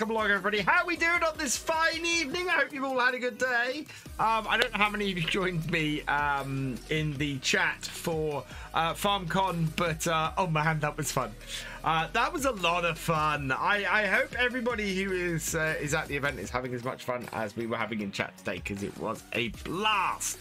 welcome along, everybody. How are we doing on this fine evening? I hope you've all had a good day. I don't know how many of you joined me in the chat for FarmCon, but oh man, that was fun. That was a lot of fun. I hope everybody who is at the event is having as much fun as we were having in chat today, because it was a blast.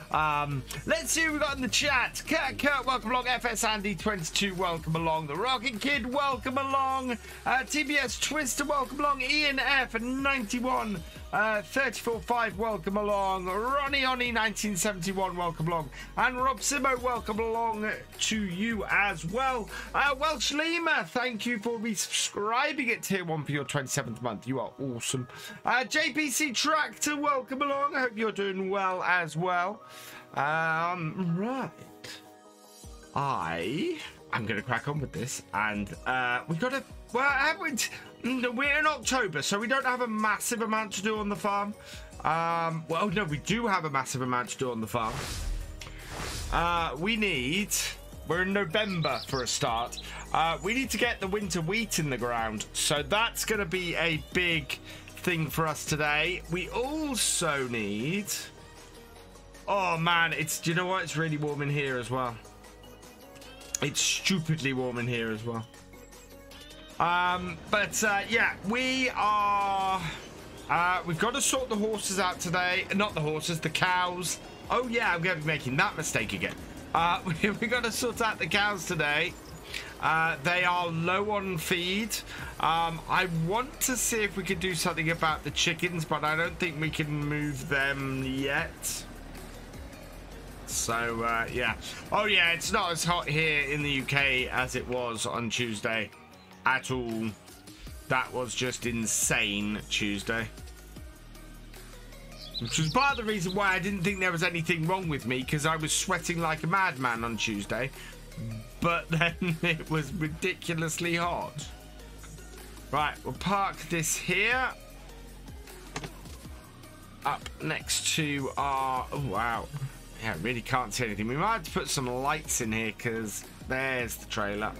Let's see who we got in the chat. Kurt, welcome along. FS Andy 22, welcome along. The Rocket Kid, welcome along. TBS Twister, welcome along. Ian F 91 34.5, welcome along. Ronnie Oni 1971, welcome along. And Rob Simo, welcome along to you as well. Welsh Lima, thank you for resubscribing at tier 1 for your 27th month. You are awesome. JPC Tractor, welcome along. I hope you're doing well as well. Right. I'm going to crack on with this. And we got to... Well, we're in October, so we don't have a massive amount to do on the farm. Well, no, we do have a massive amount to do on the farm. We're in November for a start. We need to get the winter wheat in the ground. So that's going to be a big thing for us today. We also need... Oh, man, do you know what? It's really warm in here as well. It's stupidly warm in here as well. Yeah, we are... we've got to sort the horses out today. Not the horses, the cows. Oh, yeah, I'm going to be making that mistake again. We've got to sort out the cows today. They are low on feed. I want to see if we can do something about the chickens, but I don't think we can move them yet. So, yeah. Oh, yeah, it's not as hot here in the UK as it was on Tuesday at all. That was just insane Tuesday. Which was part of the reason why I didn't think there was anything wrong with me, because I was sweating like a madman on Tuesday. But then it was ridiculously hot. Right, we'll park this here. Up next to our... Oh, wow. Yeah, I really can't see anything. We might have to put some lights in here, because there's the trailer.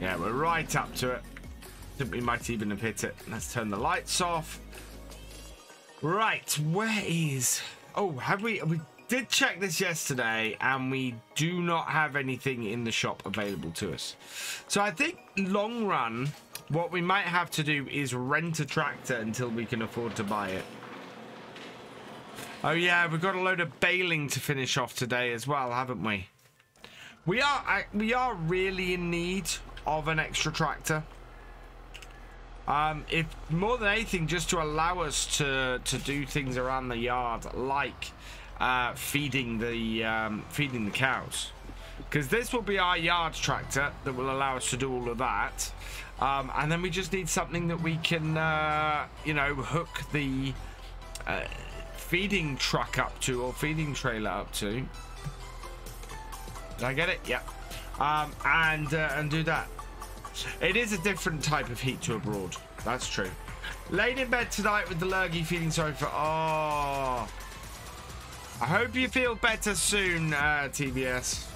Yeah, we're right up to it. I think we might even have hit it. Let's turn the lights off. Right, where is... Oh, we did check this yesterday, and we do not have anything in the shop available to us. So I think long run, what we might have to do is rent a tractor until we can afford to buy it. Oh yeah, we've got a load of baling to finish off today as well, haven't we? We are really in need of an extra tractor. If more than anything, just to allow us to do things around the yard, like feeding the cows, because this will be our yard tractor that will allow us to do all of that. And then we just need something that we can, you know, hook the feeding truck up to, or feeding trailer up to. Did I get it? Yeah. And do that. It is a different type of heat to abroad. That's true. Laid in bed tonight with the lurgy, feeling sorry for... Oh. I hope you feel better soon, TBS.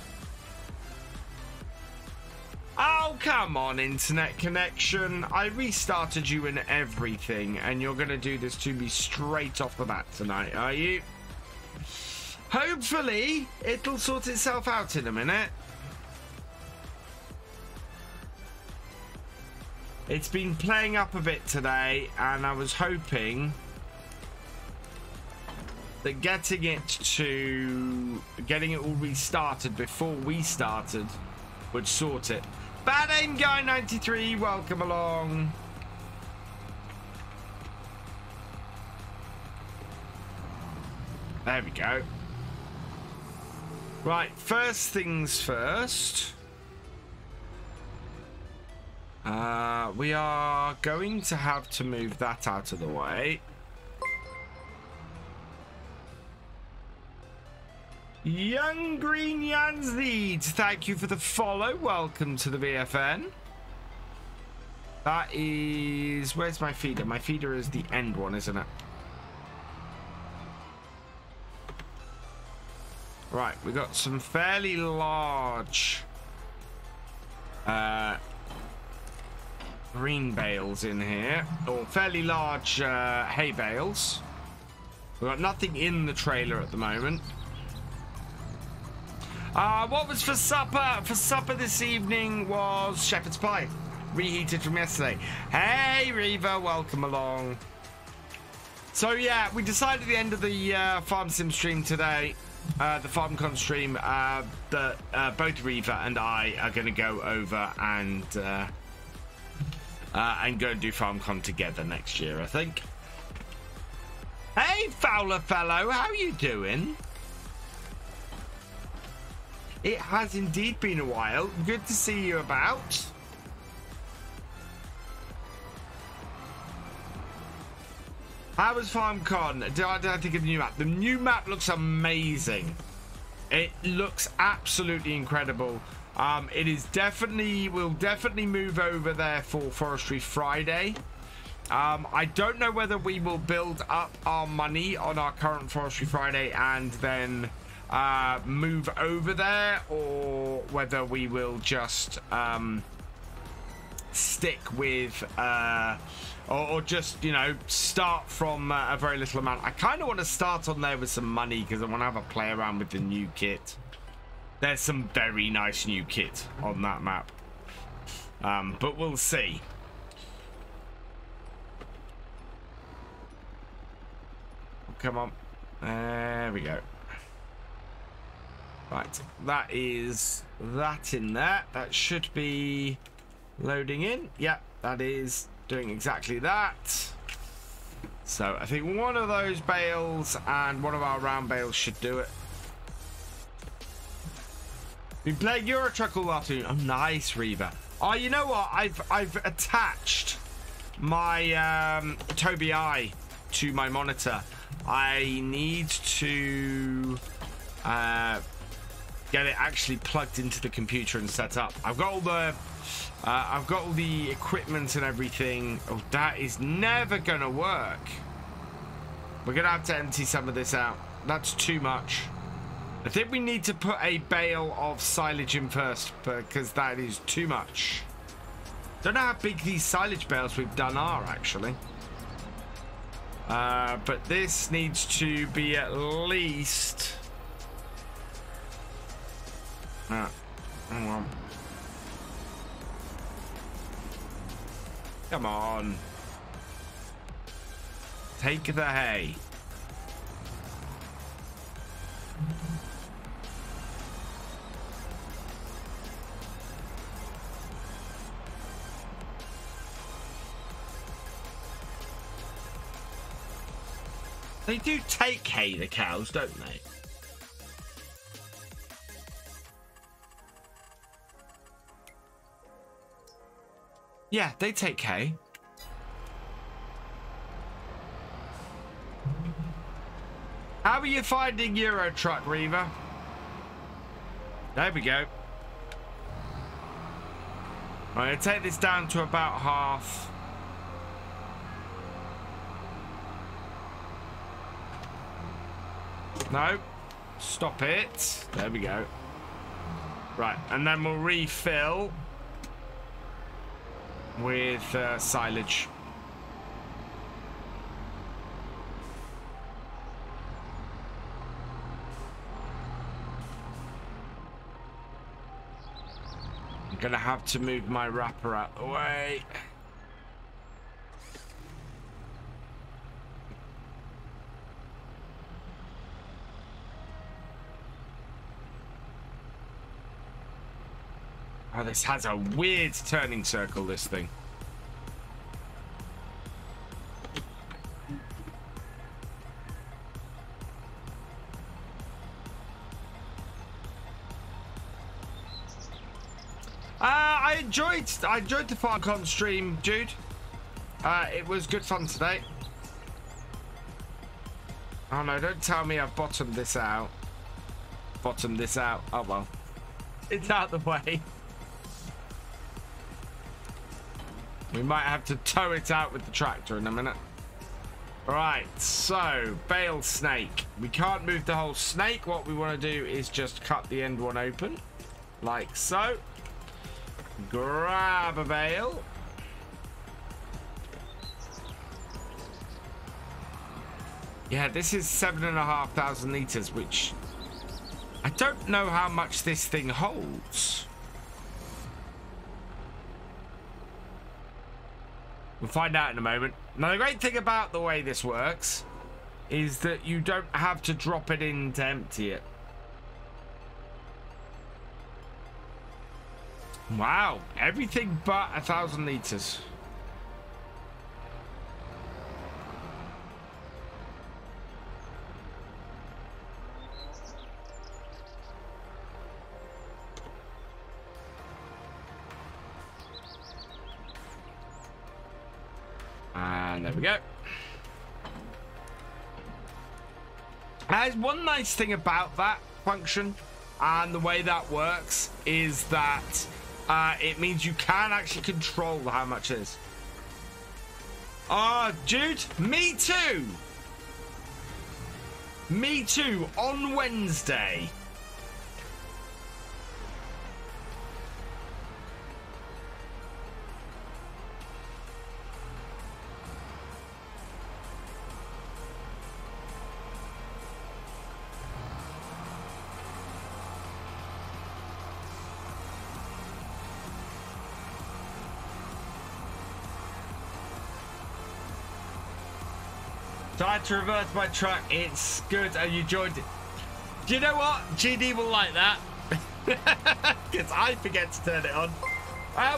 Oh, come on, internet connection. I restarted you and everything, and you're going to do this to me straight off the bat tonight, are you? Hopefully, it'll sort itself out in a minute. It's been playing up a bit today, and I was hoping that getting it all restarted before we started would sort it. Bad Aim Guy 93, welcome along. There we go. Right, first things first. We are going to have to move that out of the way. Young Green Yansleed, thank you for the follow. Welcome to the VFN. That is... Where's my feeder? My feeder is the end one, isn't it? Right, we got some fairly large... green bales in here, or fairly large hay bales. We've got nothing in the trailer at the moment. What was for supper? For supper this evening was shepherd's pie, reheated from yesterday. Hey, Reva, welcome along. So yeah, we decided at the end of the Farm Sim stream today, the FarmCon stream, that both Reva and I are going to go over and go and do FarmCon together next year, I think. Hey, Fowler fellow, how you doing? It has indeed been a while. Good to see you about. How was FarmCon? Did I think of the new map? The new map looks amazing. It looks absolutely incredible. It is definitely, we'll definitely move over there for Forestry Friday. I don't know whether we will build up our money on our current Forestry Friday and then move over there, or whether we will just stick with or just, you know, start from a very little amount. I kind of want to start on there with some money because I want to have a play around with the new kit. There's some very nice new kit on that map, but we'll see. Come on, there we go. Right, that is that in there. That should be loading in. Yep, that is doing exactly that. So I think one of those bales and one of our round bales should do it. Been playing Euro Truck all afternoon. Oh, nice, Reva. Oh, you know what? I've attached my Tobii Eye to my monitor. I need to get it actually plugged into the computer and set up. I've got all the equipment and everything. Oh, that is never gonna work. We're gonna have to empty some of this out. That's too much. I think we need to put a bale of silage in first, because that is too much. Don't know how big these silage bales we've done are, actually. But this needs to be at least... hang on. Come on. Take the hay. They do take hay, the cows, don't they? Yeah, they take hay. How are you finding Euro Truck, Reva? There we go. I'm going to take this down to about half. No, stop it. There we go. Right, and then we'll refill with silage. I'm gonna have to move my wrapper out the way. Oh, this has a weird turning circle, this thing. I enjoyed the FarmCon stream, Jude. It was good fun today. Oh no, don't tell me I've bottomed this out. Bottomed this out. Oh well. It's out the way. We might have to tow it out with the tractor in a minute. Right, so bale snake. We can't move the whole snake. What we want to do is just cut the end one open, like so. Grab a bale. Yeah, this is 7,500 litres, which I don't know how much this thing holds. We'll find out in a moment. Now, the great thing about the way this works is that you don't have to drop it in to empty it. Wow, everything but 1,000 litres. And there we go. There's one nice thing about that function and the way that works is that it means you can actually control how much it is. Oh, dude, me too. Me too, on Wednesday. Tried to reverse my truck. It's good. And you joined it. Do you know what? GD will like that. Because I forget to turn it on.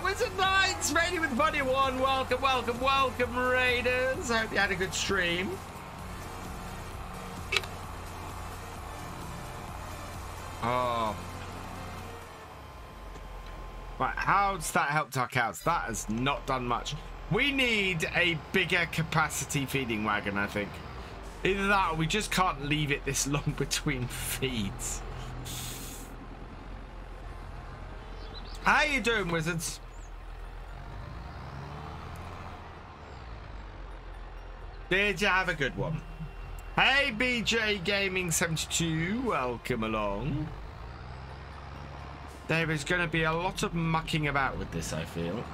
Wizard Knights, ready with Buddy One. Welcome, welcome, welcome, Raiders. I hope you had a good stream. Oh. Right, how's that helped our cows? That has not done much. We need a bigger capacity feeding wagon, I think. Either that or we just can't leave it this long between feeds. How you doing, Wizards? Did you have a good one? Hey, BJ Gaming 72, welcome along. There is going to be a lot of mucking about with this, I feel.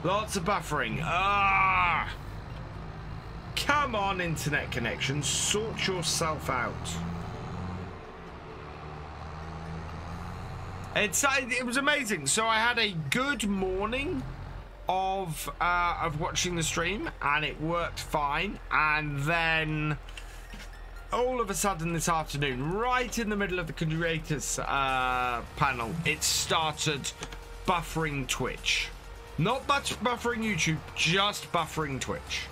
Lots of buffering. Ah! Come on, internet connection. Sort yourself out. It was amazing. So I had a good morning of watching the stream, and it worked fine. And then all of a sudden this afternoon, right in the middle of the creators panel, it started buffering Twitch. Not buffering YouTube, just buffering Twitch.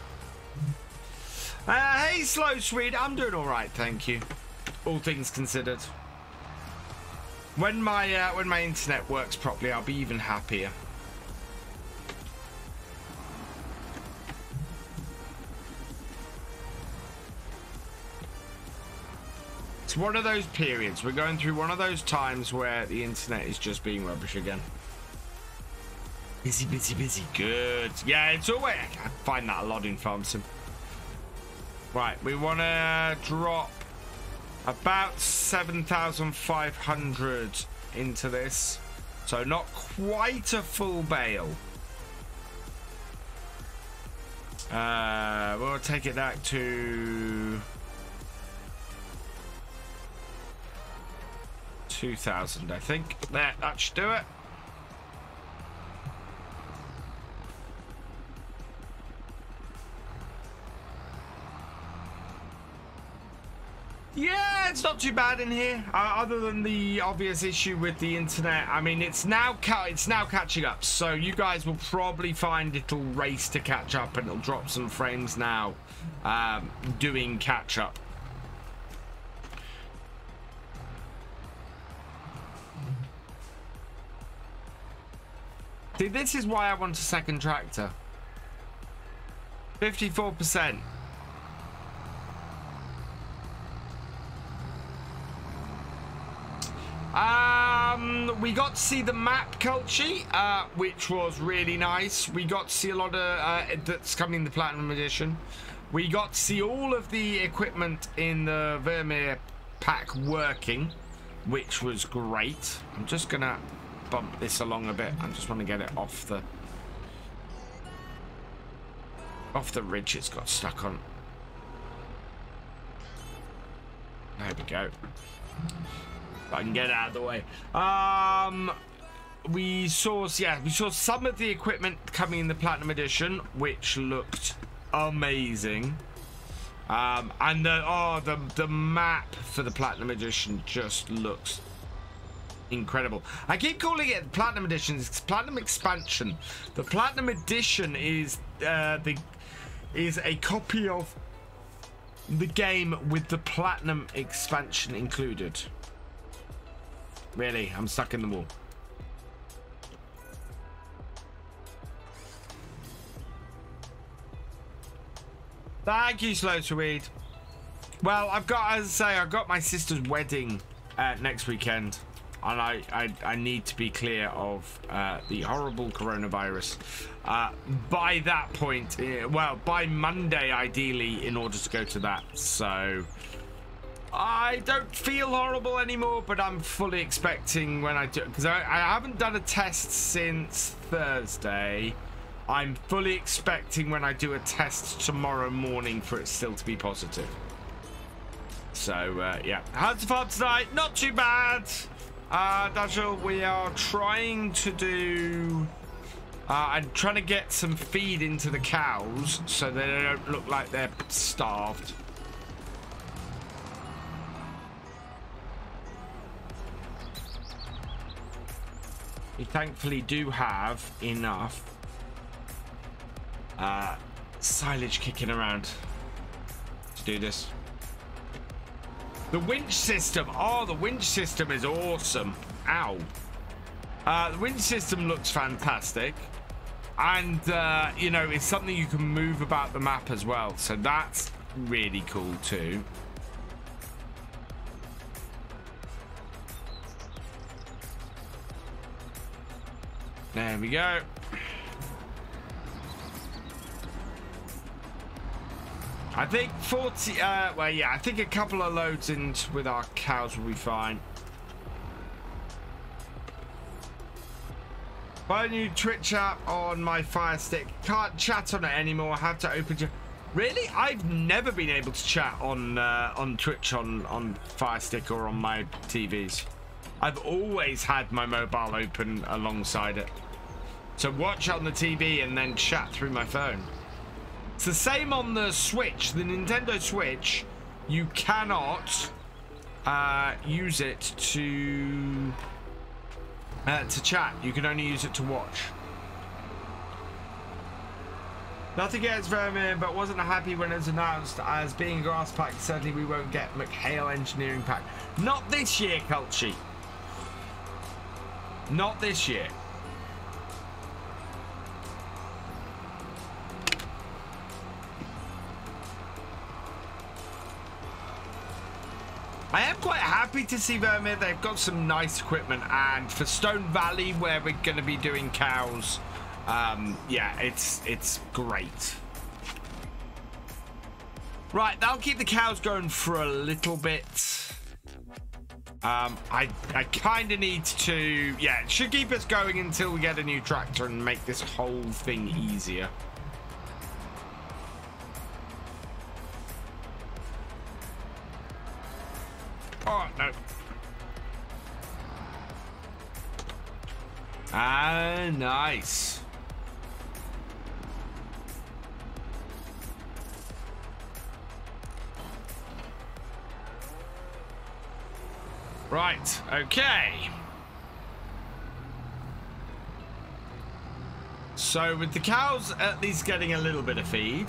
Hey, Slow Swede, I'm doing all right, thank you. All things considered. When my internet works properly, I'll be even happier. It's one of those periods. We're going through one of those times where the internet is just being rubbish again. Busy, busy, busy. Good. Yeah, it's always... I find that a lot in FarmSim. Right, we want to drop about 7,500 into this. So not quite a full bale. We'll take it back to 2,000, I think. There, that should do it. Yeah, it's not too bad in here, other than the obvious issue with the internet. I mean, it's now catching up, so you guys will probably find it'll race to catch up, and it'll drop some frames now, doing catch up. See, this is why I want a second tractor. 54%. We got to see the map culture, which was really nice. We got to see a lot of that's coming in the Platinum Edition. We got to see all of the equipment in the Vermeer pack working, which was great. I'm just gonna bump this along a bit. I just want to get it off the ridge it's got stuck on. There we go. I can get out of the way. We saw some of the equipment coming in the Platinum Edition, which looked amazing. And the map for the Platinum Edition just looks incredible. I keep calling it Platinum Edition. It's Platinum Expansion. The Platinum Edition is a copy of the game with the Platinum Expansion included. Really, I'm stuck in the wall. Thank you, Slow to Read. Well, I've got my sister's wedding next weekend, and I need to be clear of the horrible coronavirus by that point. Well, by Monday, ideally, in order to go to that. So I don't feel horrible anymore, but I'm fully expecting when I do, because I haven't done a test since Thursday. I'm fully expecting when I do a test tomorrow morning for it still to be positive. So, yeah. How's the farm tonight? Not too bad. Dajul, we are trying to do... I'm trying to get some feed into the cows so they don't look like they're starved. We thankfully do have enough silage kicking around to do this. The winch system. Oh, the winch system is awesome. Ow. The winch system looks fantastic. And, you know, it's something you can move about the map as well. So that's really cool too. There we go. I think 40, well, yeah, I think a couple of loads in with our cows will be fine. Buy a new Twitch app on my Fire Stick. Can't chat on it anymore. I have to open it. Really? I've never been able to chat on Twitch on Fire Stick or on my TVs. I've always had my mobile open alongside it. So watch on the TV and then chat through my phone. It's the same on the Switch, the Nintendo Switch. You cannot use it to chat. You can only use it to watch. Nothing gets Vermeer, but wasn't happy when it was announced as being a grass pack. Certainly we won't get McHale Engineering Pack. Not this year, Culchy. Not this year. I am quite happy to see Vermeer. They've got some nice equipment, and for Stone Valley, where we're going to be doing cows, yeah, it's great. Right, that'll keep the cows going for a little bit. I kind of need to, yeah, it should keep us going until we get a new tractor and make this whole thing easier. Oh, no. Ah, nice. Right, okay. So with the cows at least getting a little bit of feed,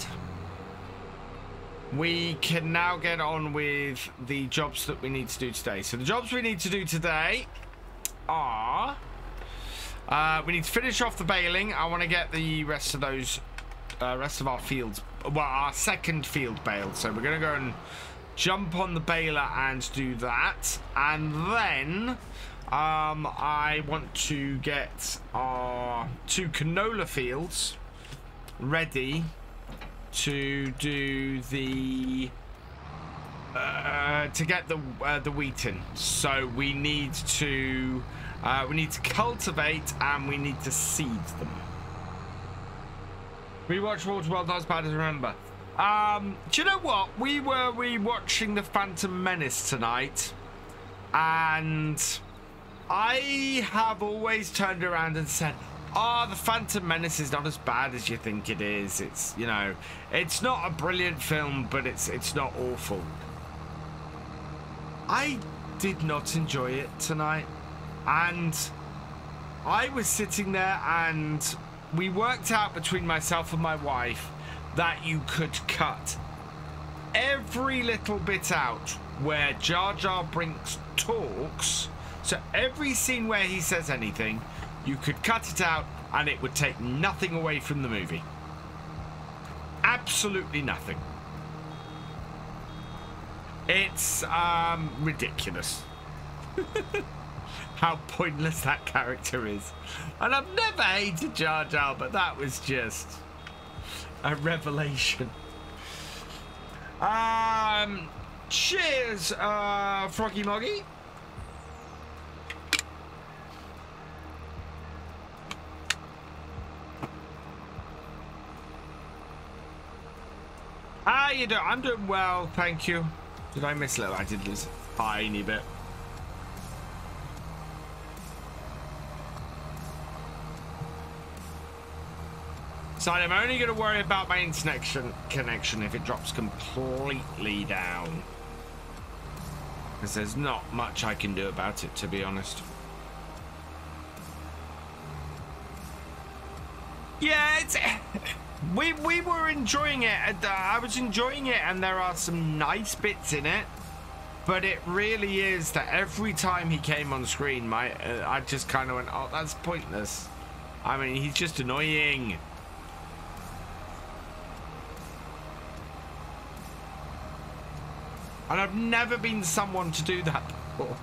we can now get on with the jobs that we need to do today. So the jobs we need to do today are... we need to finish off the baling. I want to get the rest of those, rest of our fields, well, our second field baled. So we're going to go and jump on the baler and do that. And then I want to get our 2 canola fields ready to do the to get the wheat in. So we need to cultivate and we need to seed them. Rewatch Waterworld, not as bad as I remember. Do you know what? We were rewatching The Phantom Menace tonight, and I have always turned around and said, oh, The Phantom Menace is not as bad as you think it is. It's, you know, it's not a brilliant film, but it's not awful. I did not enjoy it tonight, and I was sitting there and we worked out between myself and my wife that you could cut every little bit out where Jar Jar Binks talks. So every scene where he says anything, you could cut it out and it would take nothing away from the movie. Absolutely nothing. It's ridiculous how pointless that character is. And I've never hated Jar Jar, but that was just a revelation. Cheers, Froggy Moggy. How you doing? I'm doing well, thank you. Did I miss a little? I did lose a tiny bit. So I'm only going to worry about my internet connection if it drops completely down. Because there's not much I can do about it, to be honest. Yeah, it's... We were enjoying it. I was enjoying it, and there are some nice bits in it. But it really is that every time he came on screen, I just kind of went, oh, that's pointless. I mean, he's just annoying. And I've never been someone to do that before.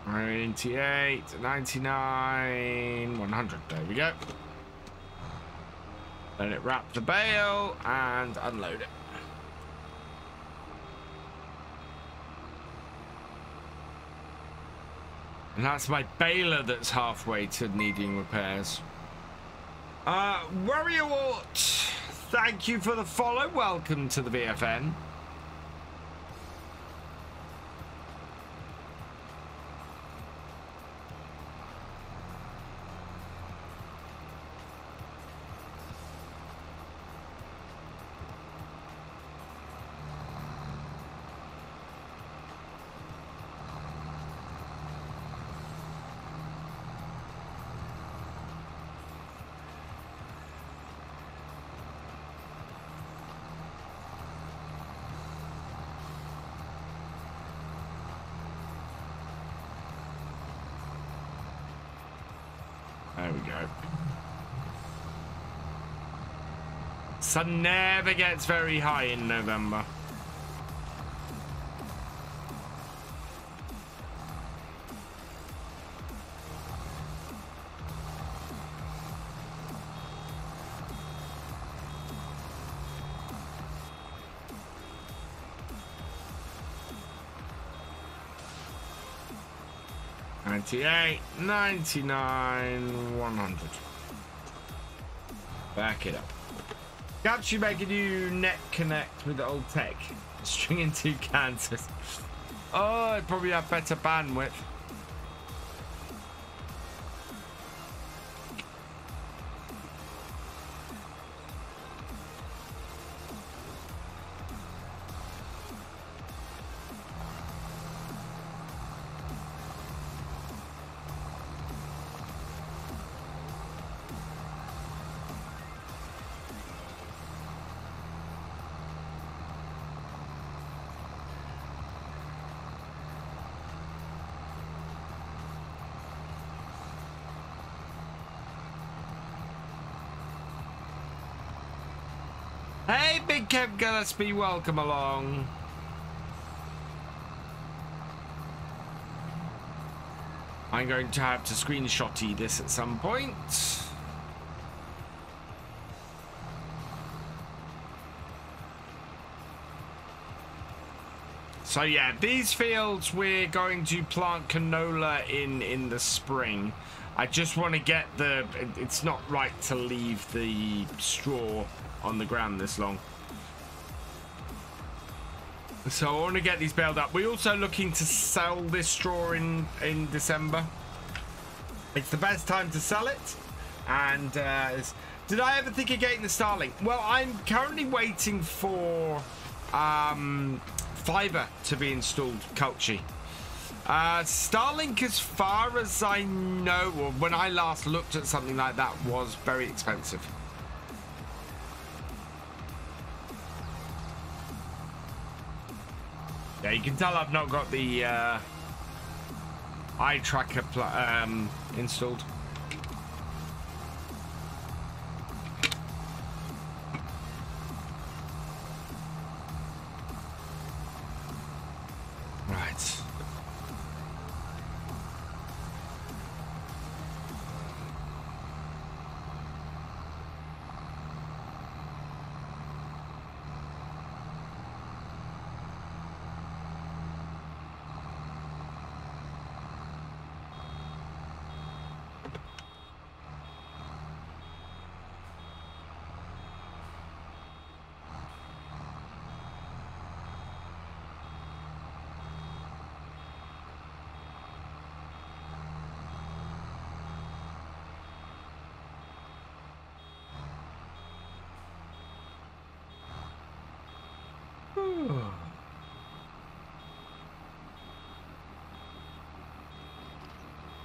$98, $99, $100. There we go. Let it wrap the bale and unload it. And that's my baler that's halfway to needing repairs. Warrior Wart, thank you for the follow. Welcome to the VFN. There we go. Sun never gets very high in November. $98, $99, $100. Back it up. Perhaps you make a new net connect with the old tech. Stringing two cancers. Oh, I'd probably have better bandwidth. Hey, Big Kev Gillespie, welcome along. I'm going to have to screenshot this at some point. So yeah, these fields we're going to plant canola in the spring. I just want to get the... It's not right to leave the straw on the ground this long. So I want to get these baled up. We're also looking to sell this straw in December. It's the best time to sell it. And did I ever think of getting the Starlink? Well, I'm currently waiting for fiber to be installed, Culchi. Starlink, as far as I know, or when I last looked at something like that, was very expensive. Yeah, you can tell I've not got the eye tracker installed. Right.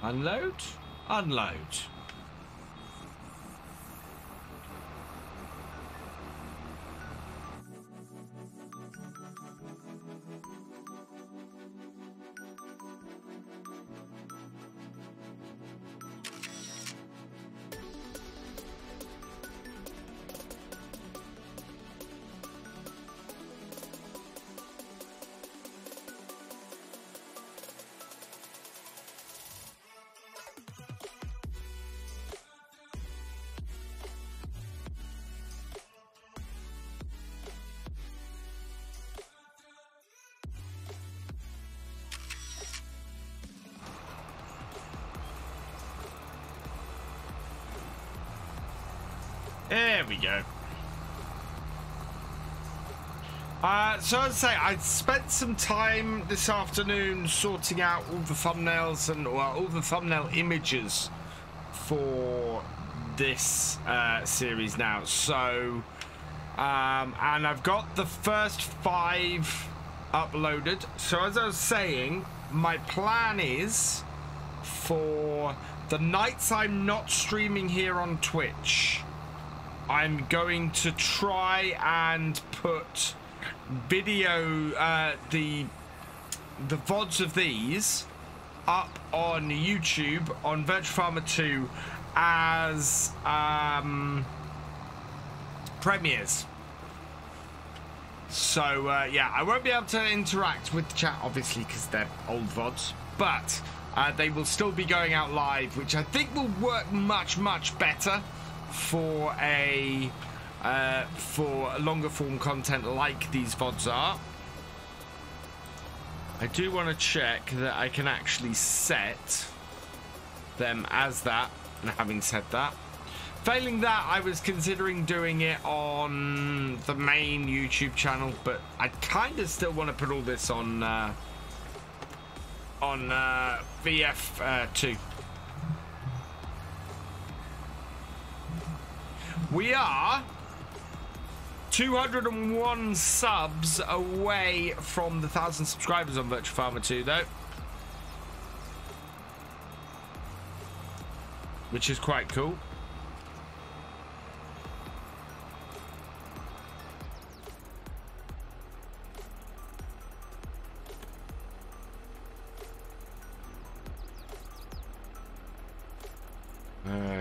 Unload, unload. There we go. So I'd say I spent some time this afternoon sorting out all the thumbnails and all the thumbnail images for this series now. So, and I've got the first 5 uploaded. So as I was saying, my plan is for the nights I'm not streaming here on Twitch, I'm going to try and put video, the VODs of these up on YouTube on Virtual Farmer 2 as premieres. So yeah, I won't be able to interact with the chat obviously because they're old VODs, but they will still be going out live, which I think will work much better for a longer form content like these VODs are. I do want to check that I can actually set them as that, and having said that, failing that, I was considering doing it on the main YouTube channel, but I kind of still want to put all this on VF2. We are 201 subs away from the 1,000 subscribers on Virtual Farmer 2, though, which is quite cool.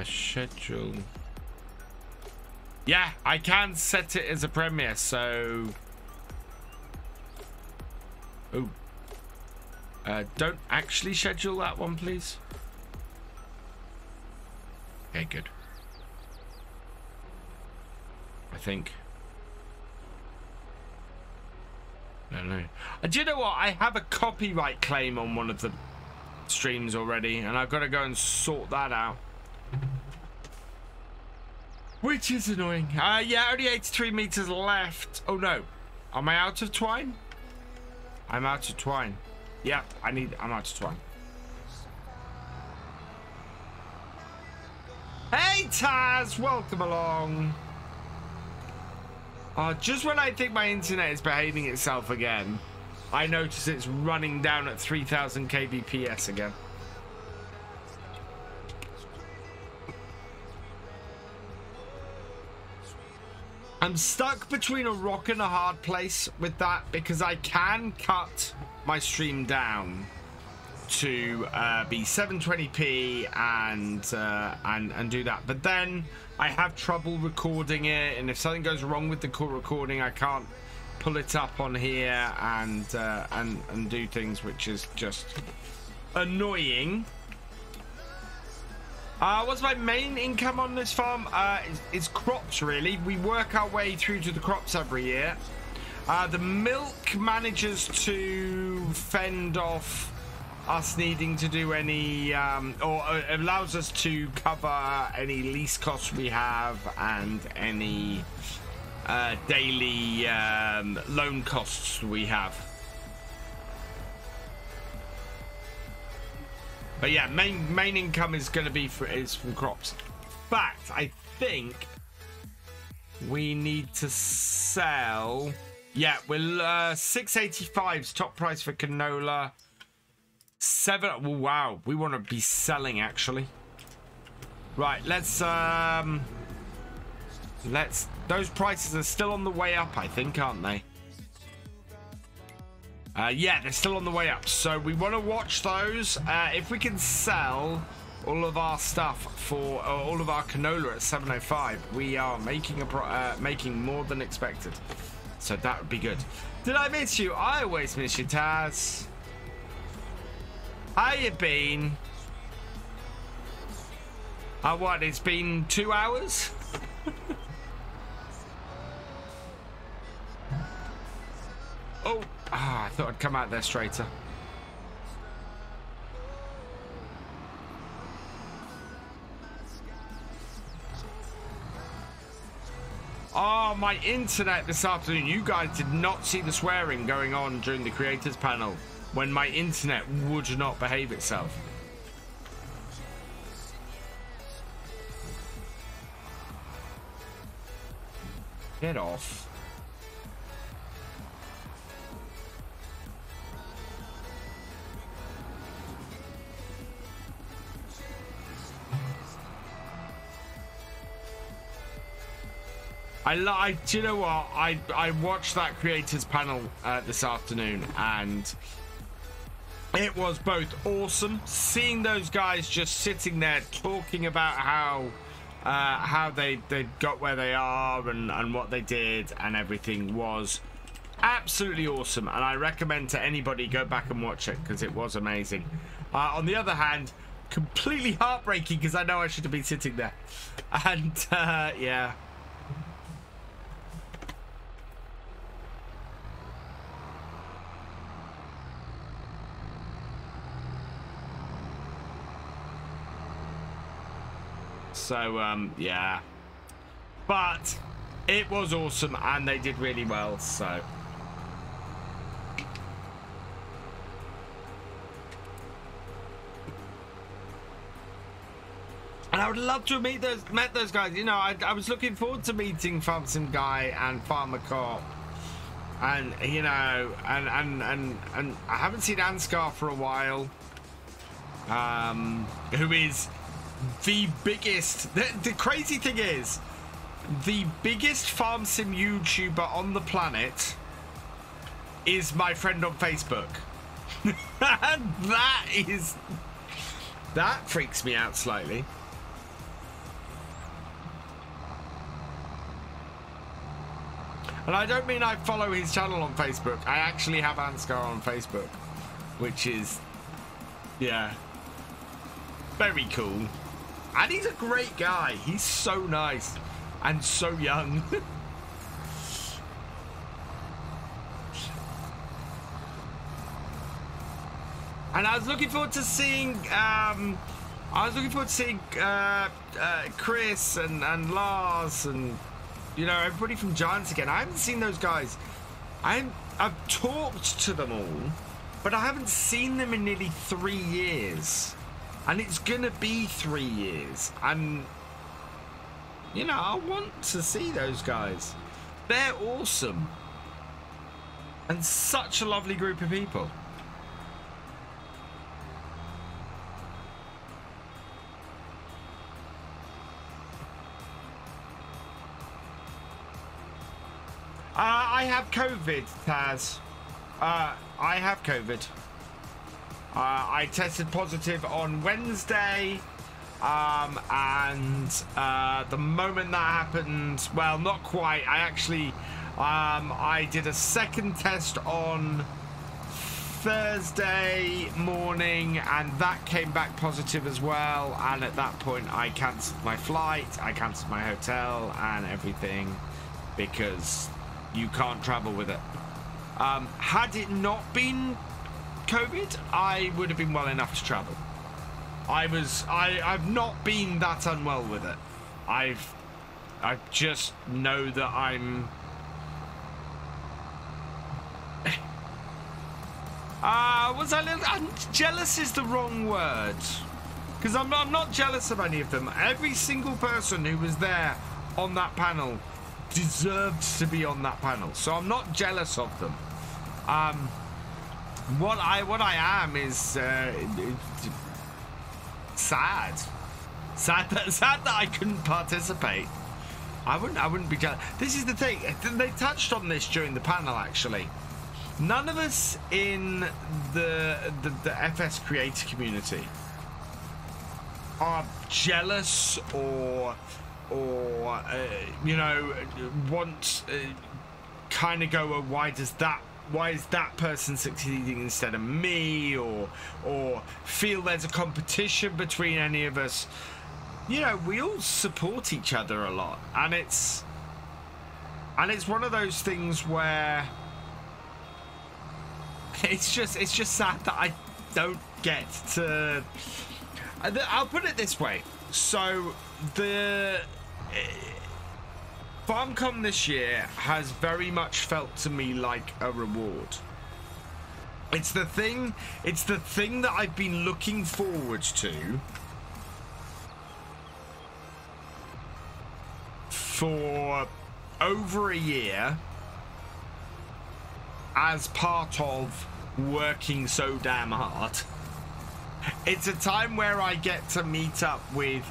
Schedule. Yeah, I can set it as a premiere, so... Oh. Don't actually schedule that one, please. Okay, good. I think. I don't know. Do you know what? I have a copyright claim on one of the streams already, and I've got to go and sort that out. Which is annoying. Yeah, only 83 meters left. Oh no. Am I out of twine? I'm out of twine. Yeah, I'm out of twine. Hey Taz, welcome along. Just when I think my internet is behaving itself again, I notice it's running down at 3000 kbps again. I'm stuck between a rock and a hard place with that, because I can cut my stream down to be 720p and do that, but then I have trouble recording it, and if something goes wrong with the recording, I can't pull it up on here and do things, which is just annoying. What's my main income on this farm? It's crops, really. We work our way through to the crops every year. The milk manages to fend off us needing to do any, or allows us to cover any lease costs we have and any daily loan costs we have. But yeah, main income is going to be from crops. In fact, I think we need to sell. Yeah, we're 685's top price for canola. 7. Oh, wow, we want to be selling actually. Right, let's. Those prices are still on the way up, I think, aren't they? Yeah, they're still on the way up, so we want to watch those. If we can sell all of our stuff for all of our canola at 705, we are making making more than expected. So that would be good. Did I miss you? I always miss you, Taz. How you been? What? It's been 2 hours. Oh. I thought I'd come out there straighter. Oh, my internet this afternoon. You guys did not see the swearing going on during the creators panel when my internet would not behave itself. Get off. Do you know what? I watched that creators panel this afternoon, and it was both awesome seeing those guys just sitting there talking about how they got where they are and what they did and everything was absolutely awesome, and I recommend to anybody go back and watch it because it was amazing. On the other hand, completely heartbreaking because I know I should have been sitting there, and yeah. So, yeah. But it was awesome, and they did really well, so. And I would love to have met those guys. You know, I was looking forward to meeting FarmCatGR Guy and Farmer Cop. And, you know, and I haven't seen Ansgar for a while. Who is the biggest, the crazy thing is, the biggest farm sim YouTuber on the planet is my friend on Facebook. And that freaks me out slightly. And I don't mean I follow his channel on Facebook. I actually have Ansgar on Facebook, which is, yeah, very cool. And he's a great guy. He's so nice and so young. And I was looking forward to seeing Chris and Lars and, you know, everybody from Giants again. I haven't seen those guys. I've talked to them all, but I haven't seen them in nearly 3 years. And it's gonna be 3 years. And, you know, I want to see those guys. They're awesome. And such a lovely group of people. I have COVID, Taz. I have COVID. I tested positive on Wednesday, and the moment that happened, well, not quite. I actually, I did a second test on Thursday morning, and that came back positive as well. And at that point, I cancelled my flight, I cancelled my hotel, and everything, because you can't travel with it. Had it not been COVID, I would have been well enough to travel. I've not been that unwell with it. I just know that I'm jealous is the wrong word, because I'm not jealous of any of them. Every single person who was there on that panel deserved to be on that panel, so I'm not jealous of them. What I am is sad that I couldn't participate. I wouldn't be jealous. This is the thing, they touched on this during the panel actually. None of us in the FS creator community are jealous or you know, want kind of go, well, why is that person succeeding instead of me, or feel there's a competition between any of us. You know, we all support each other a lot, and it's one of those things where it's just sad that I don't get to. I'll put it this way. So the FarmCon this year has very much felt to me like a reward. It's the thing that I've been looking forward to for over a year as part of working so damn hard. It's a time where I get to meet up with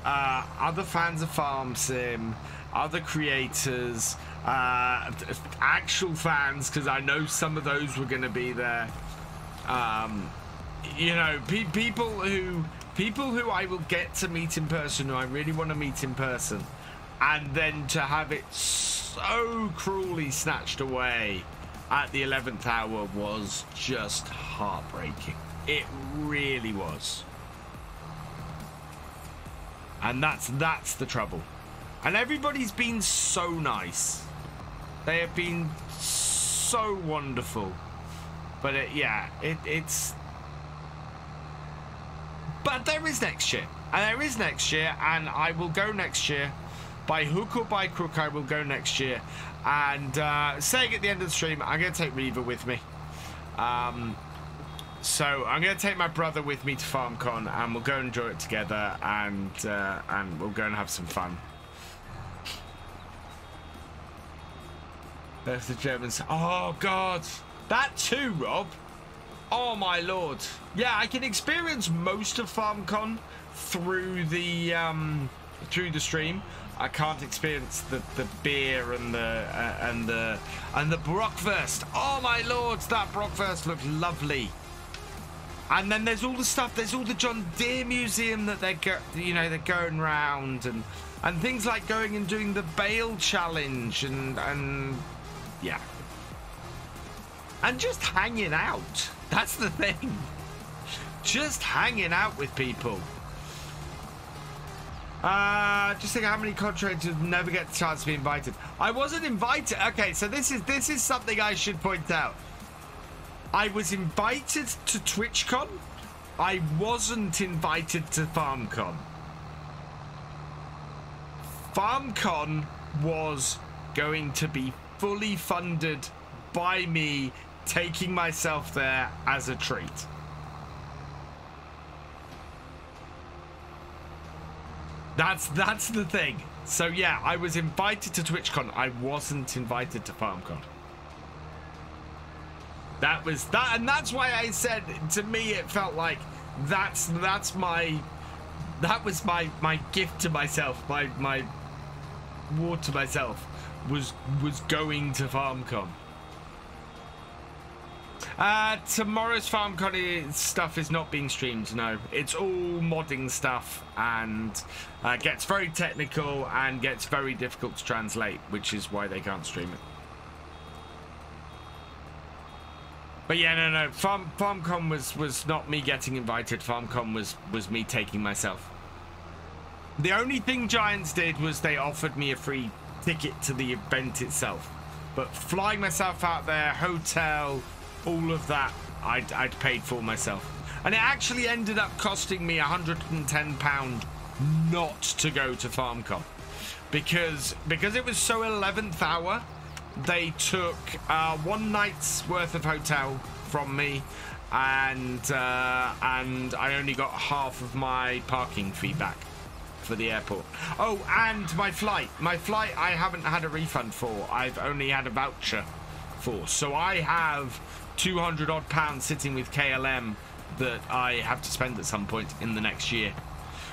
other fans of Farm Sim, other creators, actual fans, because I know some of those were going to be there. You know, people who I will get to meet in person, who I really want to meet in person, and then to have it so cruelly snatched away at the 11th hour was just heartbreaking. It really was. And that's the trouble. And everybody's been so nice. They have been so wonderful. But it's... But there is next year. And there is next year, and I will go next year. By hook or by crook, I will go next year. And saying at the end of the stream, I'm going to take Reaver with me. So I'm going to take my brother with me to FarmCon, and we'll go enjoy it together, and we'll go and have some fun. There's the Germans. Oh God, that too, Rob. Oh my lord. Yeah, I can experience most of FarmCon through the stream. I can't experience the beer and the Brockwurst. Oh my lord, that Brockwurst looked lovely. And then there's all the stuff. There's all the John Deere Museum that they're going round, and things like going and doing the baled challenge, and yeah, and just hanging out. That's the thing. Just hanging out with people. Just think how many contractors never get the chance to be invited. I wasn't invited. Okay, so this is something I should point out. I was invited to TwitchCon. I wasn't invited to FarmCon. FarmCon was going to be fully funded by me taking myself there as a treat. That's the thing. So yeah, I was invited to TwitchCon. I wasn't invited to FarmCon. That was that, and that's why I said, to me it felt like that was my gift to myself, my reward to myself was going to FarmCon. Tomorrow's FarmCon stuff is not being streamed, no. It's all modding stuff, and gets very technical and gets very difficult to translate, which is why they can't stream it. But yeah, no. FarmCon was not me getting invited. FarmCon was me taking myself. The only thing Giants did was they offered me a free ticket to the event itself. But flying myself out there, hotel, all of that, I'd paid for myself. And it actually ended up costing me £110 not to go to FarmCon. Because it was so 11th hour, they took 1 night's worth of hotel from me, and I only got half of my parking fee back for the airport. Oh, and my flight I haven't had a refund for. I've only had a voucher for. So I have 200 odd pounds sitting with KLM that I have to spend at some point in the next year,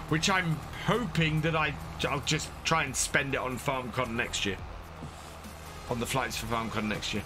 which I'm hoping that I'll just try and spend it on FarmCon next year. On the flights for FarmCon next year.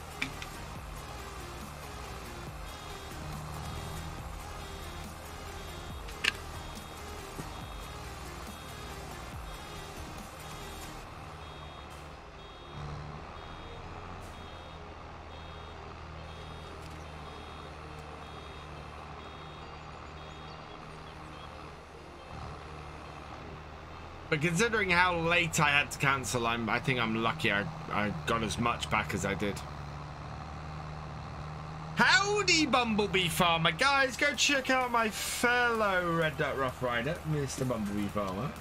But considering how late I had to cancel, I think I'm lucky I got as much back as I did. Howdy, Bumblebee Farmer. Guys, go check out my fellow Red Dirt Rough Rider, Mr. Bumblebee Farmer.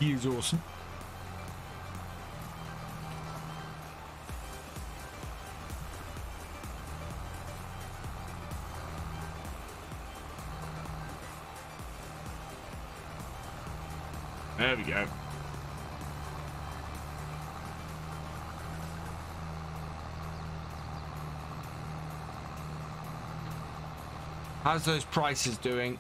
He's awesome. There we go. How's those prices doing?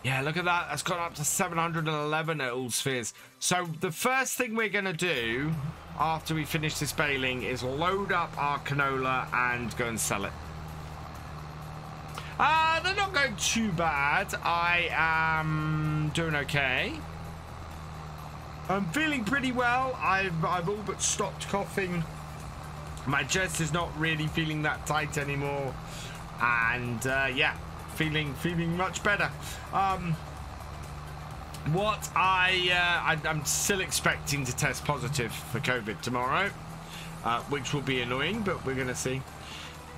Yeah, look at that. That's gone up to 711 at All Spheres. So the first thing we're going to do after we finish this baling is load up our canola and go and sell it. They're not going too bad. I am doing okay. I'm feeling pretty well. I've all but stopped coughing. My chest is not really feeling that tight anymore, and yeah, feeling much better. I'm still expecting to test positive for COVID tomorrow, which will be annoying, but we're gonna see.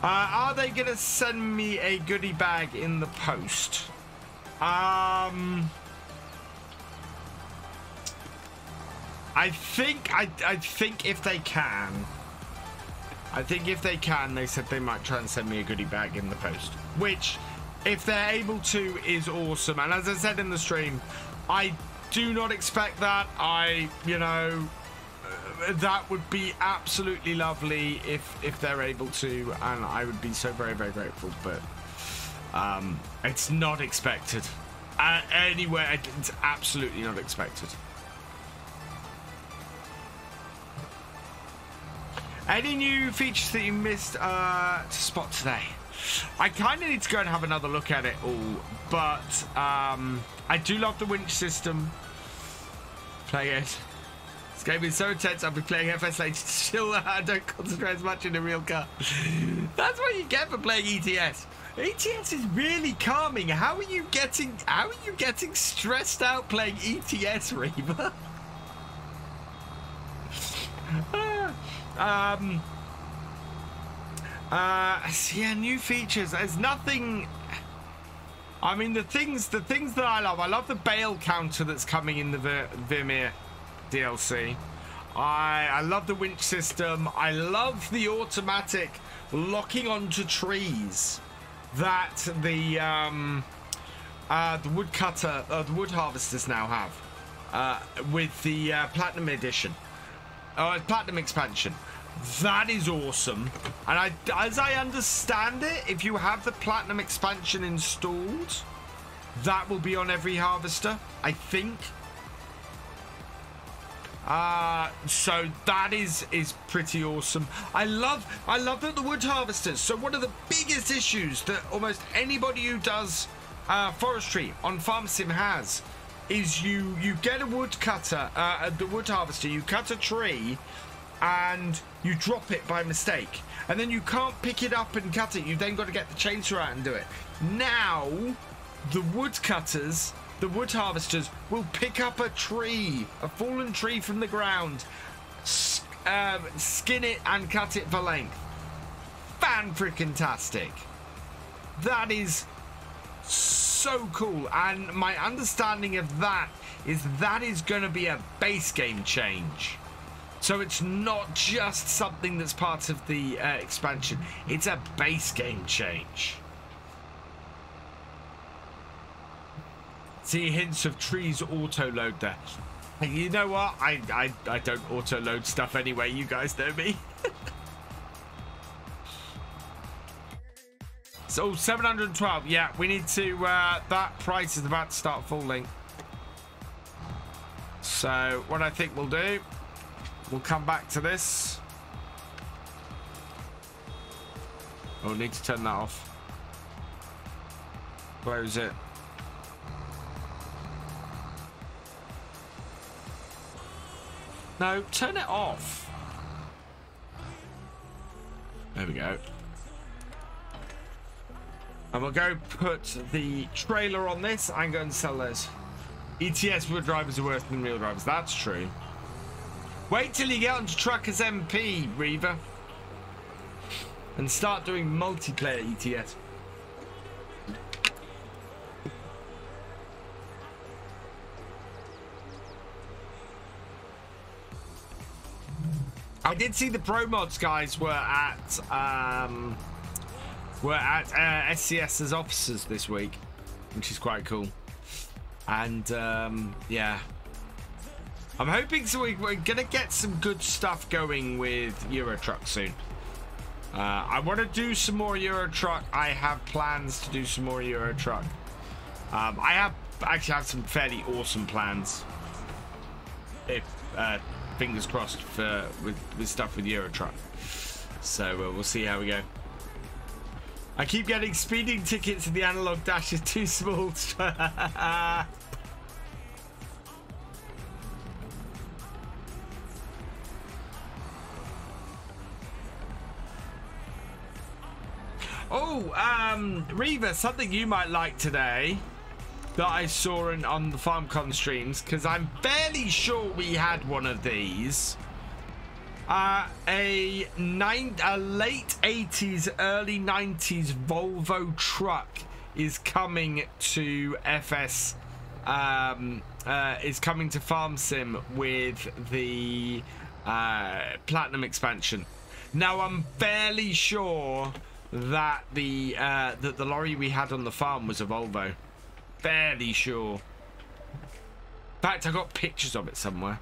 Are they gonna send me a goodie bag in the post? I think if they can. I think if they can, they said they might try and send me a goodie bag in the post. Which, if they're able to, is awesome. And as I said in the stream, I do not expect that. That would be absolutely lovely if they're able to, and I would be so very, very grateful. But it's not expected. Anywhere, it's absolutely not expected. Any new features that you missed to spot today? I kind of need to go and have another look at it all, but I do love the winch system. Play it. This game is so intense. I'll be playing FS later. Still, I don't concentrate as much in a real car. That's what you get for playing ETS. ETS is really calming. How are you getting stressed out playing ETS, Reaver? Yeah, new features. There's nothing. I mean, the things that I love the bale counter that's coming in the Vermeer DLC. I love the winch system. I love the automatic locking onto trees that the woodcutter, the wood harvesters now have with the Platinum Edition, Platinum expansion. That is awesome. And as I understand it, if you have the Platinum expansion installed, that will be on every harvester, I think. So that is pretty awesome. I love that the wood harvesters. So one of the biggest issues that almost anybody who does forestry on FarmSim has is you get a woodcutter, the wood harvester. You cut a tree and you drop it by mistake, and then you can't pick it up and cut it. You've then got to get the chainsaw out and do it. Now the woodcutters, the wood harvesters, will pick up a tree, a fallen tree from the ground, skin it and cut it for length. Fan-freaking-tastic. That is so cool. And my understanding of that is going to be a base game change. So it's not just something that's part of the expansion. It's a base game change. See hints of trees auto-load there. You know what? I don't auto-load stuff anyway. You guys know me. So 712. Yeah, we need to... that price is about to start falling. So what I think we'll do... We'll come back to this. Oh, need to turn that off. Close it. No, turn it off. There we go. And we'll go put the trailer on this and go and sell those. ETS wood drivers are worse than real drivers. That's true. Wait till you get onto Truckers MP, Reaver, and start doing multiplayer ETS. I did see the pro mods guys were at SCS's offices this week, which is quite cool. And yeah. I'm hoping so we're gonna get some good stuff going with Euro Truck soon. I want to do some more Euro Truck. I have plans to do some more Euro Truck. I actually have some fairly awesome plans. If fingers crossed for with stuff with Euro Truck. So we'll see how we go. I keep getting speeding tickets and the analog dash is too small. Oh, Reva, something you might like today that I saw on the FarmCon streams, because I'm fairly sure we had one of these. A late 80s, early 90s Volvo truck is coming to FS, is coming to FarmSim with the Platinum expansion. Now, I'm fairly sure that that the lorry we had on the farm was a Volvo. Fairly sure. In fact, I got pictures of it somewhere.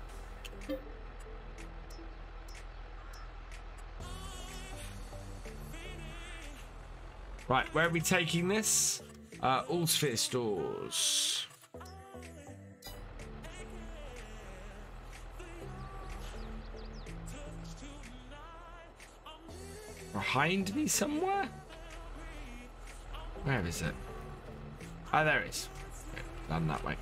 Right, where are we taking this? All Sphere stores. Behind me somewhere? Where is it? Oh, there it is. Okay, down that way.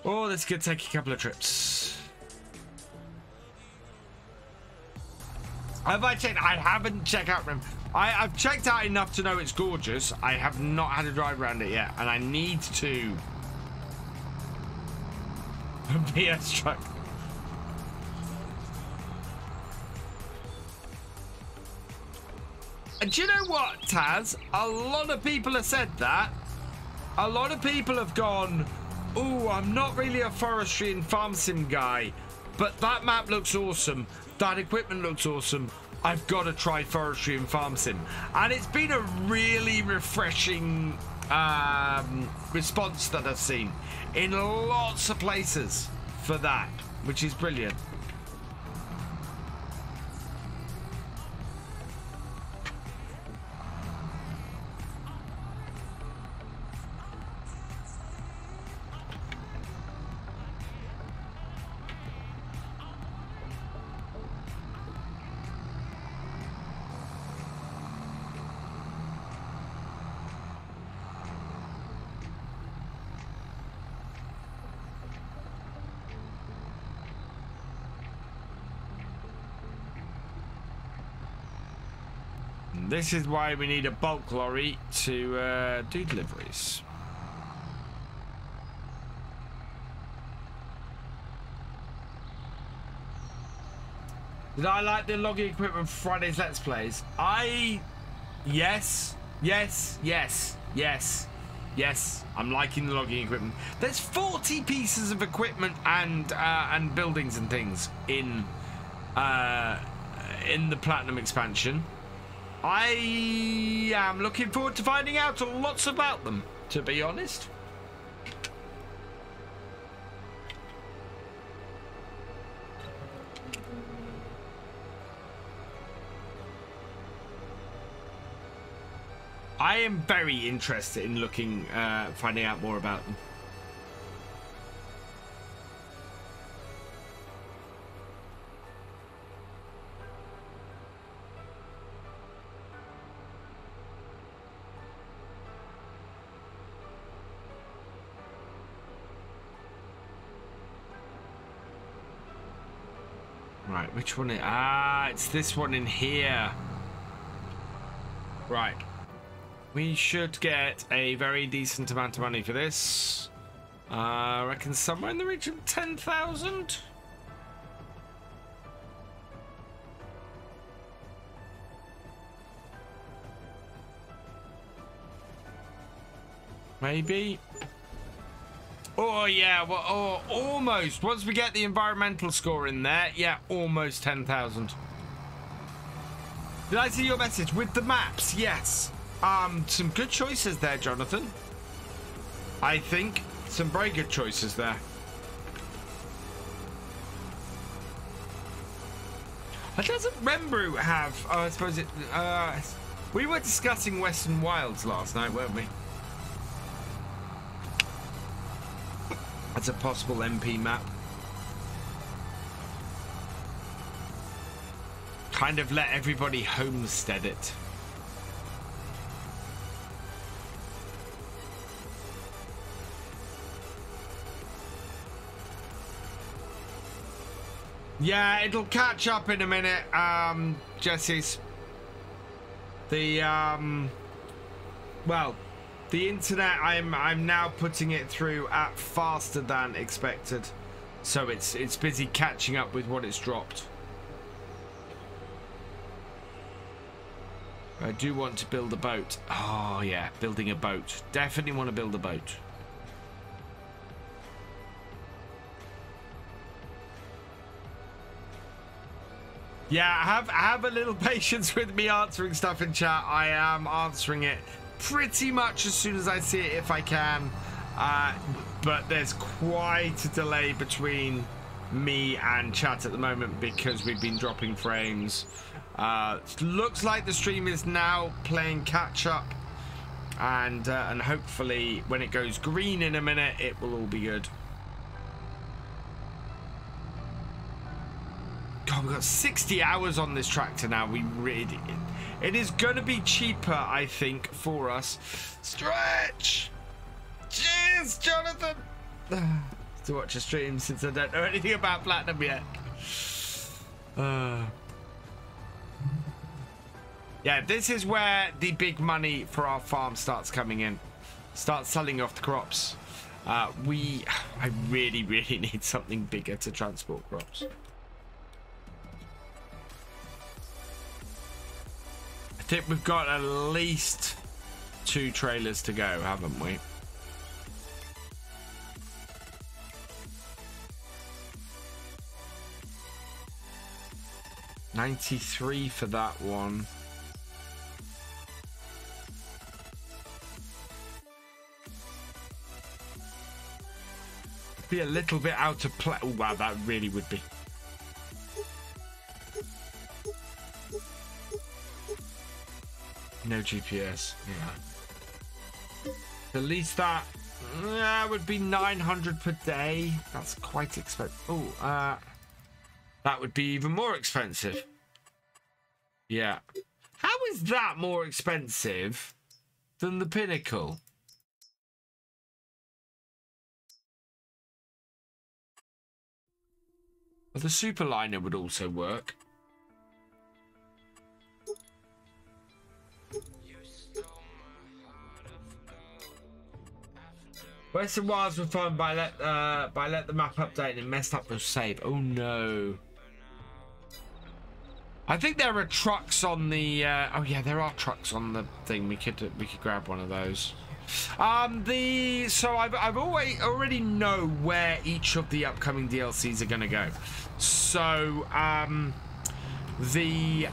Oh, this could take a couple of trips. Have I checked? I haven't checked out them. I've checked out enough to know it's gorgeous. I have not had a drive around it yet, and I need to. BS truck. Do you know what, Taz? A lot of people have said that. A lot of people have gone, oh, I'm not really a forestry and farm sim guy, but that map looks awesome. That equipment looks awesome. I've got to try forestry and farm sim. And it's been a really refreshing response that I've seen in lots of places for that, which is brilliant. This is why we need a bulk lorry to do deliveries. Did I like the logging equipment for Friday's Let's Plays? Yes. I'm liking the logging equipment. There's 40 pieces of equipment and buildings and things in the Platinum expansion. I am looking forward to finding out lots about them, to be honest. I am very interested in finding out more about them. Right, which one? It's this one in here. Right. We should get a very decent amount of money for this. I reckon somewhere in the region of 10,000. Maybe. Oh, yeah. Well, oh, almost. Once we get the environmental score in there, yeah, almost 10,000. Did I see your message? With the maps, yes. Some good choices there, Jonathan. I think some very good choices there. Doesn't Rembroo have... Oh, I suppose it... we were discussing Western Wilds last night, weren't we? That's a possible MP map. Kind of let everybody homestead it. Yeah, it'll catch up in a minute, Jesse's. Well, the internet, I'm now putting it through at faster than expected. So it's busy catching up with what it's dropped. I do want to build a boat. Oh yeah, building a boat. Definitely want to build a boat. Yeah, have a little patience with me answering stuff in chat. I am answering it pretty much as soon as I see it, if I can. But there's quite a delay between me and chat at the moment because we've been dropping frames. Looks like the stream is now playing catch up, and hopefully when it goes green in a minute, it will all be good. God, we've got 60 hours on this tractor now. It is going to be cheaper, I think, for us. Stretch! Cheers, Jonathan! To watch a stream since I don't know anything about Platinum yet. Yeah, this is where the big money for our farm starts coming in. Start selling off the crops. I really need something bigger to transport crops. I think we've got at least 2 trailers to go, haven't we? $93 for that one. Be a little bit out of play. Oh wow, that really would be. No GPS. Yeah. At least that would be 900 per day. That's quite expensive. Oh, that would be even more expensive. Yeah. How is that more expensive than the Pinnacle? Well, the Superliner would also work. Western Wilds were fun by let the map update and it messed up the save. Oh no. I think there are trucks on the oh yeah, there are trucks on the thing. We could grab one of those. So I've already know where each of the upcoming DLCs are going to go. So the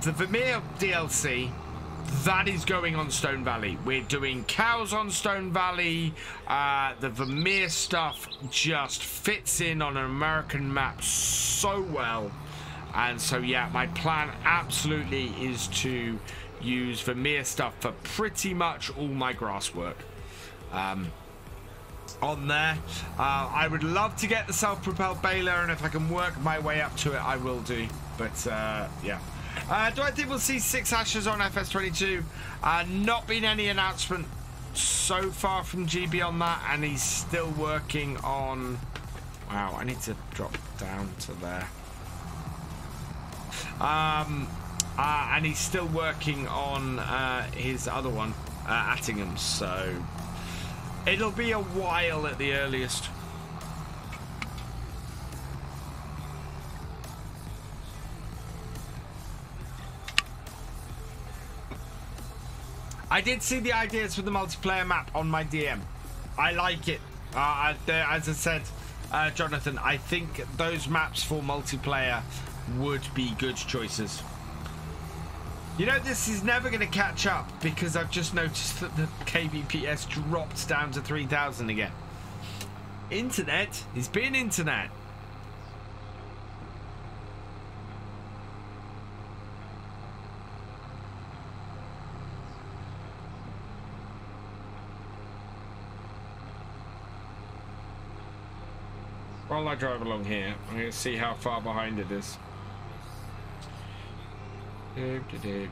Vermeer DLC, that is going on Stone Valley. We're doing cows on Stone Valley. The Vermeer stuff just fits in on an American map so well. And so, yeah, my plan absolutely is to use Vermeer stuff for pretty much all my grass work. On there, I would love to get the self-propelled baler, and if I can work my way up to it, I will do. But, yeah. Do I think we'll see 6 Ashes on FS22? Not been any announcement so far from GB on that, and he's still working on... Wow, I need to drop down to there. And he's still working on his other one, Attingham, so it'll be a while at the earliest. I did see the ideas for the multiplayer map on my DM. I like it. As I said, Jonathan, I think those maps for multiplayer would be good choices. You know, this is never going to catch up because I've just noticed that the KBPS dropped down to 3,000 again. Internet is being internet. While I drive along here, I'm going to see how far behind it is. Doop, doop, doop.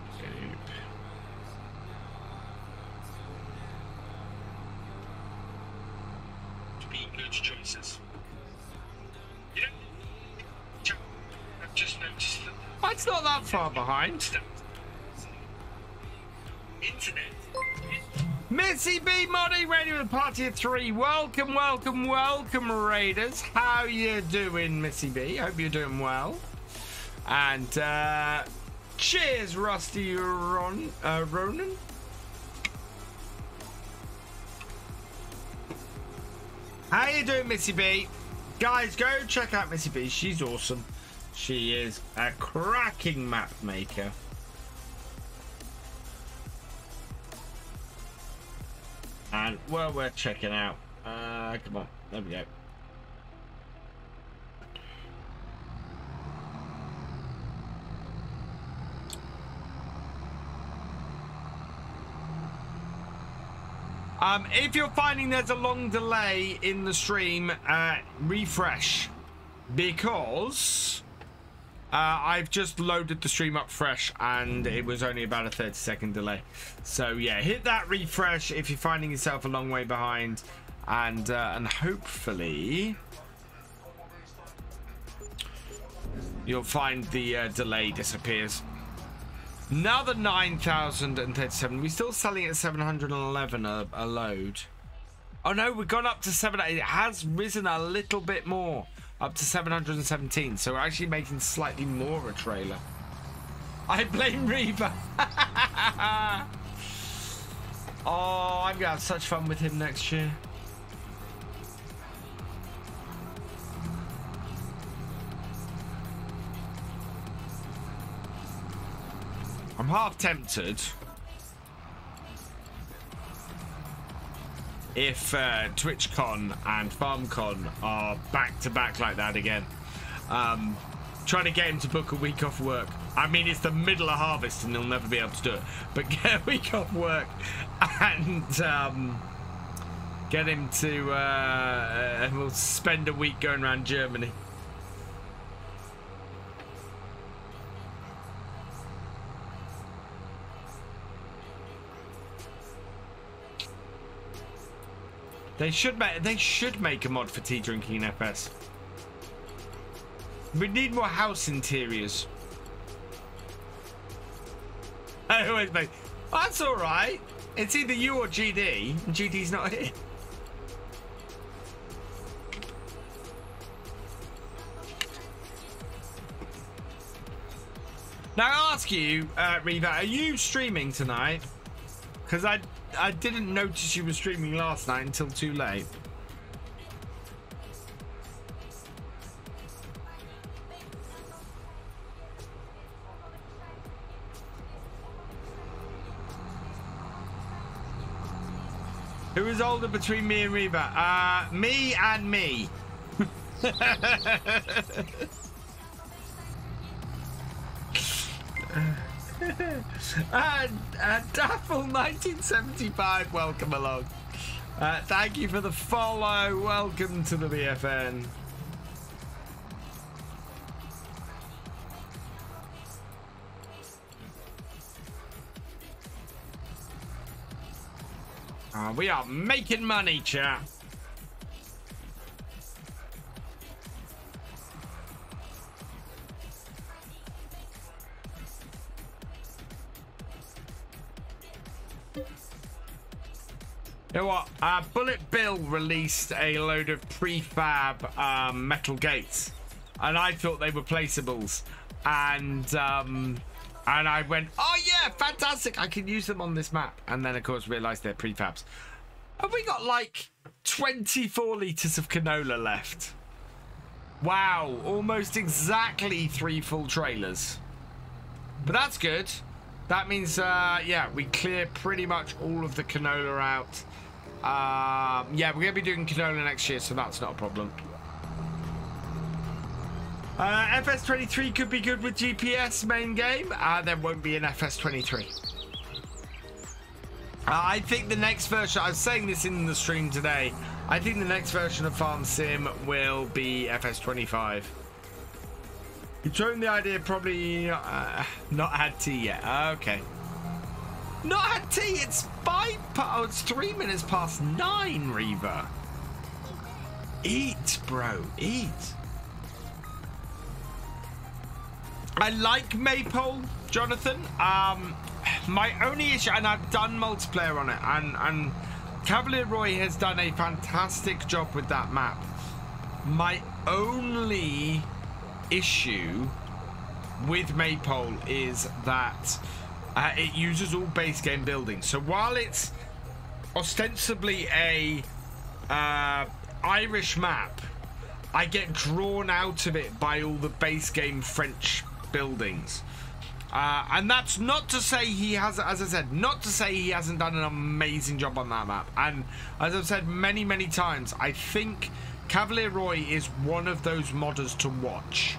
Being good choices. You know, I've just noticed that. It's not that far behind. Internet. Missy B Moddy ready with a party of 3. Welcome, welcome, welcome, Raiders. How you doing, Missy B? Hope you're doing well. And cheers, Rusty Ronan. How you doing, Missy B? Guys, go check out Missy B. She's awesome. She is a cracking map maker. And well, we're checking out. Come on, there we go. If you're finding there's a long delay in the stream, refresh, because I've just loaded the stream up fresh and it was only about a 30-second delay. So yeah, hit that refresh if you're finding yourself a long way behind, and hopefully you'll find the delay disappears. Now the 9,037. We're still selling it at 711 a load. Oh no, we've gone up to 7. It has risen a little bit more, up to 717. So we're actually making slightly more a trailer. I blame Reaver. Oh, I'm gonna have such fun with him next year. I'm half tempted if TwitchCon and FarmCon are back to back like that again. Trying to get him to book a week off work. I mean, it's the middle of harvest and he'll never be able to do it. But get a week off work and get him to, and we'll spend a week going around Germany. They should make a mod for tea drinking in FS. We need more house interiors. I always make. Oh, that's all right. It's either you or GD. And GD's not here. Now I ask you, Reva, are you streaming tonight? Because I didn't notice you were streaming last night until too late. Who is older between me and Reba? Me and me. and Daffle 1975, welcome along. Thank you for the follow. Welcome to the BFN. We are making money, chat. You know what? Bullet Bill released a load of prefab metal gates, and I thought they were placeables, and I went, oh yeah, fantastic, I can use them on this map. And then, of course, realised they're prefabs. Have we got, like, 24 litres of canola left? Wow, almost exactly 3 full trailers. But that's good. That means, yeah, we clear pretty much all of the canola out. Yeah, we're going to be doing canola next year, so that's not a problem. FS23 could be good with GPS main game. There won't be an FS23. I think the next version, I was saying this in the stream today, I think the next version of Farm Sim will be FS25. You're throwing the idea, probably not had tea yet. Okay. Not had tea, it's it's 3 minutes past 9, Reva. Eat, bro, eat. I like Maypole, Jonathan. My only issue, and I've done multiplayer on it, and Cavalier Roy has done a fantastic job with that map. My only issue with Maypole is that it uses all base game buildings. So while it's ostensibly a Irish map, I get drawn out of it by all the base game French buildings, and that's not to say he has, as I said, not to say he hasn't done an amazing job on that map. And as I've said many times, I think Cavalier Roy is one of those modders to watch,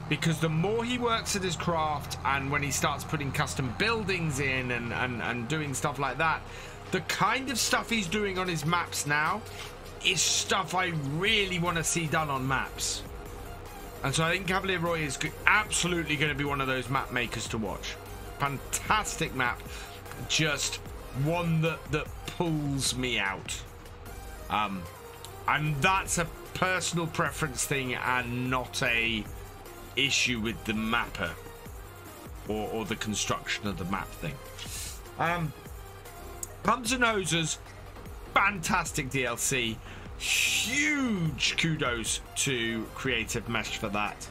because the more he works at his craft, and when he starts putting custom buildings in and doing stuff like that, the kind of stuff he's doing on his maps now is stuff I really want to see done on maps. And so I think Cavalier Roy is absolutely going to be one of those map makers to watch. Fantastic map, just one that pulls me out. And that's a personal preference thing and not a issue with the mapper or the construction of the map thing. Pumps and Hosers, fantastic DLC. Huge kudos to Creative Mesh for that.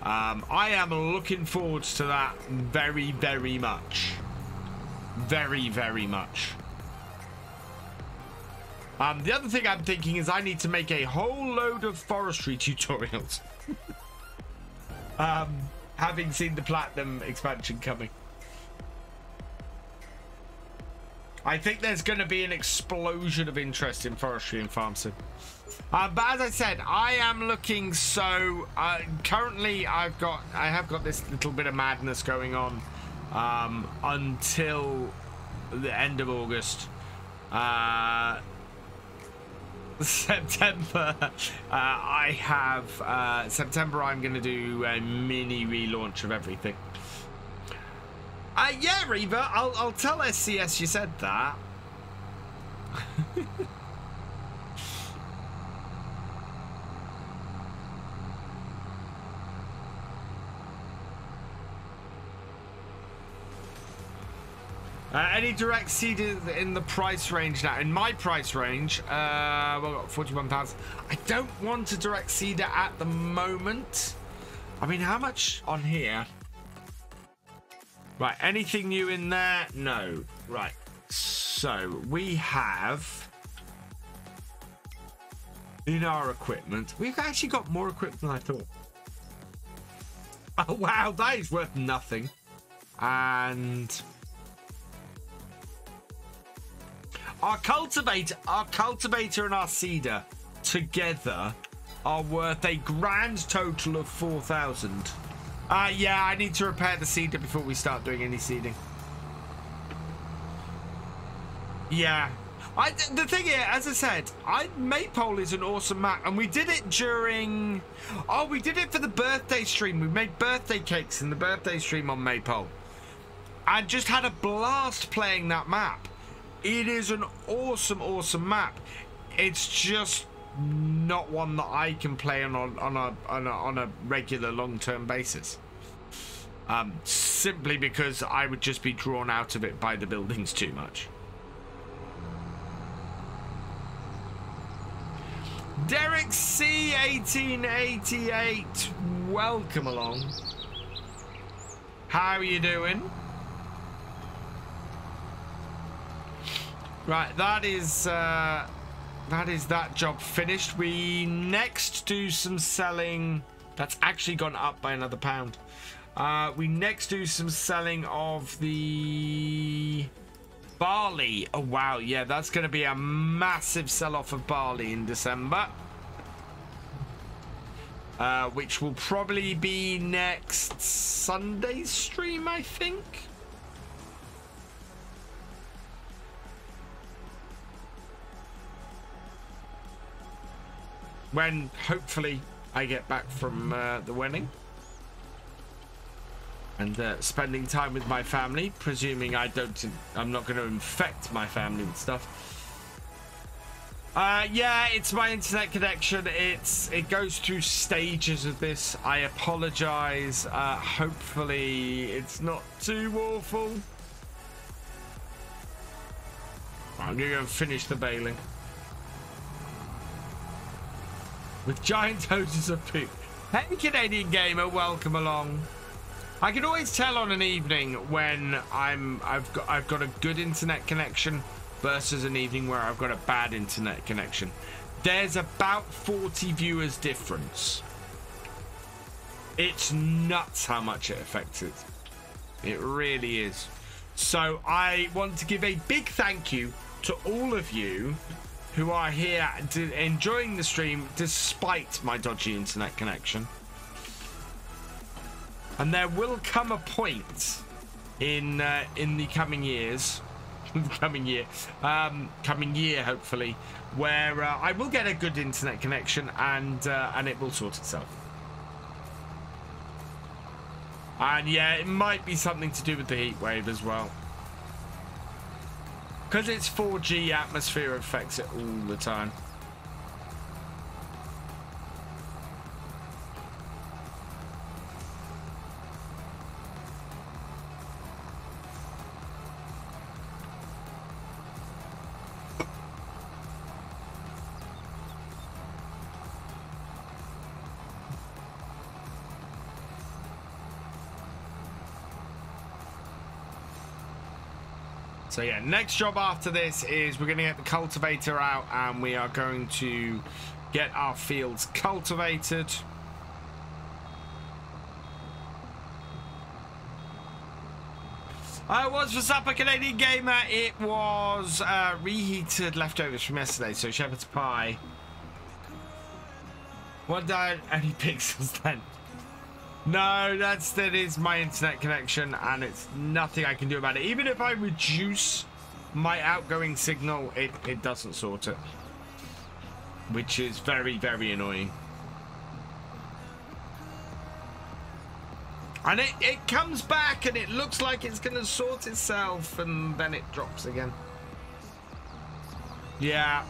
I am looking forward to that very, very much. Very, very much. The other thing I'm thinking is I need to make a whole load of forestry tutorials. Having seen the Platinum expansion coming. I think there's going to be an explosion of interest in forestry and farm sim. But as I said, I am looking so... currently, I have got this little bit of madness going on until the end of August. September, I have... September, I'm going to do a mini relaunch of everything. Yeah, Reva, I'll tell SCS you said that. Any direct seed in the price range now? In my price range, well, 41,000. I don't want a direct seeder at the moment. I mean, how much on here? Right, anything new in there? No. Right, so we have in our equipment, we've actually got more equipment than I thought. Oh wow, that is worth nothing. And our cultivator and our seeder together are worth a grand total of 4,000. Yeah, I need to repair the seeder before we start doing any seeding. Yeah. The thing is, as I said, Maypole is an awesome map, and we did it during... Oh, we did it for the birthday stream. We made birthday cakes in the birthday stream on Maypole. I just had a blast playing that map. It is an awesome, awesome map. It's just not one that I can play on a regular long-term basis. Simply because I would just be drawn out of it by the buildings too much. Derek C 1888, welcome along. How are you doing? Right, that is that job finished. We next do some selling. That's actually gone up by another £1. We next do some selling of the barley. Oh wow, yeah, that's going to be a massive sell-off of barley in December, which will probably be next Sunday's stream, I think. When hopefully I get back from the wedding and spending time with my family, presuming I'm not going to infect my family with stuff. Yeah, it's my internet connection. It goes through stages of this. I apologize. Hopefully it's not too awful. I'm gonna go and finish the baling with giant hoses of poop. Hey, Canadian Gamer, welcome along. I can always tell on an evening when I've got a good internet connection versus an evening where I've got a bad internet connection. There's about 40 viewers difference. It's nuts how much it affects it. It really is. So I want to give a big thank you to all of you who are here enjoying the stream despite my dodgy internet connection. And there will come a point in the coming years, coming year hopefully, where I will get a good internet connection and it will sort itself. And yeah, it might be something to do with the heat wave as well, because it's 4G atmosphere affects it all the time. So yeah, next job after this is we're going to get the cultivator out and we are going to get our fields cultivated. It was for supper, Canadian Gamer. It was reheated leftovers from yesterday, so shepherd's pie. What died? Any pixels then? No, that is my internet connection, and it's nothing I can do about it. Even if I reduce my outgoing signal, it doesn't sort it, which is very, very annoying. And it comes back, and it looks like it's going to sort itself, and then it drops again. Yeah.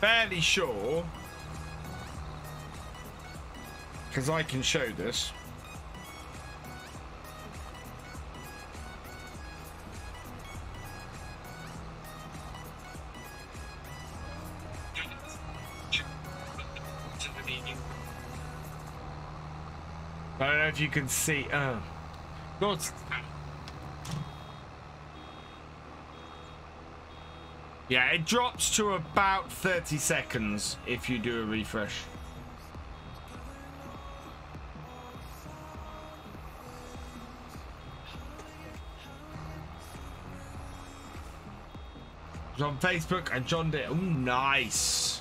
Fairly sure, because I can show this. I don't know if you can see. God. Yeah, it drops to about 30 seconds if you do a refresh. It was on Facebook and John did. Oh, nice.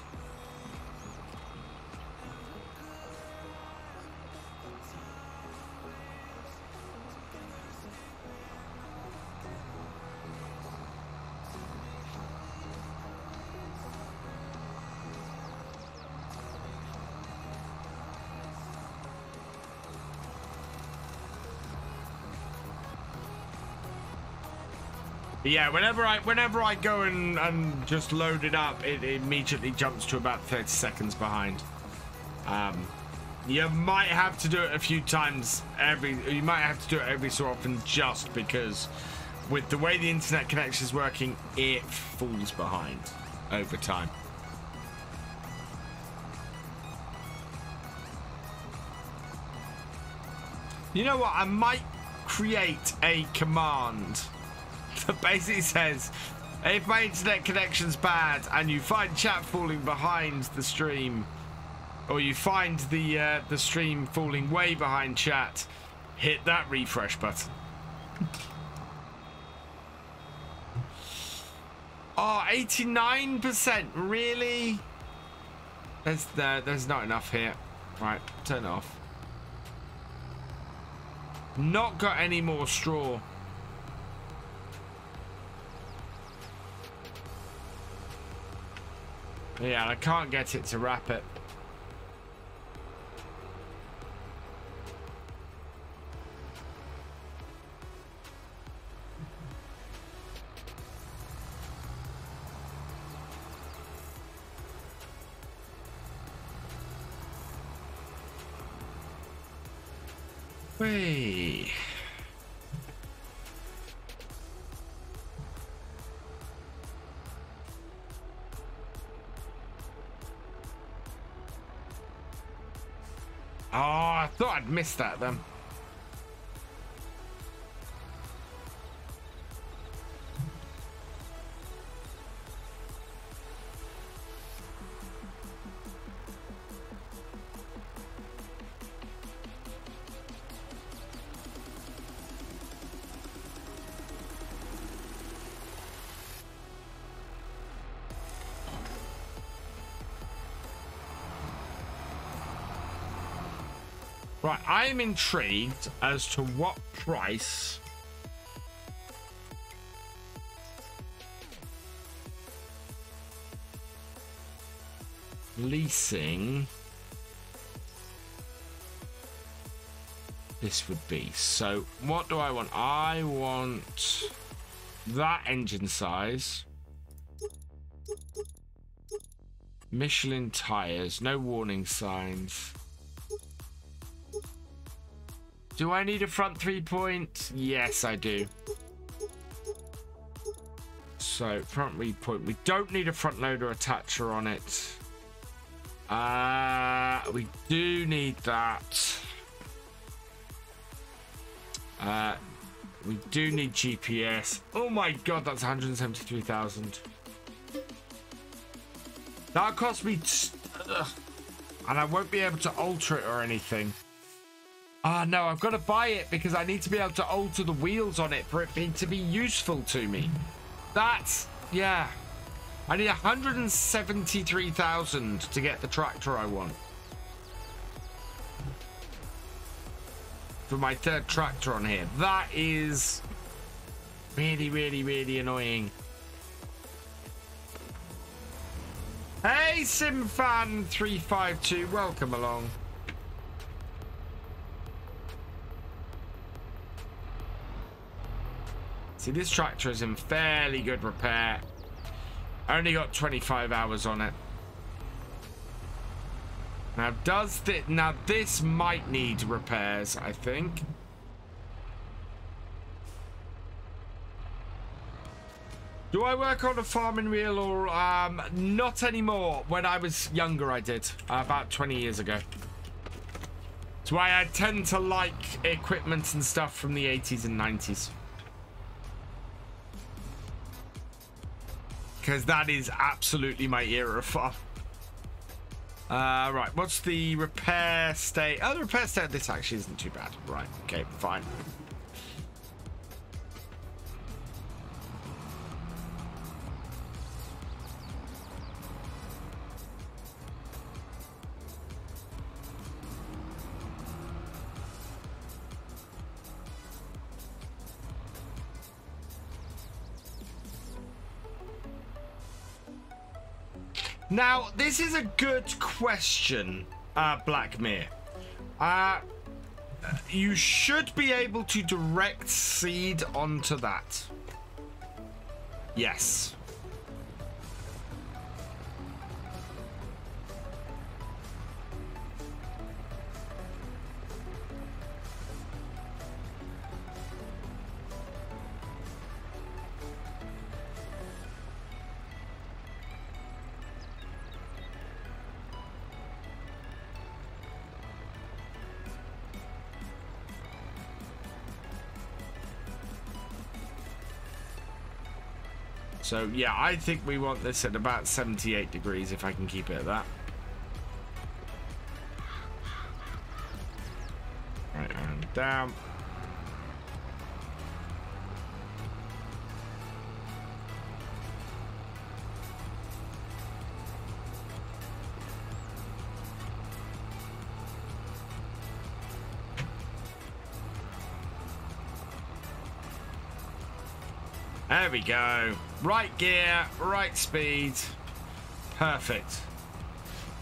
Yeah, whenever I go and just load it up, it immediately jumps to about 30 seconds behind. You might have to do it a few times you might have to do it every so often, just because with the way the internet connection is working, it falls behind over time. You know what? I might create a command that basically says, if my internet connection's bad and you find chat falling behind the stream, or you find the stream falling way behind chat, hit that refresh button. Oh, 89%, really? There's not enough here. Right, turn it off. Not got any more straw. Yeah, I can't get it to wrap it. Wait. Oh, I thought I'd missed that then. Right, I am intrigued as to what price leasing this would be. So what do I want? I want that engine size. Michelin tires, no warning signs. Do I need a front 3-point? Yes, I do. So, front 3-point. We don't need a front loader attacher on it. We do need that. We do need GPS. Oh my god, that's 173,000. That'll cost me... and I won't be able to alter it or anything. Ah, no, I've got to buy it because I need to be able to alter the wheels on it for it to be useful to me. That's... yeah. I need 173,000 to get the tractor I want. For my third tractor on here. That is really, really, really annoying. Hey, SimFan352, welcome along. See, this tractor is in fairly good repair. Only got 25 hours on it. Now, now this might need repairs, I think. Do I work on a farming wheel or not anymore? When I was younger, I did about 20 years ago. That's why I tend to like equipment and stuff from the 80s and 90s. Because that is absolutely my era of farm. Right, what's the repair state? Oh, the repair state of this actually isn't too bad. Right, okay, fine. Now, this is a good question, Blackmere. You should be able to direct seed onto that. Yes. So, yeah, I think we want this at about 78 degrees, if I can keep it at that. Right, and down. There we go. Right gear, right speed. Perfect.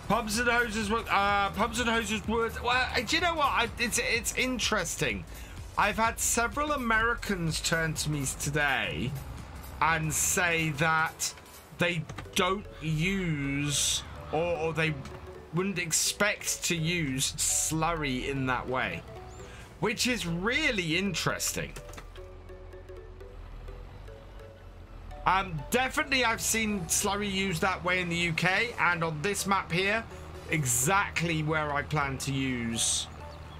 Pumps and hoses would. Well, do you know what? It's interesting. I've had several Americans turn to me today and say that they don't use or they wouldn't expect to use slurry in that way, which is really interesting. Definitely I've seen slurry used that way in the UK, and on this map here, exactly where I plan to use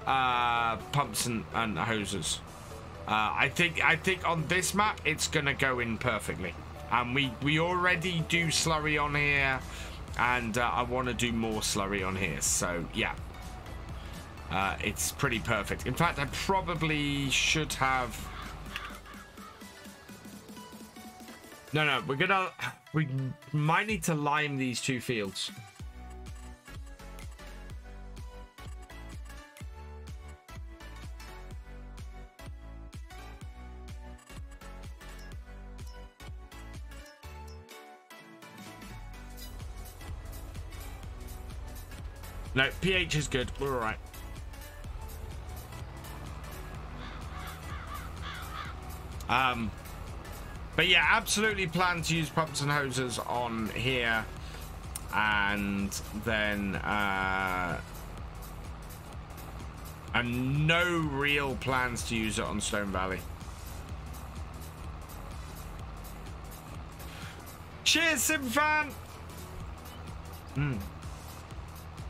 pumps and hoses. I think on this map it's gonna go in perfectly, and we already do slurry on here, and I want to do more slurry on here. So yeah, it's pretty perfect. In fact, I probably should have. No, we might need to lime these two fields. No, pH is good. We're all right. But yeah, absolutely plan to use pumps and hoses on here. and then and no real plans to use it on Stone Valley. Cheers, Simfan.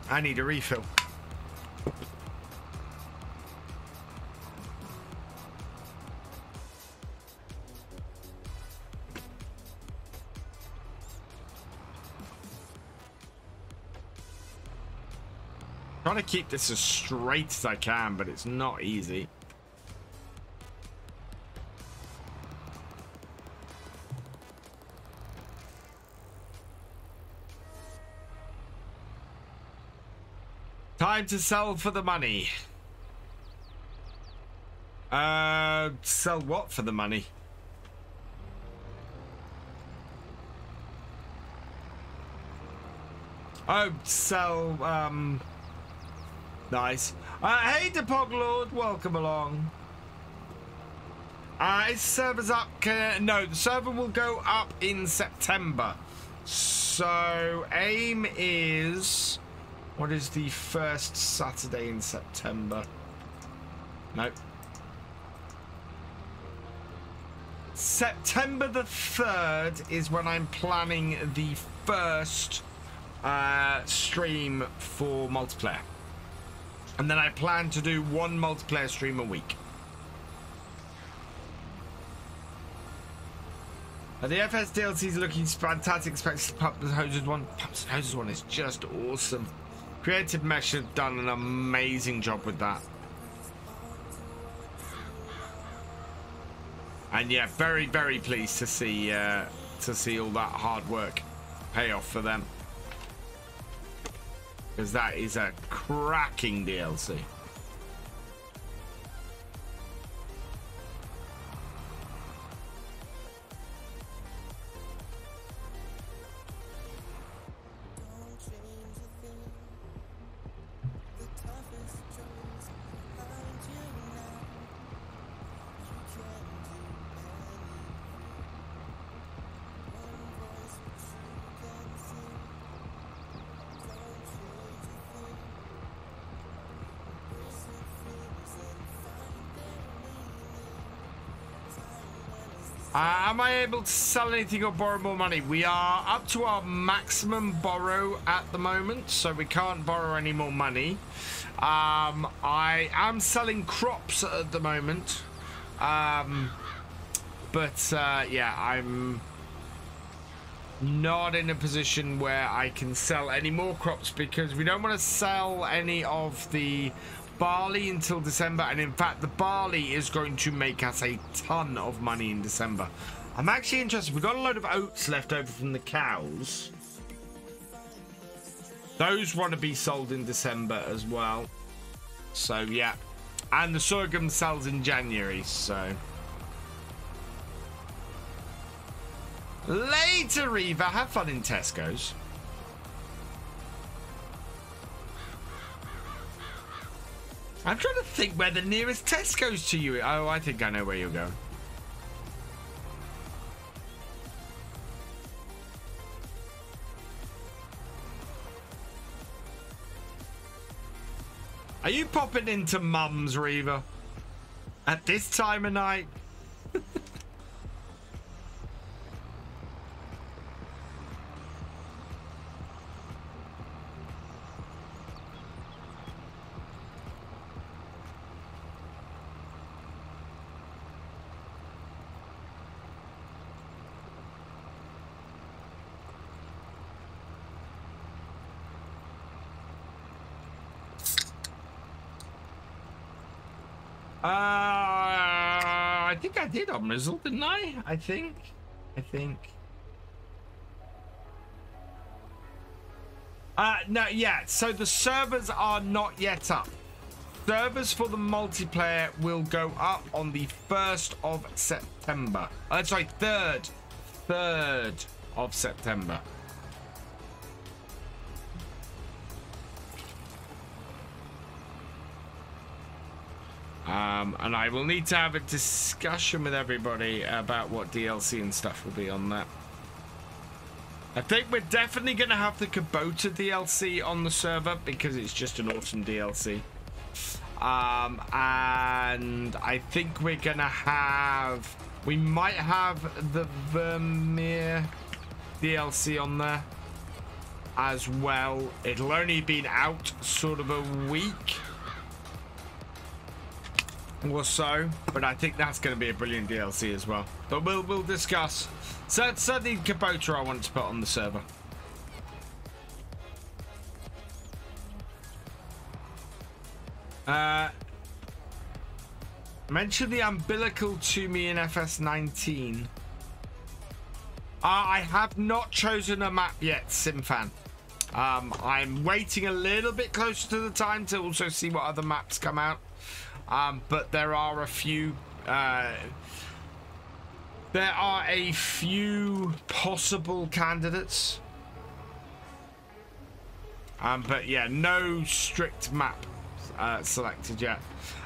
I need a refill. Trying to keep this as straight as I can, but it's not easy. Time to sell for the money. Sell what for the money? Oh, sell, nice. Hey, Depog Lord, welcome along. Is server's up? No, the server will go up in September. So, aim is... What is the first Saturday in September? Nope. September the 3rd is when I'm planning the first stream for multiplayer. And then I plan to do one multiplayer stream a week. The FS DLC is looking fantastic. Especially Pumps and Hoses one. Pumps and Hoses one is just awesome. Creative Mesh have done an amazing job with that. And yeah, very, very pleased to see all that hard work pay off for them. Because that is a cracking DLC. Am I able to sell anything or borrow more money? We are up to our maximum borrow at the moment, so we can't borrow any more money. I am selling crops at the moment. Yeah, I'm not in a position where I can sell any more crops because we don't want to sell any of the barley until December, and in fact the barley is going to make us a ton of money in December. I'm actually interested. We've got a load of oats left over from the cows. Those want to be sold in December as well. So yeah, and the sorghum sells in January. So later, Reva, have fun in Tesco's. I'm trying to think where the nearest Tesco's to you is. Oh, I think I know where you're going. Are you popping into Mum's, Reva? At this time of night? I think I did on Rizzle, didn't I? I think. No, yeah. So the servers are not yet up. Servers for the multiplayer will go up on the 1st of September. Sorry, 3rd of September. And I will need to have a discussion with everybody about what DLC and stuff will be on that. I think we're definitely going to have the Kubota DLC on the server because it's just an awesome DLC. And I think we're going to have... We might have the Vermeer DLC on there as well. It'll only been out sort of a week or so, but I think that's going to be a brilliant DLC as well. But we'll discuss. So certainly Kubota I want to put on the server. Mention the umbilical to me in FS19. I have not chosen a map yet, Simfan. I'm waiting a little bit closer to the time to also see what other maps come out. But there are a few possible candidates. But yeah, no strict map selected yet.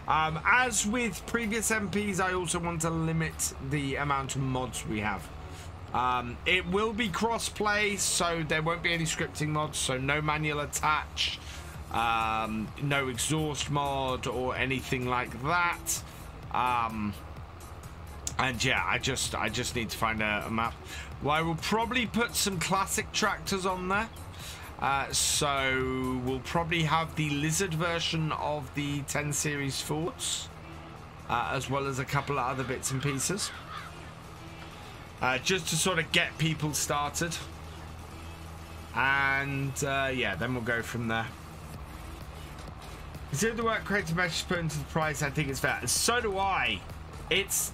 As with previous MPs, I also want to limit the amount of mods we have. It will be cross-play, so there won't be any scripting mods, so no manual attach, no exhaust mod or anything like that. And yeah, I just need to find a map. Well, I will probably put some classic tractors on there. So we'll probably have the Lizard version of the 10 series Fords, as well as a couple of other bits and pieces. Just to sort of get people started. And yeah, then we'll go from there. Consider the work creative measures put into the price. I think it's fair. So do I. It's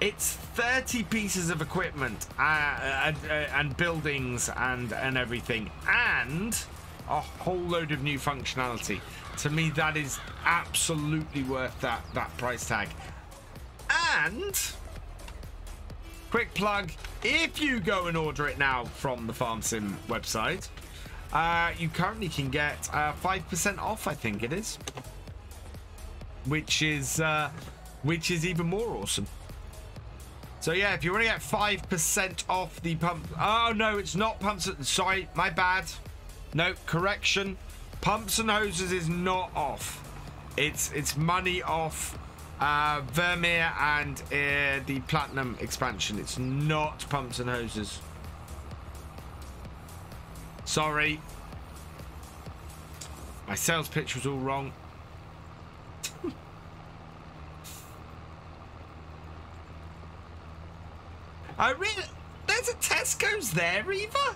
30 pieces of equipment and buildings and everything, and a whole load of new functionality. To me, that is absolutely worth that price tag. And quick plug, if you go and order it now from the FarmSim website, you currently can get 5% off, I think it is, which is even more awesome. So yeah, if you want to get 5% off the pump... Oh, no, it's not pumps... Sorry, my bad. No, correction. Pumps and hoses is not off. It's money off Vermeer and the Platinum expansion. It's not pumps and hoses. Sorry. My sales pitch was all wrong. There's a Tesco's there, Eva?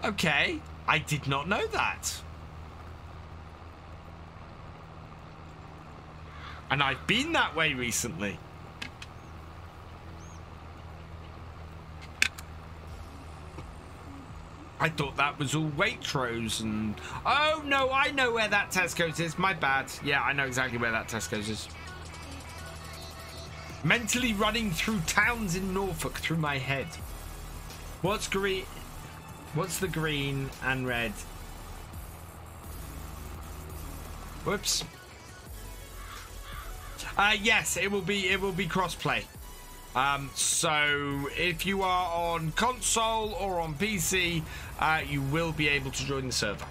Okay, I did not know that. And I've been that way recently. I thought that was all Waitrose and... Oh, no, I know where that Tesco's is. My bad. Yeah, I know exactly where that Tesco's is. Mentally running through towns in Norfolk through my head. What's green? What's the green and red? Whoops. Yes, it will be cross-play. So if you are on console or on PC, you will be able to join the server.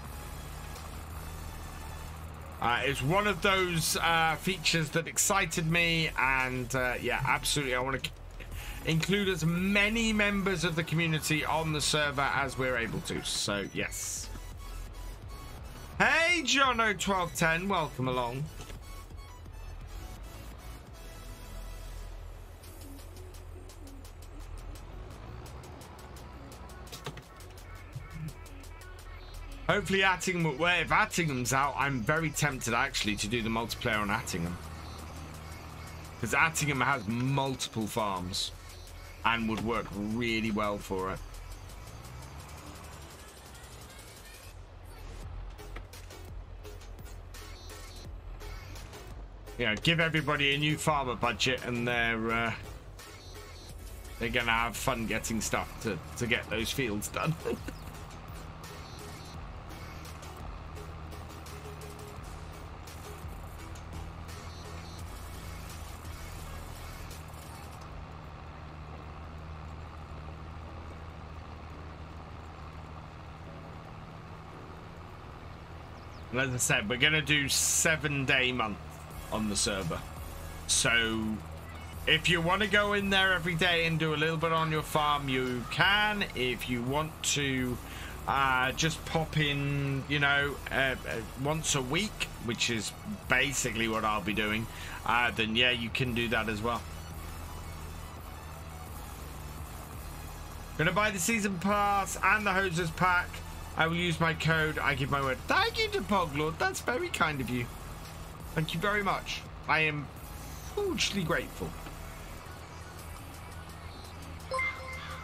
It's one of those features that excited me, and yeah, absolutely, I want to include as many members of the community on the server as we're able to. So yes. Hey, Jono1210, welcome along. Hopefully Attingham, well, if Attingham's out, I'm very tempted actually to do the multiplayer on Attingham. Because Attingham has multiple farms and would work really well for it. You know, give everybody a new farmer budget and they're gonna have fun getting stuff to get those fields done. And as I said, we're going to do 7-day month on the server. So if you want to go in there every day and do a little bit on your farm, you can. If you want to just pop in, you know, once a week, which is basically what I'll be doing, then yeah, you can do that as well. Gonna buy the season pass and the hoses pack. I will use my code. I give my word. Thank you to Poglord. That's very kind of you. Thank you very much. I am hugely grateful.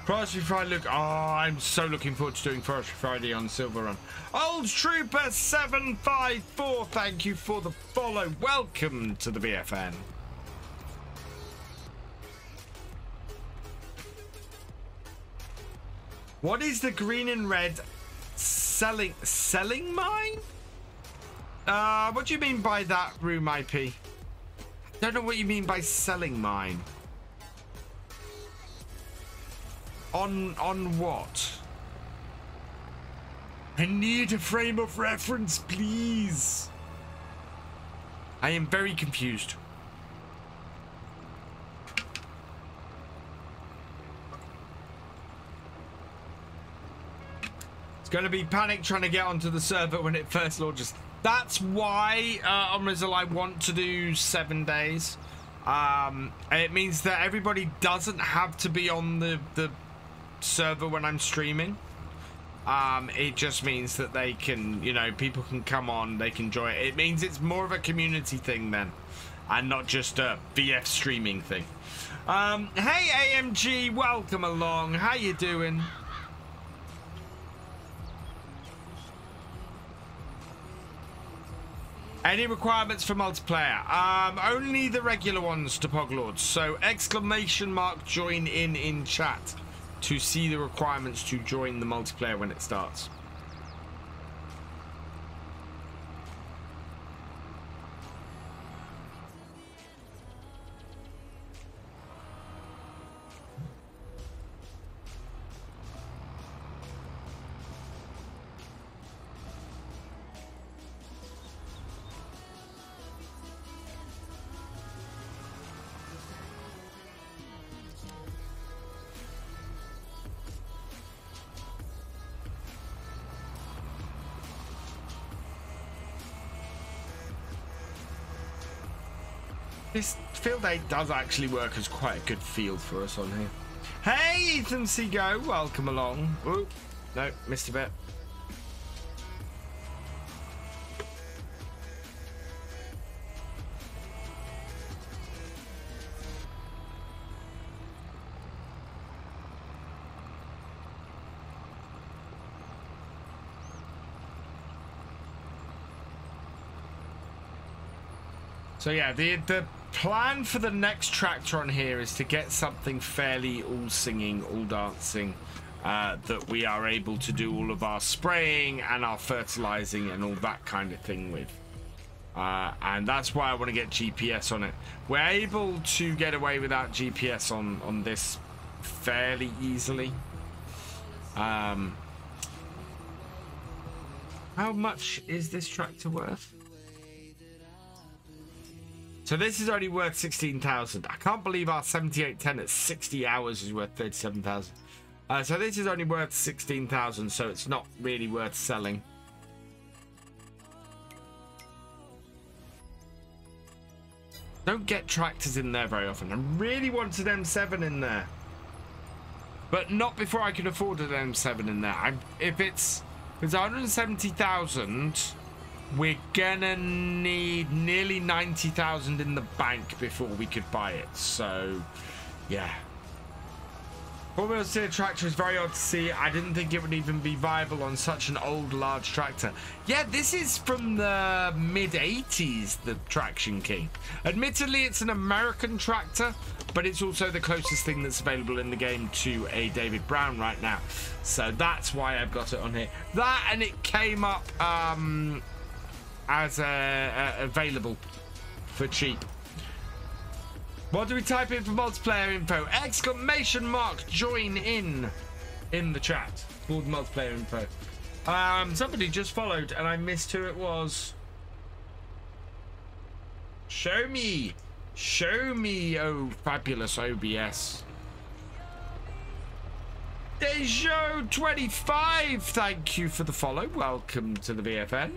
Forestry Friday, look. Oh, I'm so looking forward to doing Forestry Friday on Silver Run. Old Trooper 754, thank you for the follow. Welcome to the BFN. What is the green and red selling mine? What do you mean by that, Room IP? I don't know what you mean by selling mine. On what? I need a frame of reference, please. I am very confused. It's going to be panic trying to get onto the server when it first launches. That's why, Omrizal, I want to do 7 days. It means that everybody doesn't have to be on the server when I'm streaming. It just means that they can, you know, people can come on, they can join. It means it's more of a community thing then, and not just a VF streaming thing. Hey AMG, welcome along. How you doing? Any requirements for multiplayer? Only the regular ones to Poglords. So exclamation mark join in chat to see the requirements to join the multiplayer when it starts. This field 8 does actually work as quite a good field for us on here. Hey, Ethan Seago, welcome along. Ooh, no, missed a bit. So yeah, the plan for the next tractor on here is to get something fairly all singing, all dancing, that we are able to do all of our spraying and our fertilizing and all that kind of thing with. And that's why I want to get GPS on it. We're able to get away without GPS on this fairly easily. How much is this tractor worth? So this is only worth 16,000. I can't believe our 7810 at 60 hours is worth 37,000. So this is only worth 16,000, so it's not really worth selling. Don't get tractors in there very often. I really wanted M7 in there, but not before I can afford an M7 in there. If it's 170,000. We're gonna need nearly 90,000 in the bank before we could buy it. So, yeah. Formula C tractor is very odd to see. I didn't think it would even be viable on such an old, large tractor. Yeah, this is from the mid-80s, the Traction King. Admittedly, it's an American tractor, but it's also the closest thing that's available in the game to a David Brown right now. So that's why I've got it on here. That, and it came up, as available for cheap. What do we type in for multiplayer info? Exclamation mark join in the chat for the multiplayer info. Somebody just followed and I missed who it was. Show me. Show me, oh fabulous OBS. Dejo25, thank you for the follow. Welcome to the VFN.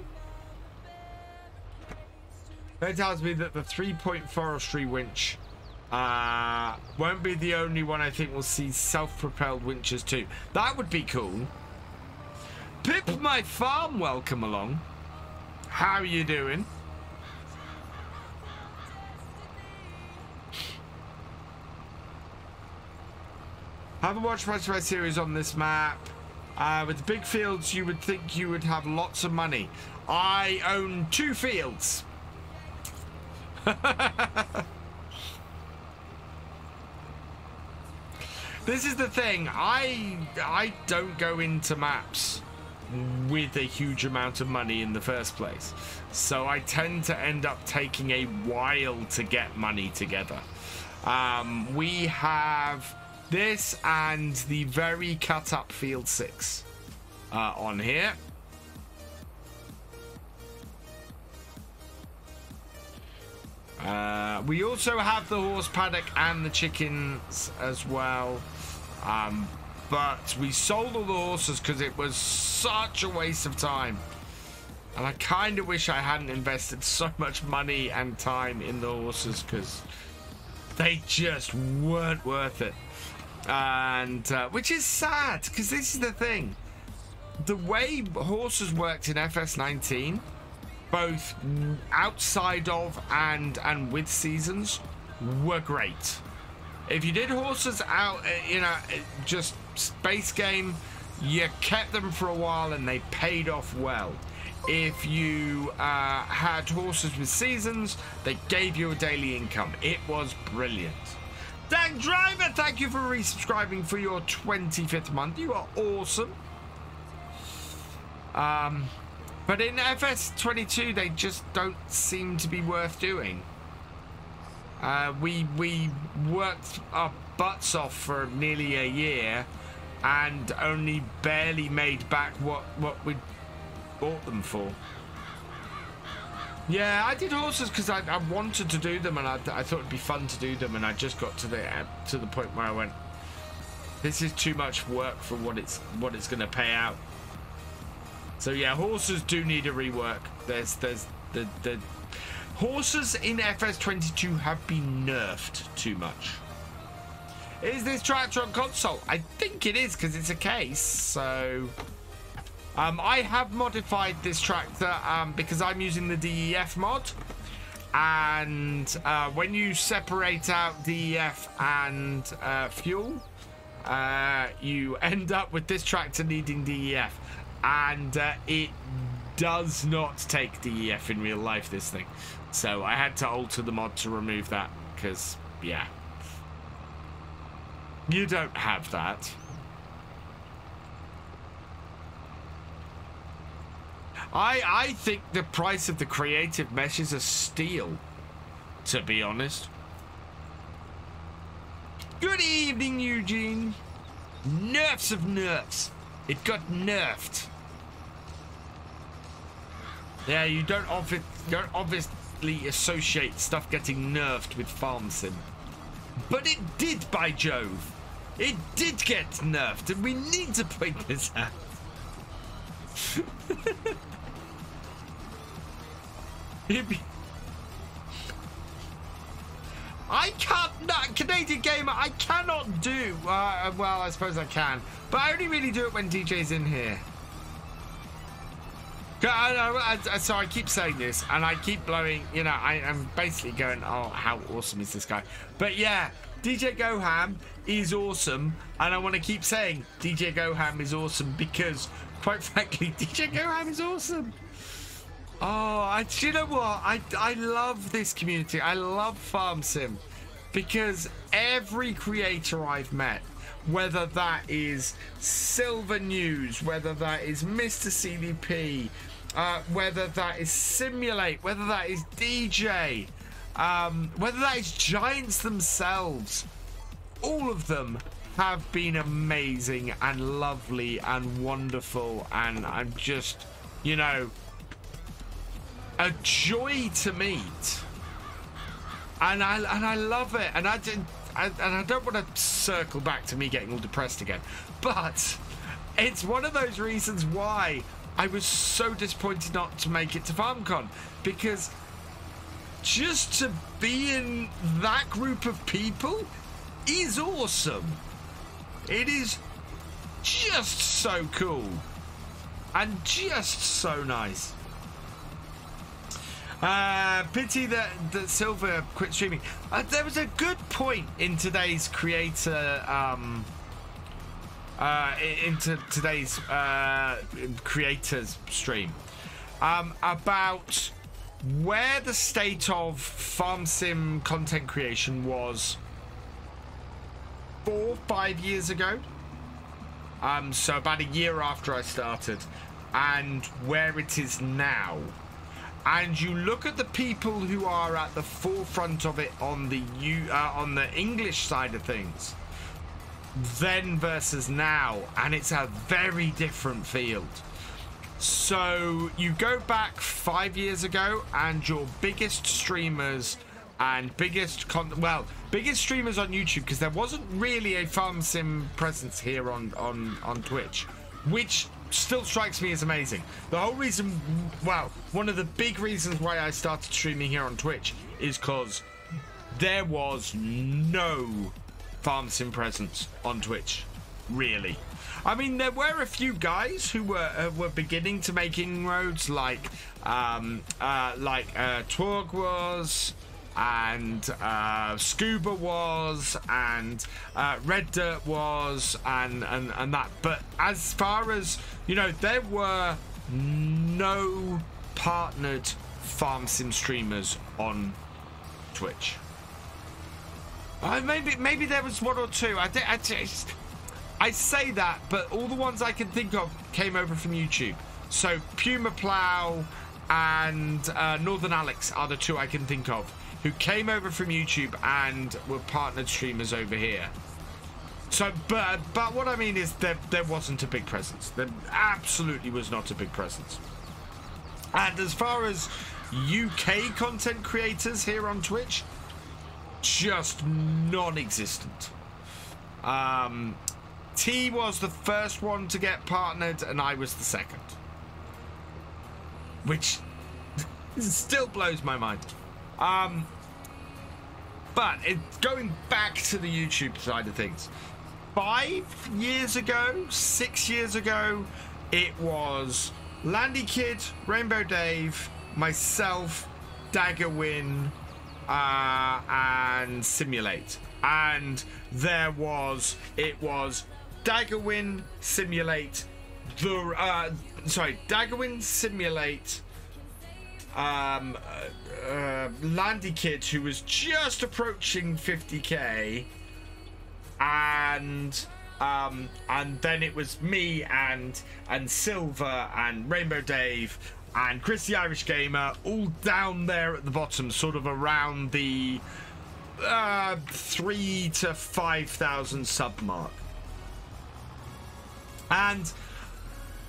It tells me that the 3-point forestry winch won't be the only one. I think we'll see self-propelled winches too. That would be cool. Pip my farm, welcome along. How are you doing? Haven't watched much of my series on this map. With the big fields, you would think you would have lots of money. I own 2 fields. This is the thing. I don't go into maps with a huge amount of money in the first place. So I tend to end up taking a while to get money together. We have this and the very cut up field 6 on here. We also have the horse paddock and the chickens as well. But we sold all the horses because it was such a waste of time. And I kind of wish I hadn't invested so much money and time in the horses because they just weren't worth it. And which is sad because this is the thing. The way horses worked in FS19, both outside of and with seasons, were great. If you did horses out, you know, just space game, you kept them for a while and they paid off well. If you had horses with seasons, they gave you a daily income. It was brilliant. Dan Driver, thank you for resubscribing for your 25th month. You are awesome. But in FS22, they just don't seem to be worth doing. We worked our butts off for nearly a year and only barely made back what we bought them for. Yeah, I did horses because I wanted to do them and I thought it'd be fun to do them, and I just got to the point where I went, this is too much work for what it's going to pay out. So yeah, horses do need a rework. There's the horses in FS22 have been nerfed too much. Is this tractor on console? I think it is because it's a case. So I have modified this tractor because I'm using the DEF mod, and when you separate out DEF and fuel, you end up with this tractor needing DEF, and it does not take DEF in real life, this thing. So I had to alter the mod to remove that because, yeah, you don't have that. I think the price of the creative mesh is a steal, to be honest. Good evening, Eugene. Nerfs of nerfs. It got nerfed. Yeah, you don't obviously associate stuff getting nerfed with farm sim. But it did, by Jove. It did get nerfed, and we need to point this out. I can't, Canadian Gamer, I cannot do, well, I suppose I can, but I only really do it when DJ's in here. So I keep saying this, and I keep blowing, you know, I'm basically going, oh, how awesome is this guy? But yeah, DJ Goham is awesome, and I want to keep saying DJ Goham is awesome because, quite frankly, DJ Goham is awesome. Oh, you know what? I love this community. I love Farm Sim because every creator I've met, whether that is Silver News, whether that is Mr. CDP, whether that is Simulate, whether that is DJ, whether that is Giants themselves, all of them have been amazing and lovely and wonderful, and I'm just, you know, a joy to meet. And I love it. And I don't want to circle back to me getting all depressed again, but it's one of those reasons why I was so disappointed not to make it to FarmCon, because just to be in that group of people is awesome. It is just so cool and just so nice. Pity that Silver quit streaming. There was a good point in today's creators stream about where the state of farm sim content creation was 4 or 5 years ago. So about a year after I started, and where it is now. And you look at the people who are at the forefront of it on the English side of things, then versus now, and it's a very different field. So you go back 5 years ago, and your biggest streamers and biggest streamers on YouTube, because there wasn't really a farm sim presence here on Twitch, which still strikes me as amazing. The whole reason, well, one of the big reasons why I started streaming here on Twitch is because there was no farm sim presence on Twitch, really. I mean, there were a few guys who were beginning to make inroads, like Twerg was, and Scuba was, and Red Dirt was, and that. But as far as, you know, there were no partnered farm sim streamers on Twitch. Maybe there was one or two. I say that, but all the ones I can think of came over from YouTube. So Puma Plow and Northern Alex are the two I can think of who came over from YouTube and were partnered streamers over here. So, but what I mean is there wasn't a big presence. There absolutely was not a big presence. And as far as UK content creators here on Twitch, just non-existent. T was the first one to get partnered, and I was the second, which still blows my mind. But going back to the YouTube side of things, 5 years ago, 6 years ago, it was Landy Kid, Rainbow Dave, myself, Daggerwin, and Simulate. And it was Daggerwin, Simulate, Daggerwin, Simulate, Landy Kid, who was just approaching 50k, and then it was me and Silver and Rainbow Dave and Chris the Irish Gamer, all down there at the bottom, sort of around the 3,000 to 5,000 sub mark. And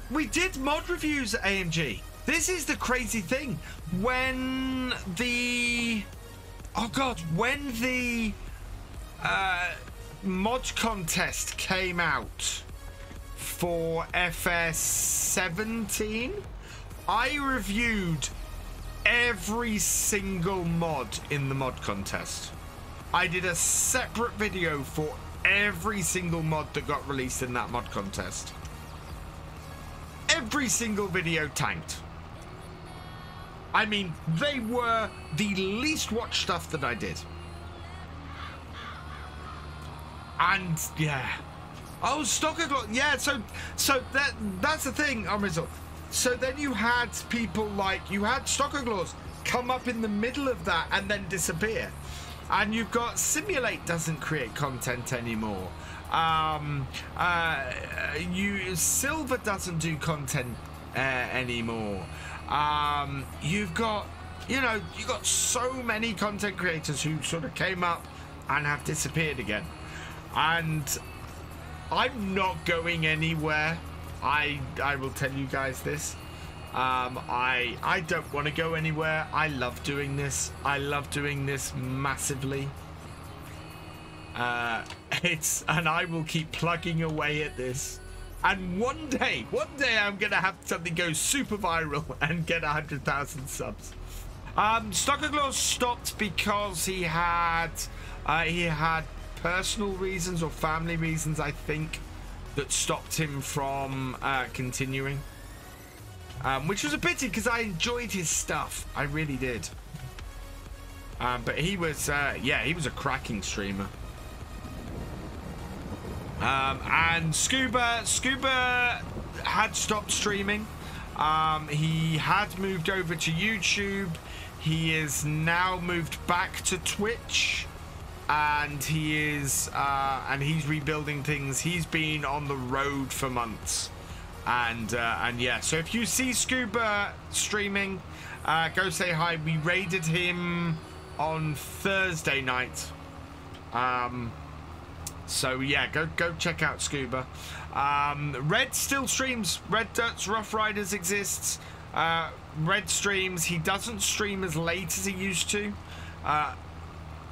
we did mod reviews at AMG. This is the crazy thing. When the mod contest came out for FS17, I reviewed every single mod in the mod contest. I did a separate video for every single mod that got released in that mod contest. Every single video tanked. I mean, they were the least watched stuff that I did. And yeah. Oh, Stocker Gloss. Yeah, so that's the thing, Rizzle. So then you had people like, you had Stocker Gloss come up in the middle of that and then disappear. And you've got Simulate doesn't create content anymore. Silver doesn't do content anymore. You've got so many content creators who sort of came up and have disappeared again. And I'm not going anywhere. I will tell you guys this. I don't want to go anywhere. I love doing this. I love doing this massively. And I will keep plugging away at this. And one day I'm gonna have something go super viral and get 100,000 subs. Stockerglaw stopped because he had personal reasons or family reasons, I think, that stopped him from continuing. Which was a pity because I enjoyed his stuff. I really did. But he was, yeah, he was a cracking streamer. And Scuba had stopped streaming. He had moved over to YouTube. He is now moved back to Twitch, and he's rebuilding things. He's been on the road for months, and yeah. So if you see Scuba streaming, go say hi. We raided him on Thursday night. So yeah, go check out Scuba. Red still streams. Red Dirt's Rough Riders exists. Red streams. He doesn't stream as late as he used to.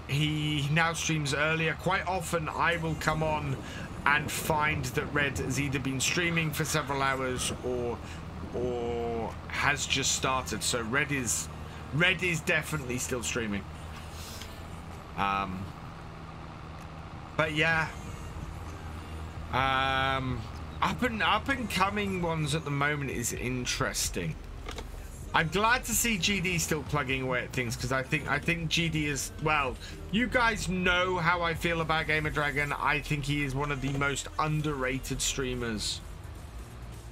He now streams earlier. Quite often I will come on and find that Red has either been streaming for several hours or has just started. So Red is definitely still streaming. But yeah, up and coming ones at the moment is interesting. I'm glad to see GD still plugging away at things, because I think GD is, well, you guys know how I feel about Gamer Dragon. I think he is one of the most underrated streamers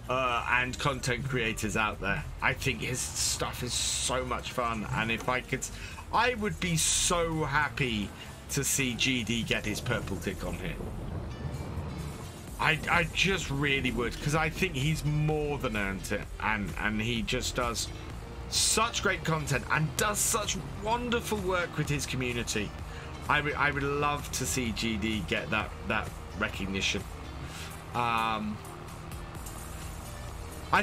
and content creators out there. I think his stuff is so much fun, and if I could, I would be so happy to see GD get his purple tick on here. I just really would, because I think he's more than earned it, and he just does such great content and does such wonderful work with his community. I would love to see GD get that recognition. I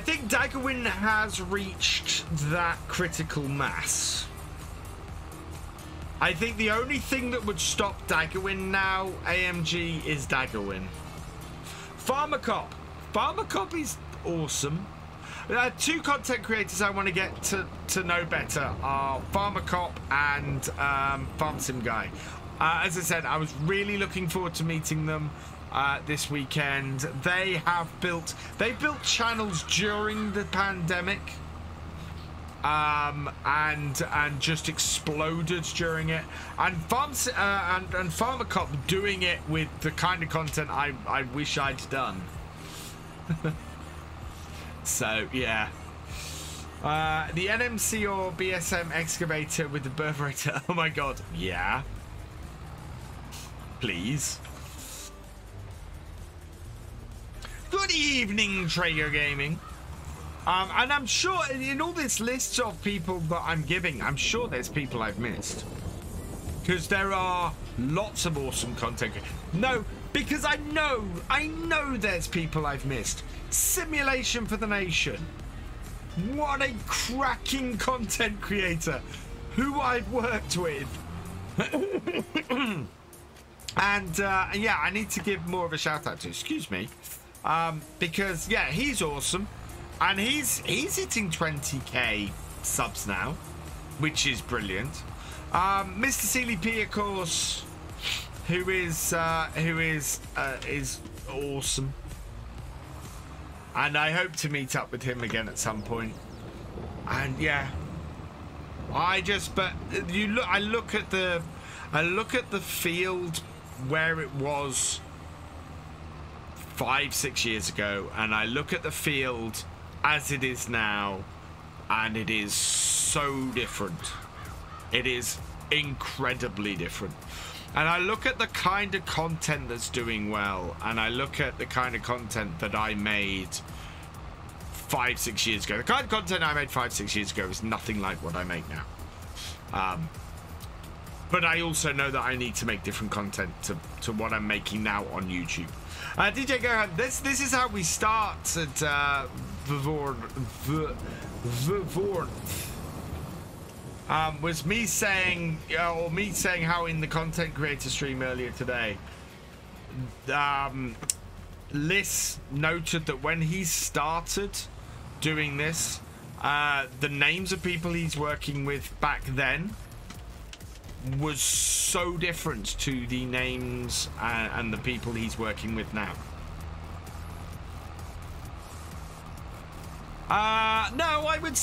think Daggerwin has reached that critical mass. I think the only thing that would stop Daggerwin now, AMG, is Daggerwin. FarmCatGR is awesome. Two content creators I want to get to know better are FarmCatGR and FarmSimGuy. As I said, I was really looking forward to meeting them this weekend. They built channels during the pandemic. And just exploded during it, and FarmCatGR doing it with the kind of content I wish I'd done. So yeah, the NMC or BSM excavator with the birth rate. Oh my god, yeah, please. Good evening, Traeger Gaming. And I'm sure in all this list of people that I'm giving, I'm sure there's people I've missed. Because there are lots of awesome content. No, because I know there's people I've missed. Simulation for the Nation. What a cracking content creator who I've worked with. And yeah, I need to give more of a shout out to, excuse me. Because yeah, he's awesome. And he's hitting 20k subs now, which is brilliant. Mr. Sealy P, of course, who is awesome, and I hope to meet up with him again at some point. And yeah, I look at the field where it was 5-6 years ago, and I look at the field as it is now, and it is so different. It is incredibly different. And I look at the kind of content that's doing well, and I look at the kind of content that I made 5-6 years ago. The kind of content I made 5-6 years ago is nothing like what I make now. But I also know that I need to make different content to what I'm making now on YouTube. DJ Gareth, this is how we start at Vivorn. Was me saying, how in the content creator stream earlier today, Liss noted that when he started doing this, the names of people he's working with back then was so different to the names and the people he's working with now. No, I would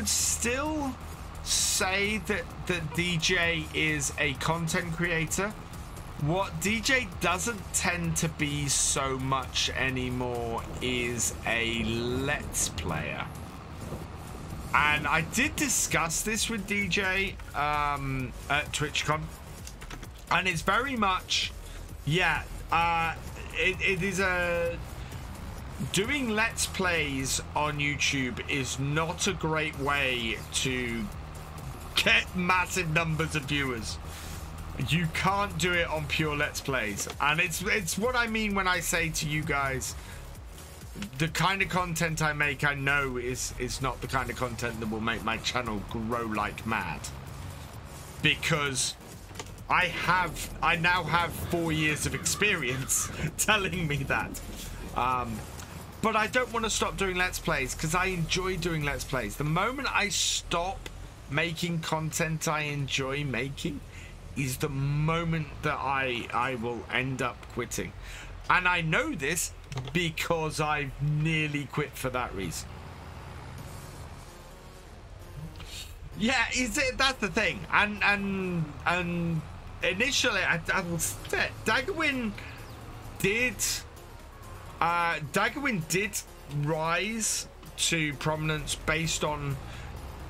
still say that DJ is a content creator. What DJ doesn't tend to be so much anymore is a let's player. And I did discuss this with DJ at TwitchCon, and it's very much, yeah, it is a... Doing let's plays on YouTube is not a great way to get massive numbers of viewers. You can't do it on pure let's plays, and it's what I mean when I say to you guys, the kind of content I make, I know is not the kind of content that will make my channel grow like mad, because I now have 4 years of experience telling me that. But I don't want to stop doing let's plays because I enjoy doing let's plays. The moment I stop making content I enjoy making is the moment that I will end up quitting. And I know this because I've nearly quit for that reason. Yeah, that's the thing. And initially I will say Daggerwin did rise to prominence based on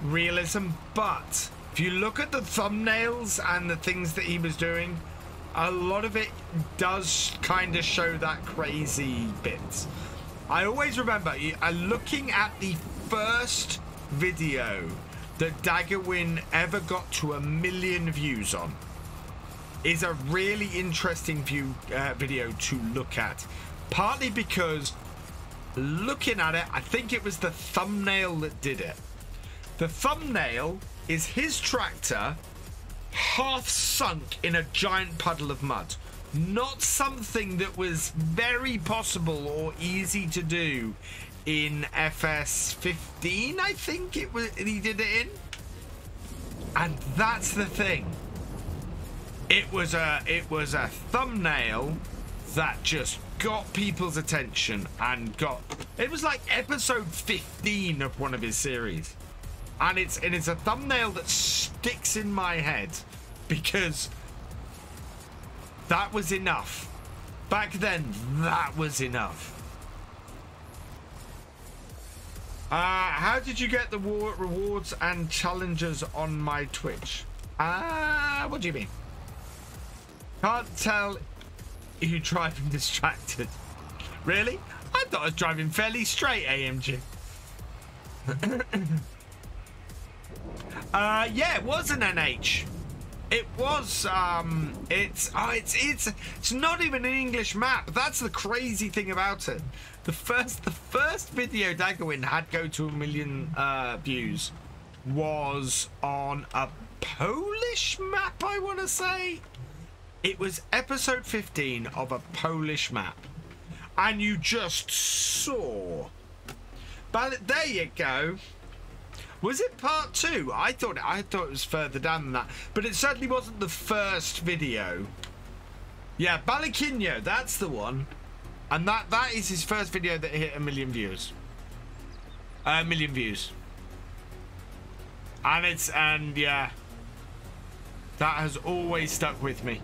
realism, but if you look at the thumbnails and the things that he was doing, a lot of it does kind of show that crazy bits. I always remember looking at the first video that Daggerwin ever got to 1 million views on is a really interesting video to look at. Partly because looking at it, I think it was the thumbnail that did it. The thumbnail is his tractor half sunk in a giant puddle of mud. Not something that was very possible or easy to do in FS15, I think he did it in. And that's the thing. It was a thumbnail that just got people's attention and it was like episode 15 of one of his series, and it's a thumbnail that sticks in my head because that was enough back then. That was enough. How did you get the rewards and challenges on my Twitch? What do you mean? Can't tell. You driving distracted? Really? I thought I was driving fairly straight, AMG. Yeah, it was an NH. It was. It's not even an English map. That's the crazy thing about it. The first video Daggerwin had go to 1 million views was on a Polish map, I want to say. It was episode 15 of a Polish map, and you just saw. But there you go. Was it part 2? I thought it was further down than that, but it certainly wasn't the first video. Yeah, Balakinyo, that's the one, and that is his first video that hit 1 million views. 1 million views, and yeah, that has always stuck with me.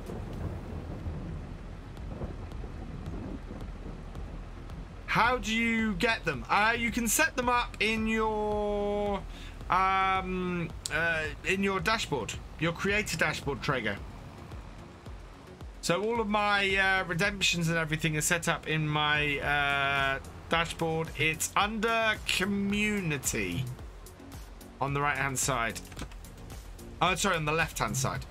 How do you get them? You can set them up in your dashboard, your creator dashboard, Traeger. So all of my redemptions and everything is set up in my dashboard. It's under community on the right hand side. Oh, sorry, on the left hand side.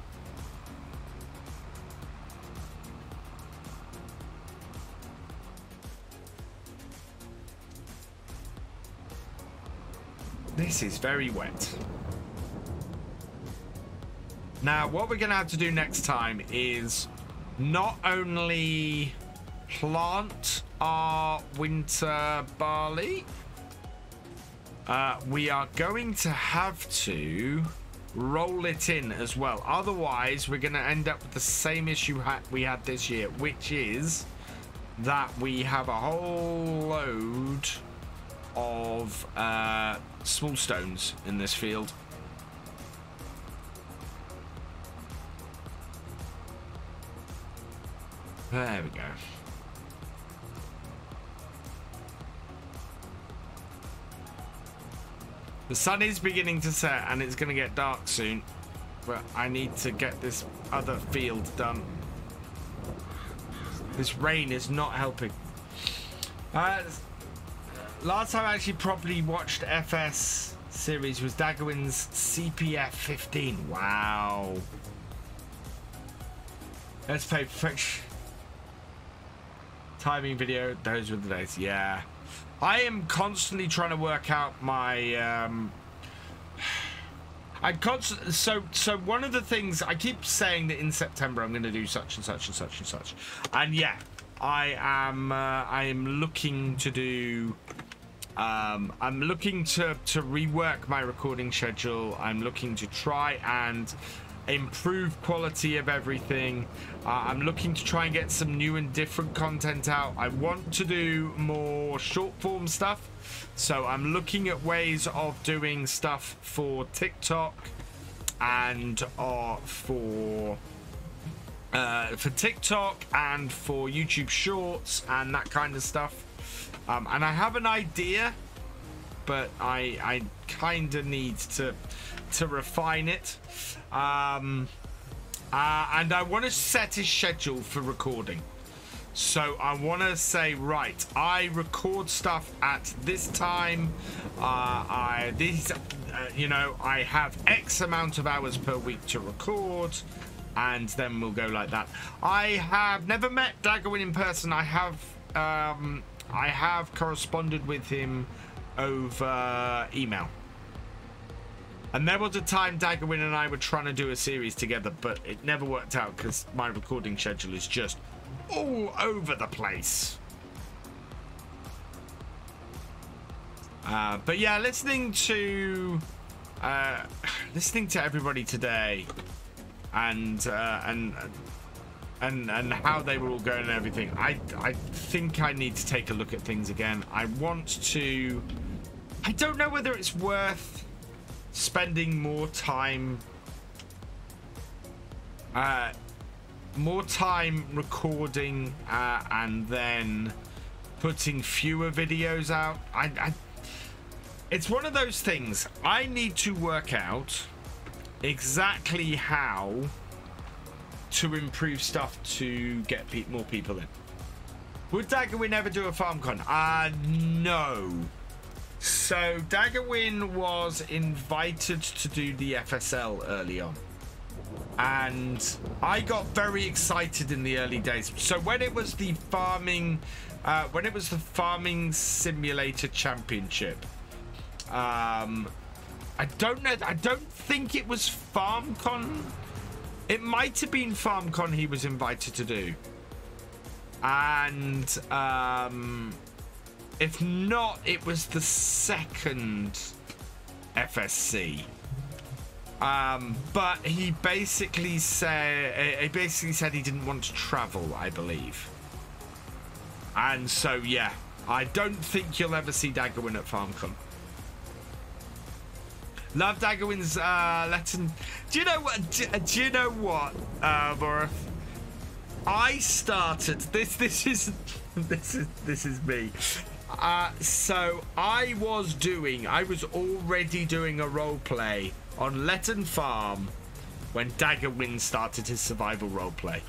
This is very wet. Now, what we're going to have to do next time is not only plant our winter barley, we are going to have to roll it in as well. Otherwise, we're going to end up with the same issue we had this year, which is that we have a whole load of small stones in this field. There we go. The sun is beginning to set and it's going to get dark soon, but I need to get this other field done. This rain is not helping. Last time I actually properly watched FS series was Daggerwin's CPF 15. Wow. Let's play perfection. Timing video, those were the days. Yeah. I am constantly trying to work out my so one of the things I keep saying that in September I'm going to do such and such and such and such, and yeah, I am looking to do I'm looking to rework my recording schedule. I'm looking to try and improve quality of everything. I'm looking to try and get some new and different content out. I want to do more short form stuff, so I'm looking at ways of doing stuff for TikTok and for TikTok and for YouTube Shorts and that kind of stuff. And I have an idea, but I kind of need to refine it. And I want to set a schedule for recording. So I want to say, right, I record stuff at this time. You know, I have X amount of hours per week to record, and then we'll go like that. I have never met Daggerwin in person. I have corresponded with him over email. And there was a time Daggerwin and I were trying to do a series together, but it never worked out because my recording schedule is just all over the place. But yeah, listening to everybody today and how they were all going and everything, I think I need to take a look at things again. I don't know whether it's worth spending more time recording and then putting fewer videos out. It's one of those things. I need to work out exactly how to improve stuff to get more people in. Would Daggerwin ever do a FarmCon? No. So Daggerwin was invited to do the FSL early on, and I got very excited in the early days. So when it was the farming simulator championship, I don't know. I don't think it was FarmCon. It might have been FarmCon he was invited to do, and if not, it was the second FSC. But he basically said he didn't want to travel, I believe. And so yeah, I don't think you'll ever see Daggerwin at FarmCon. Love Daggerwin's lesson. Do you know what, Gareth? I started this is me. So I was already doing a role play on Letton Farm when Daggerwin started his survival role play,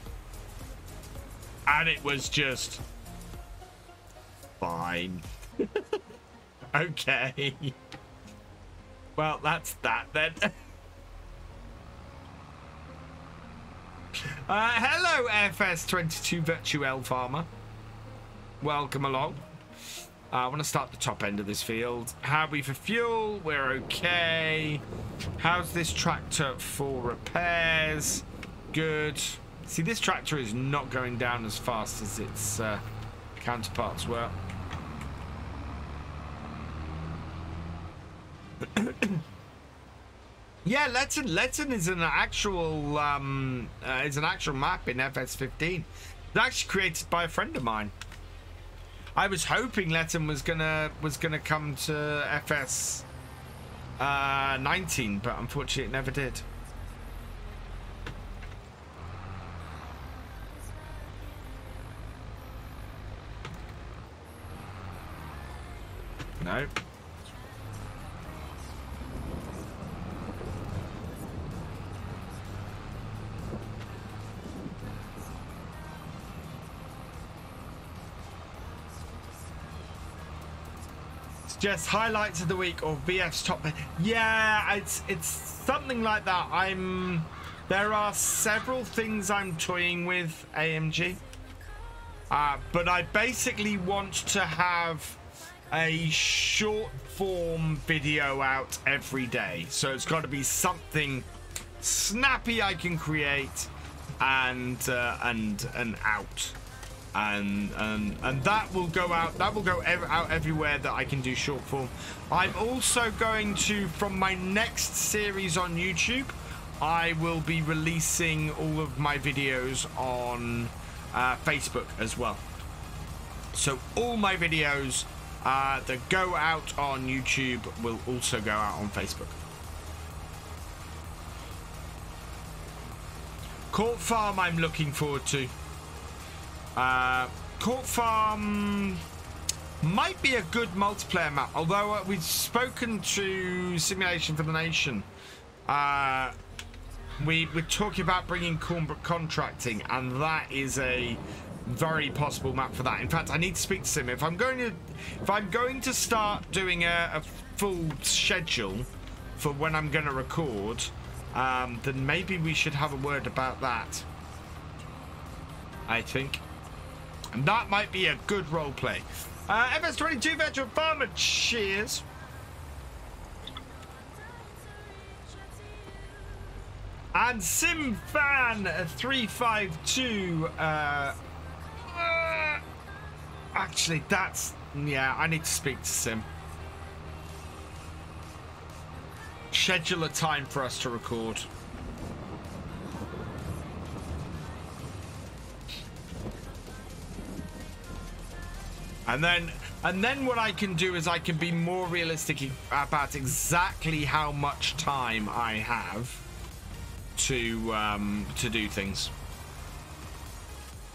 and it was just fine. Okay. Well, that's that then. Hello, FS22 Virtual Farmer. Welcome along. I want to start the top end of this field. How are we for fuel? We're okay. How's this tractor for repairs? Good. See, this tractor is not going down as fast as its counterparts were. Yeah, Letton is an actual map in FS15. It's actually created by a friend of mine. I was hoping Letton was gonna come to FS 19, but unfortunately it never did. No. Just highlights of the week or VF's top. Yeah, it's something like that. There are several things I'm toying with AMG, but I basically want to have a short form video out every day. So it's got to be something snappy I can create and out. And that will go out. That will go out everywhere that I can do short form. I'm also going to, from my next series on YouTube, I will be releasing all of my videos on Facebook as well. So all my videos that go out on YouTube will also go out on Facebook. Court Farm, I'm looking forward to. Court Farm might be a good multiplayer map, although we've spoken to Simulation for the Nation. We're talking about bringing contracting, and that is a very possible map for that. In fact, I need to speak to Sim. If I'm going to start doing a full schedule for when I'm going to record, then maybe we should have a word about that, I think. And that might be a good role play. FS22 Veteran Farmer, cheers. And SimFan 352. Actually, that's, yeah, I need to speak to Sim. Schedule a time for us to record. And then what I can do is I can be more realistic about exactly how much time I have to do things,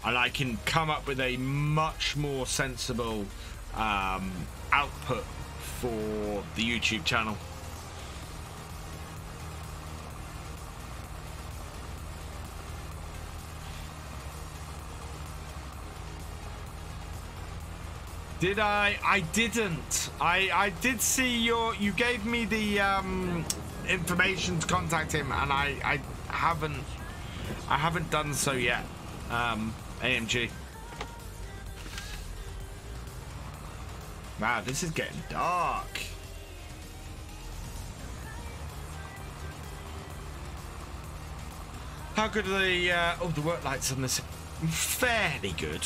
and I can come up with a much more sensible output for the YouTube channel. Did I? I didn't. I did see you gave me the information to contact him, and I haven't done so yet. AMG. Wow, this is getting dark. How good are the work lights on this? Fairly good.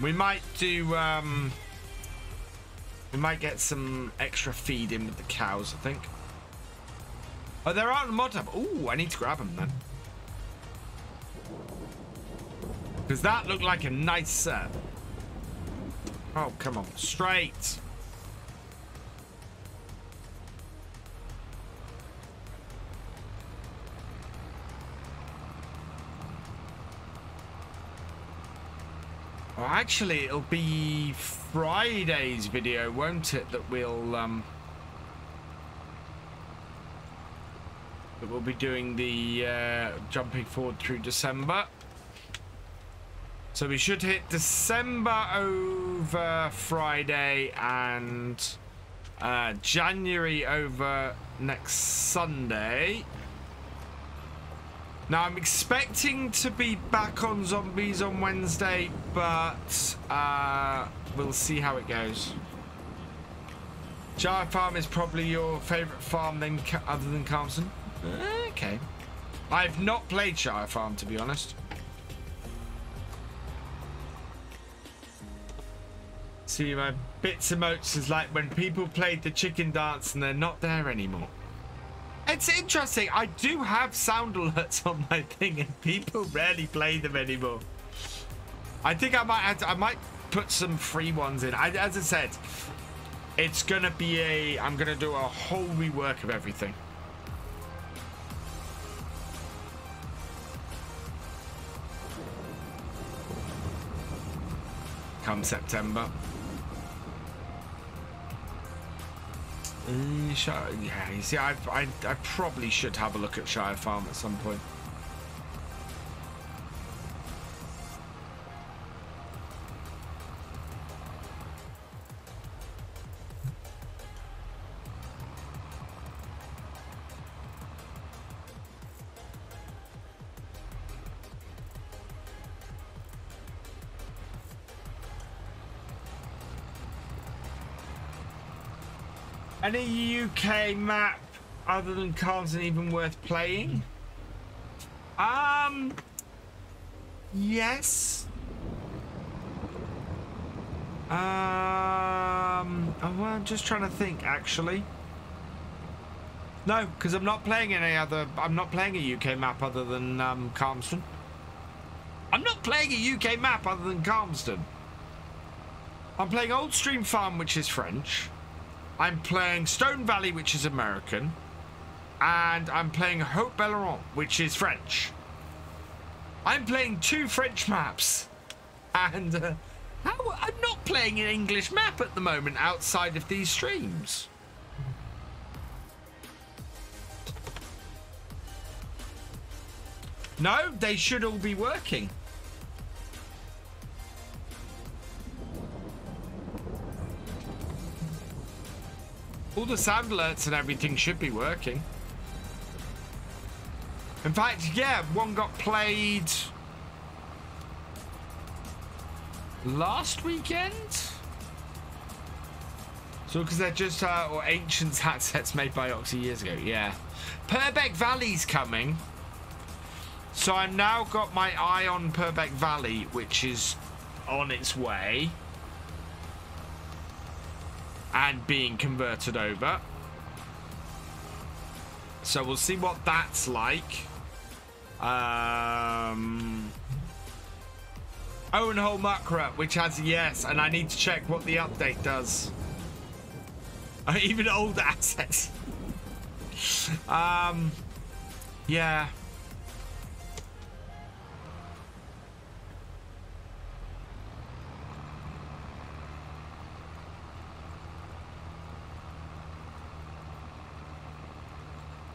We might do, we might get some extra feed in with the cows, I think. Oh, they're out in the mod hub. Ooh, I need to grab them then. Because that looked like a nice set. Oh, come on. Straight. Well, actually, it'll be Friday's video, won't it? That we'll be doing the jumping forward through December. So we should hit December over Friday and January over next Sunday. Now, I'm expecting to be back on zombies on Wednesday, but we'll see how it goes. Shire Farm is probably your favourite farm then, other than Calmsden? Okay. I've not played Shire Farm, to be honest. See, my bits emotes is like when people played the chicken dance and they're not there anymore. It's interesting. I do have sound alerts on my thing, and people rarely play them anymore. I think I might put some free ones in. As I said, it's gonna be I'm gonna do a whole rework of everything. Come September. Yeah, you see, I probably should have a look at Shire Farm at some point. Any UK map other than Calmsden even worth playing? Yes. Oh, well, I'm just trying to think, actually. No, because I'm not playing any other. I'm not playing a UK map other than Calmsden. I'm not playing a UK map other than Calmsden. I'm playing Old Stream Farm, which is French. I'm playing Stone Valley, which is American, and I'm playing Haute Belleron, which is French. I'm playing 2 French maps, and I'm not playing an English map at the moment outside of these streams. No, they should all be working. All the sound alerts and everything should be working. In fact, yeah, one got played last weekend. So, because they're just or ancient hat sets made by Oxy years ago. Yeah, Purbeck Valley's coming. So I've now got my eye on Purbeck Valley, which is on its way. And being converted over. So we'll see what that's like. Owenhole Muckra, which has yes, and I need to check what the update does. Even old assets. Yeah.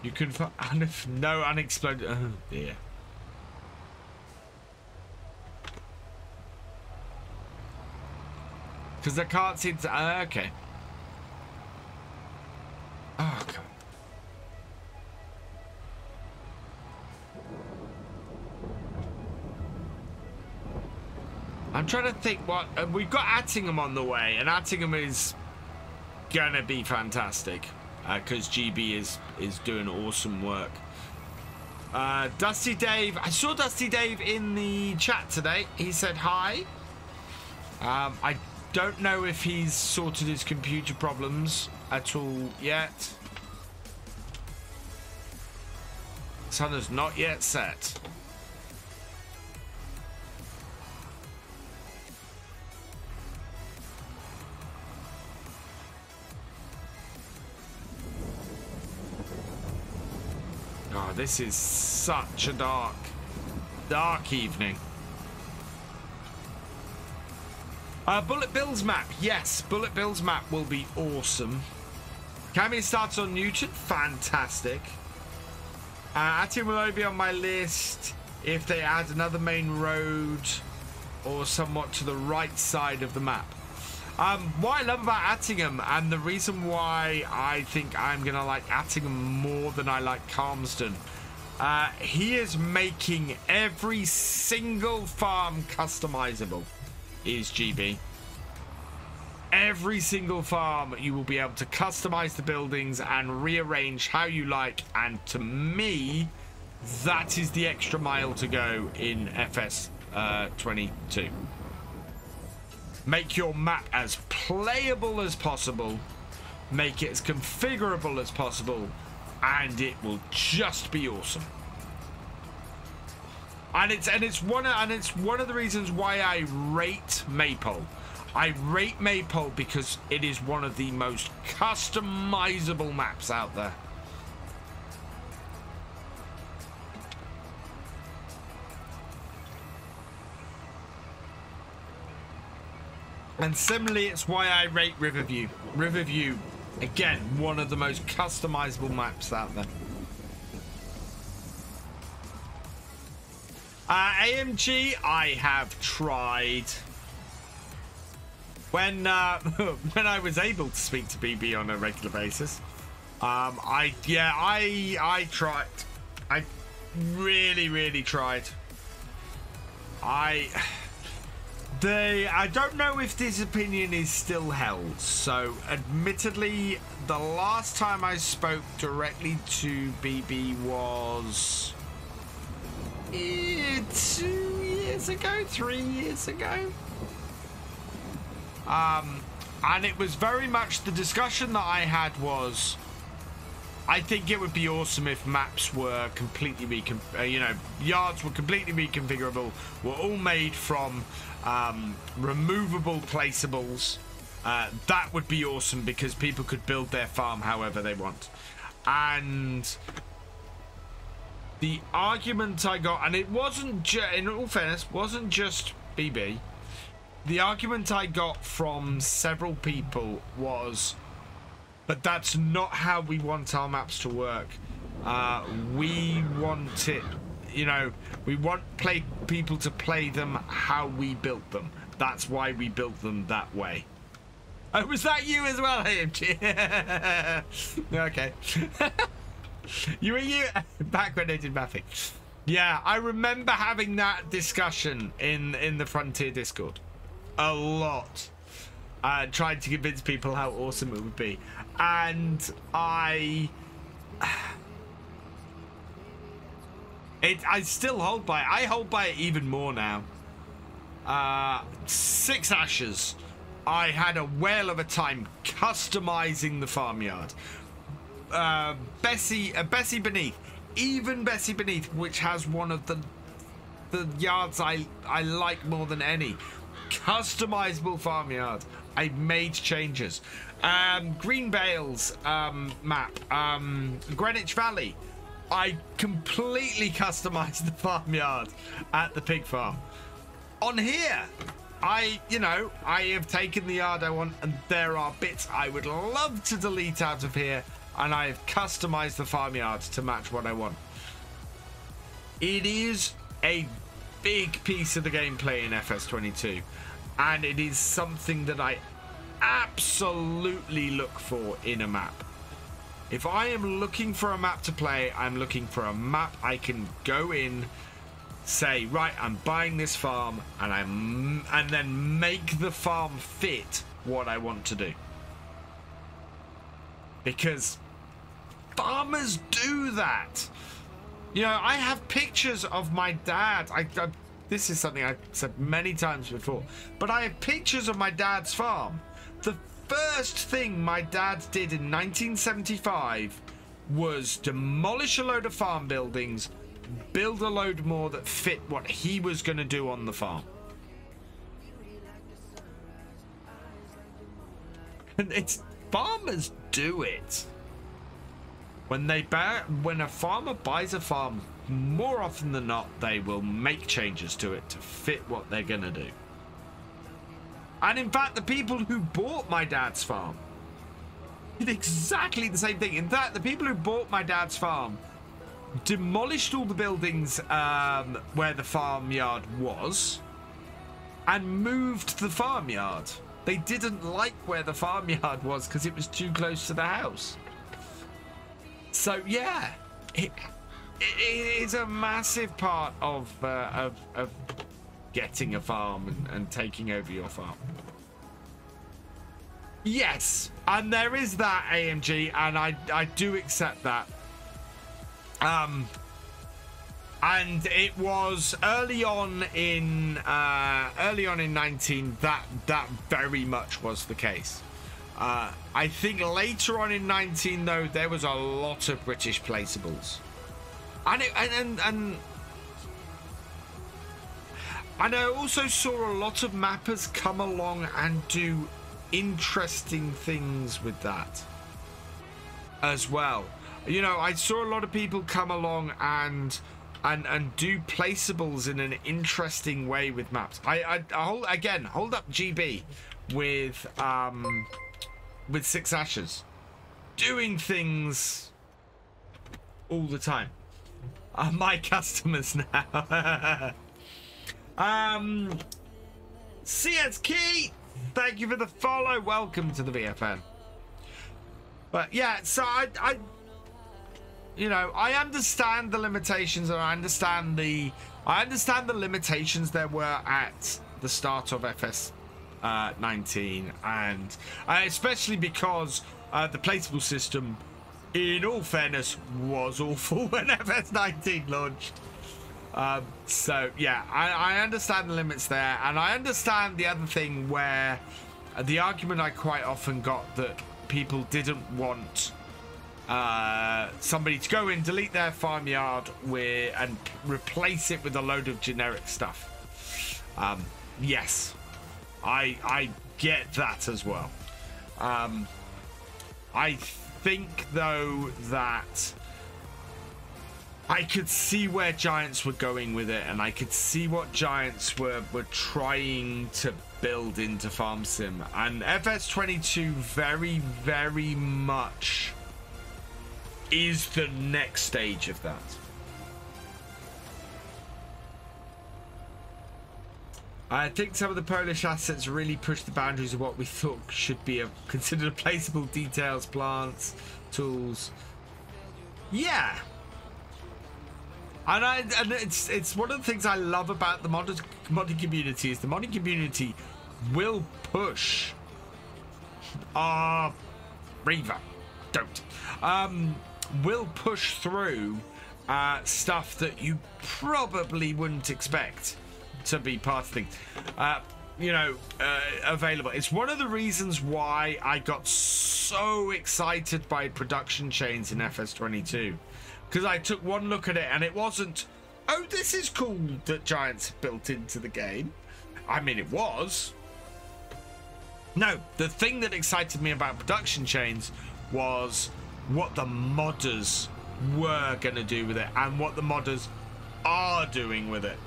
You can find no unexploded. Oh dear. Because I can't seem to. Okay. Oh god. I'm trying to think what we've got. Attingham on the way, and Attingham is gonna be fantastic. Because GB is doing awesome work. Dusty Dave, I saw Dusty Dave in the chat today. He said hi. I don't know if he's sorted his computer problems at all yet. Sun has not yet set. Oh, this is such a dark evening. Bullet Bill's map. Yes, Bullet Bill's map will be awesome. Cammy starts on Newton. Fantastic. Attingham will only be on my list if they add another main road or somewhat to the right side of the map. What I love about Attingham, and the reason why I think I'm gonna like Attingham more than I like Calmsden, He is making every single farm customizable. Is GB. Every single farm you will be able to customize the buildings and rearrange how you like, and to me that is the extra mile to go in FS 22. Make your map as playable as possible, make it as configurable as possible, and it will just be awesome. And it's one of the reasons why I rate Maypole. I rate Maypole because it is one of the most customizable maps out there. And similarly, it's why I rate Riverview. Riverview, again, one of the most customizable maps out there. AMG, I have tried. When I was able to speak to BB on a regular basis, I tried. I really tried. I don't know if this opinion is still held. So, admittedly, the last time I spoke directly to BB was 2 years ago, 3 years ago. And it was very much the discussion that I had was, I think it would be awesome if maps were completely yards were completely reconfigurable, were all made from removable placeables. That would be awesome because people could build their farm however they want. And the argument I got, and it wasn't in all fairness, wasn't just BB. The argument I got from several people was, but that's not how we want our maps to work. We want it, we want people to play them how we built them. That's why we built them that way. Oh, was that you as well, AMG? Okay. You were back when they did mapping. Yeah, I remember having that discussion in the Frontier Discord. A lot. Trying to convince people how awesome it would be. And I still hold by it. I hold by it even more now. 6 Ashes. I had a whale of a time customizing the farmyard. Bessie Beneath. Even Bessie Beneath, which has one of the yards I like more than any. Customizable farmyard. I made changes. Green Bales map. Greenwich Valley. I completely customized the farmyard at the pig farm. On here, I have taken the yard I want, and there are bits I would love to delete out of here, and I have customized the farmyard to match what I want. It is a big piece of the gameplay in FS22, and it is something that I absolutely look for in a map. If I am looking for a map to play, I'm looking for a map I can go in, say, right, I'm buying this farm, and then make the farm fit what I want to do. Because farmers do that. I have pictures of my dad. This is something I've said many times before, but I have pictures of my dad's farm. The first thing my dad did in 1975 was demolish a load of farm buildings, build a load more that fit what he was going to do on the farm. And farmers do it. When a farmer buys a farm, more often than not, they will make changes to it to fit what they're going to do. And in fact, the people who bought my dad's farm did exactly the same thing. In fact, the people who bought my dad's farm demolished all the buildings where the farmyard was and moved the farmyard. They didn't like where the farmyard was because it was too close to the house. So yeah, it it is a massive part of getting a farm and taking over your farm. Yes, and there is that, AMG, and I do accept that. And it was early on in 19 that very much was the case. I think later on in 19 though there was a lot of British placeables, and I also saw a lot of mappers come along and do interesting things with that as well. You know, I saw a lot of people come along and do placeables in an interesting way with maps. I hold up GB with 6 Ashes doing things all the time. My customers now. CS Key, thank you for the follow. Welcome to the VFN. But yeah, so I you know, I understand the limitations, and I understand the limitations there were at the start of FS 19, and especially because the placeable system, in all fairness, was awful when FS 19 launched. So yeah, I understand the limits there, and I understand the other thing where the argument I quite often got that people didn't want somebody to go in, delete their farmyard and replace it with a load of generic stuff. Yes, I get that as well. I think though that I could see where Giants were going with it, and I could see what Giants were trying to build into Farm Sim, and FS22 very, very much is the next stage of that. I think some of the Polish assets really pushed the boundaries of what we thought should be considered placeable details, plants, tools. Yeah. And it's one of the things I love about the modding community is the modding community will push Reaver. Don't. Will push through stuff that you probably wouldn't expect to be part of things, available. It's one of the reasons why I got so excited by production chains in FS22, because I took one look at it and it wasn't, oh, this is cool that Giants built into the game. I mean, it was. No, the thing that excited me about production chains was what the modders were going to do with it, and what the modders are doing with it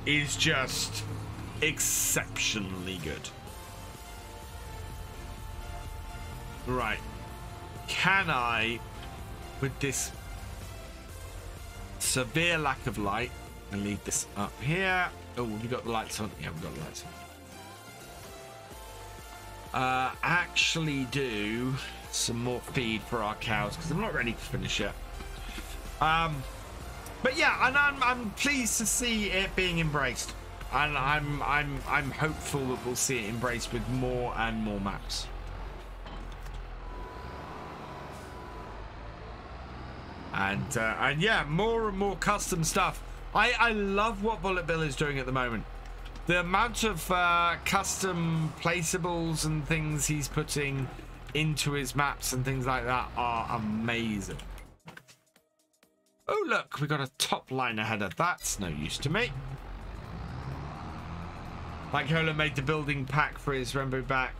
is just exceptionally good. Right, can I, with this severe lack of light, and leave this up here. Oh, have you got the lights on? Yeah, we've got the lights on. Actually do some more feed for our cows, because I'm not ready to finish yet. But yeah, and I'm pleased to see it being embraced, and I'm hopeful that we'll see it embraced with more and more maps. And yeah, more and more custom stuff. I love what Bullet Bill is doing at the moment. The amount of custom placeables and things he's putting into his maps and things like that are amazing. Oh look, we got a top liner header. That's no use to me. Like Hola made the building pack for his Rainbow back.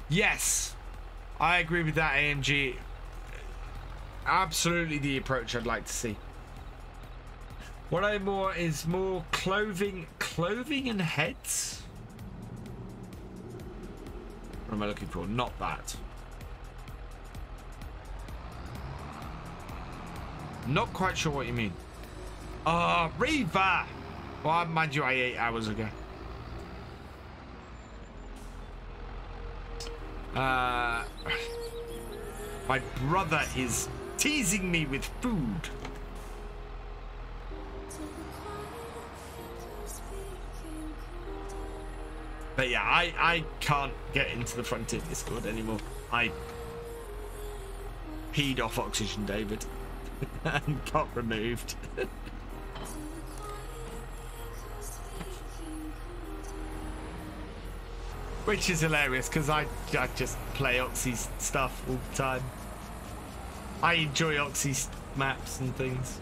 Yes, I agree with that, AMG. Absolutely the approach I'd like to see. What I more is more clothing and heads. What am I looking for? Not that. Not quite sure what you mean. Reaver! Well, mind you, I ate hours ago. My brother is teasing me with food. But yeah, I can't get into the Frontier Discord anymore. I peed off Oxygen David and got removed. Which is hilarious because I just play Oxy's stuff all the time. I enjoy Oxy's maps and things.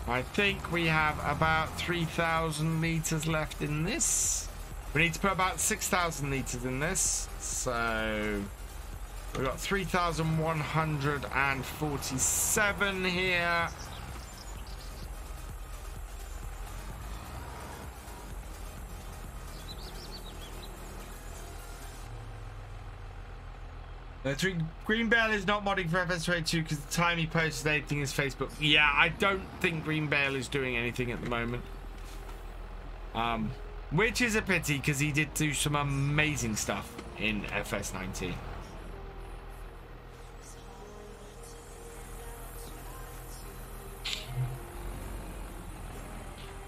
I think we have about 3,000 litres left in this. We need to put about 6,000 litres in this. So we've got 3,147 here. Green Bale is not modding for FS22 because the time he posted anything is Facebook. Yeah, I don't think Green Bale is doing anything at the moment. Which is a pity because he did do some amazing stuff in FS19.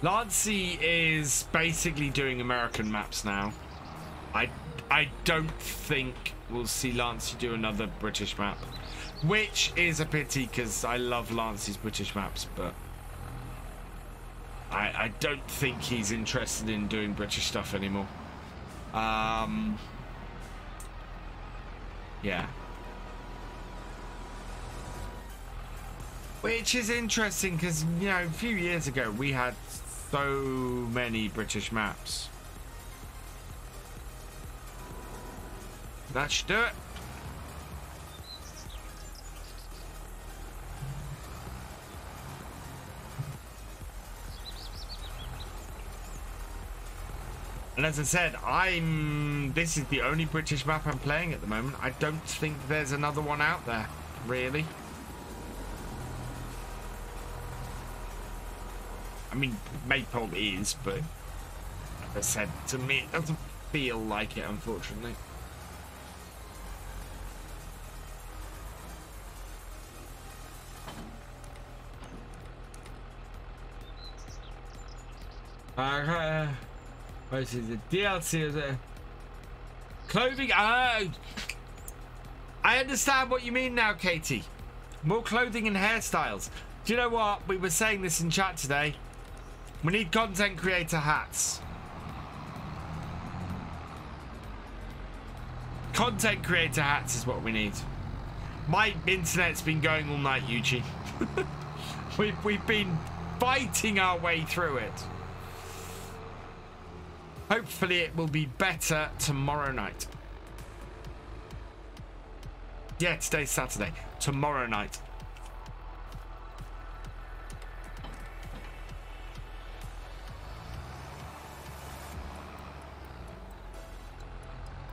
Lancey is basically doing American maps now. I don't think we'll see Lancey do another British map, which is a pity because I love Lancey's British maps, but I don't think he's interested in doing British stuff anymore. Yeah. Which is interesting because, you know, a few years ago we had so many British maps. That should do it. And as I said, this is the only British map I'm playing at the moment. I don't think there's another one out there, really. I mean, Maypole is, but as I said, to me, it doesn't feel like it, unfortunately. What is it? The DLC is it? Clothing. I understand what you mean now, Katie. More clothing and hairstyles. Do you know what? We were saying this in chat today. We need content creator hats. Content creator hats is what we need. My internet's been going all night, Yuchi. We've been fighting our way through it. Hopefully it will be better tomorrow night. Yeah, today's Saturday. Tomorrow night.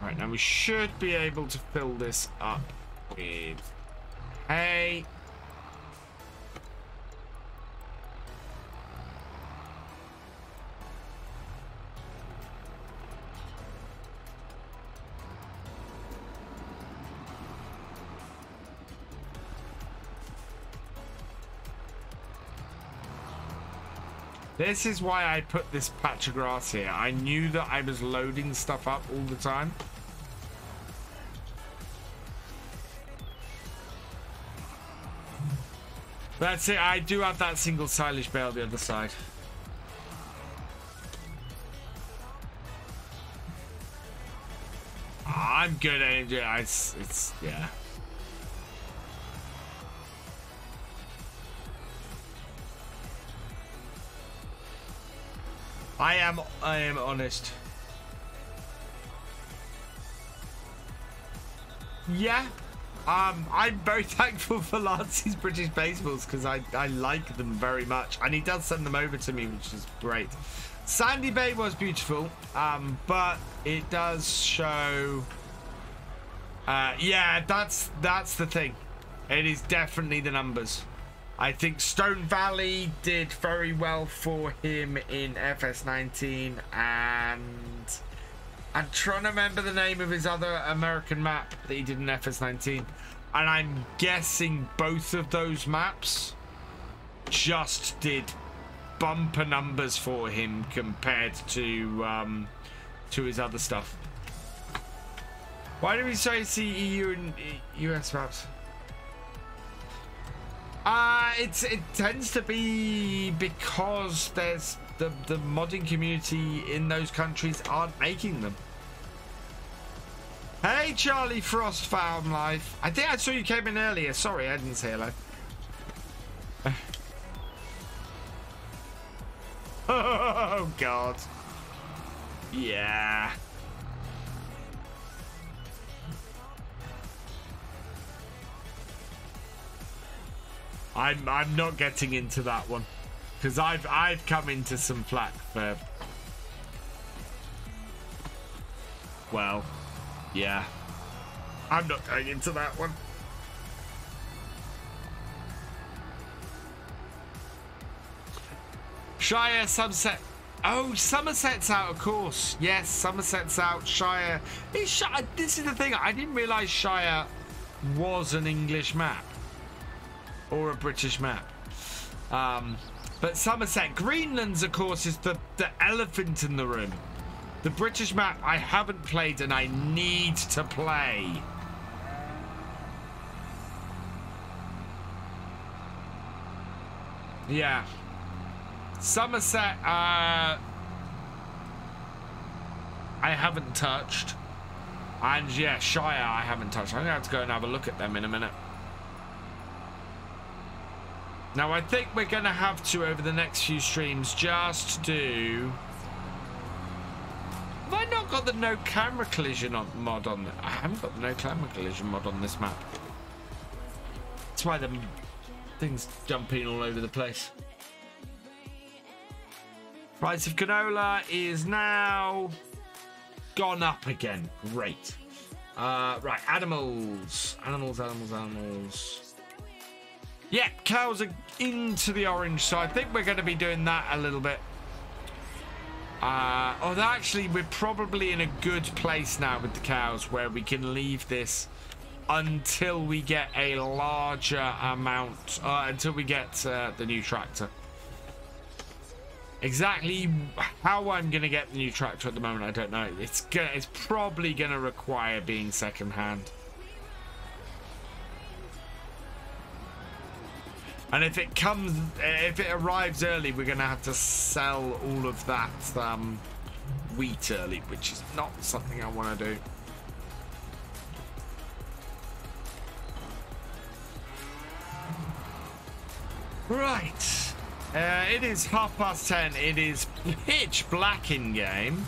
Right, now we should be able to fill this up with hay. This is why I put this patch of grass here. I knew that I was loading stuff up all the time. That's it. I do have that single silage bale the other side. I'm good at it. It's yeah. I am honest. Yeah. I'm very thankful for Lancey's British baseballs because I like them very much, and he does send them over to me, which is great. Sandy Bay was beautiful, but it does show. Yeah, that's the thing. It is definitely the numbers. I think Stone Valley did very well for him in FS19, and I'm trying to remember the name of his other American map that he did in FS19, and I'm guessing both of those maps just did bumper numbers for him compared to his other stuff. Why do we say see EU and US maps? It tends to be because there's the modding community in those countries aren't making them. Hey, Charlie Frost Farm Life. I think I saw you came in earlier. Sorry, I didn't say hello. Oh, God. Yeah. I'm not getting into that one because I've come into some flack for, well, yeah, I'm not going into that one. Shire, Somerset. Oh, Somerset's out, of course. Yes, Somerset's out. Shire. This is the thing. I didn't realise Shire was an English map. Or a British map. But Somerset. Greenland's, of course, is the elephant in the room. The British map I haven't played and I need to play. Yeah. Somerset, I haven't touched. And yeah, Shire, I haven't touched. I'm going to have to go and have a look at them in a minute. Now, I think we're going to have to, over the next few streams, just do... Have I not got the no camera collision mod on... I haven't got the no camera collision mod on this map. That's why the thing's jumping all over the place. Price of canola is now gone up again. Great. Right, animals. Yeah, cows are into the orange, so I think we're going to be doing that a little bit. Actually, we're probably in a good place now with the cows where we can leave this until we get a larger amount, until we get the new tractor. Exactly how I'm going to get the new tractor at the moment, I don't know. It's probably going to require being second-hand. And if it arrives early, we're going to have to sell all of that wheat early, which is not something I want to do. Right. It is 10:30. It is pitch black in game.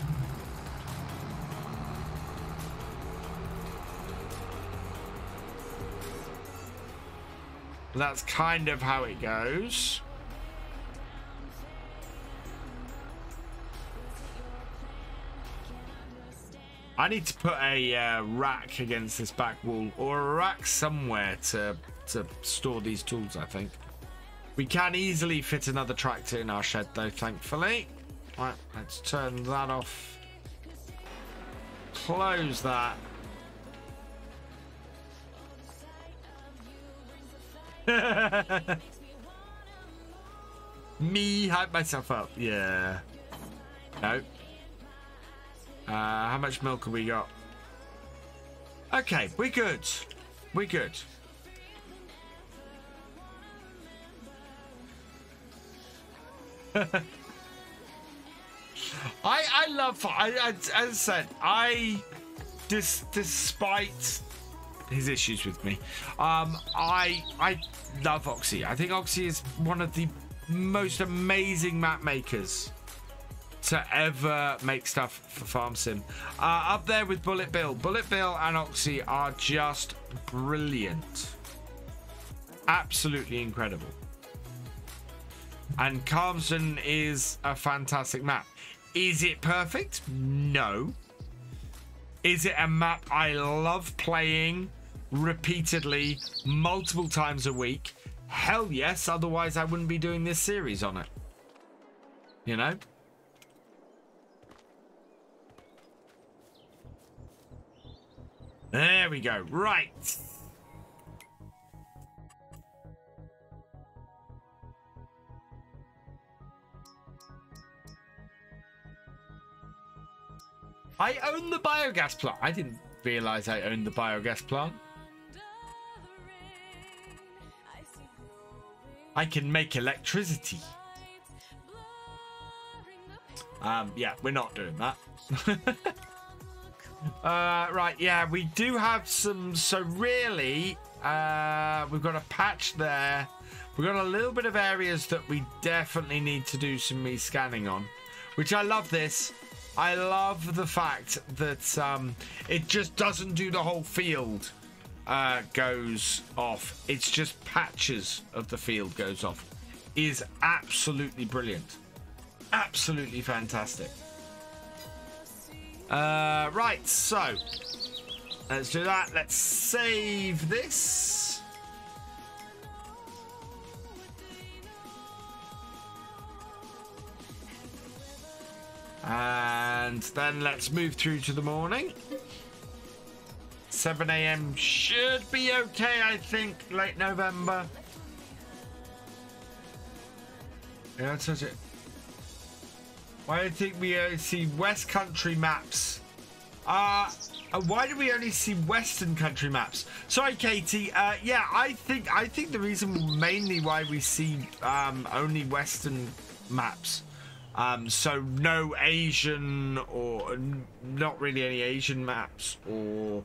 That's kind of how it goes. I need to put a rack against this back wall, or a rack somewhere to store these tools, I think. We can easily fit another tractor in our shed, though, thankfully. Right, let's turn that off. Close that. Me hype myself up. Yeah. No. How much milk have we got? Okay, we're good. We're good. I love, as I said, despite his issues with me, I love Oxy. I think Oxy is one of the most amazing map makers to ever make stuff for Farm Sim. Up there with Bullet Bill. Bullet Bill and Oxy are just brilliant. Absolutely incredible. And Calmsden is a fantastic map. Is it perfect? No. Is it a map I love playing repeatedly, multiple times a week? hell yes. Otherwise, I wouldn't be doing this series on it. You know? There we go. Right. I own the biogas plant. I didn't realize I owned the biogas plant. I can make electricity. Yeah, we're not doing that. Right, yeah, we do have some. So really, we've got a patch there. We've got a little bit of areas that we definitely need to do some rescanning on, which I love this. I love the fact that it just doesn't do the whole field goes off. It's just patches of the field goes off. It is absolutely brilliant. Absolutely fantastic. Right, so let's do that. Let's save this. And then let's move through to the morning. 7 a.m. should be okay, I think. Late November. Yeah, that's it. Why do you think we only see West Country maps? Why do we only see Western Country maps? Sorry, Katie. Yeah, I think the reason mainly why we see only Western maps. So no Asian or not really any Asian maps, or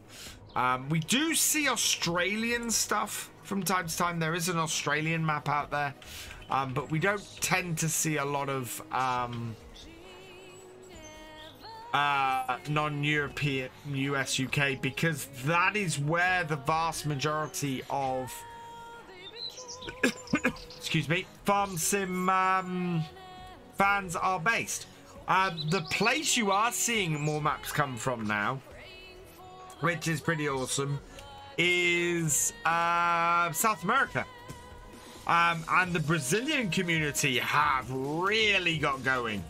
we do see Australian stuff from time to time. There is an Australian map out there, but we don't tend to see a lot of non-European US UK, because that is where the vast majority of excuse me, farm sim fans are based. The place you are seeing more maps come from now, which is pretty awesome, is South America. And the Brazilian community have really got going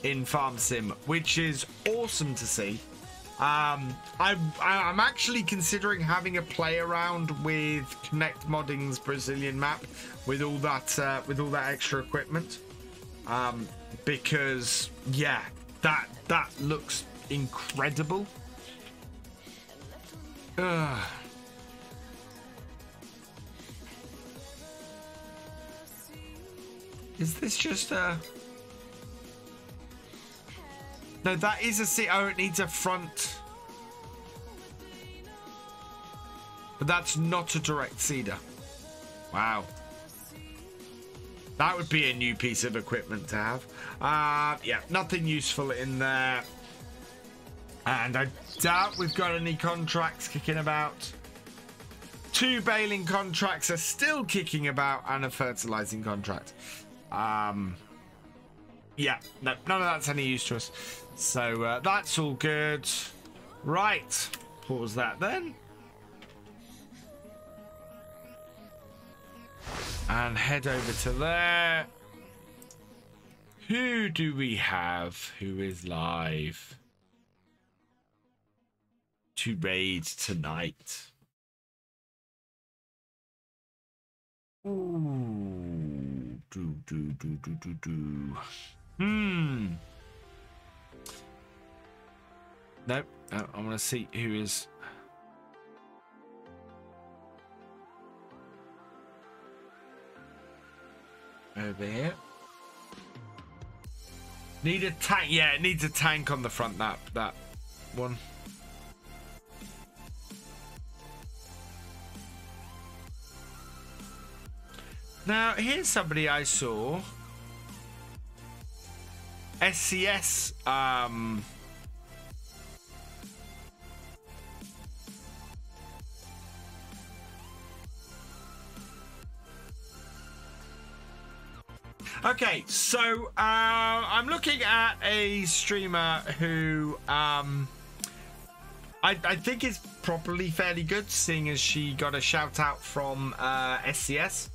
in farm sim, which is awesome to see. I'm actually considering having a play around with Connect Modding's Brazilian map with all that extra equipment. Because yeah, that looks incredible. Is this just a... No, that is a seat. Oh, it needs a front. But that's not a direct seeder. Wow. That would be a new piece of equipment to have. Yeah, nothing useful in there. And I doubt we've got any contracts kicking about. 2 baling contracts are still kicking about, and a fertilizing contract. Yeah, no, none of that's any use to us. So that's all good. Right, pause that then. And head over to there. Who do we have who is live to raid tonight? Ooh. Nope. I want to see who is... over here. Need a tank. Yeah, it needs a tank on the front, that one. Now, here's somebody I saw. SCS, okay, so I'm looking at a streamer who I think is probably fairly good, seeing as she got a shout out from SCS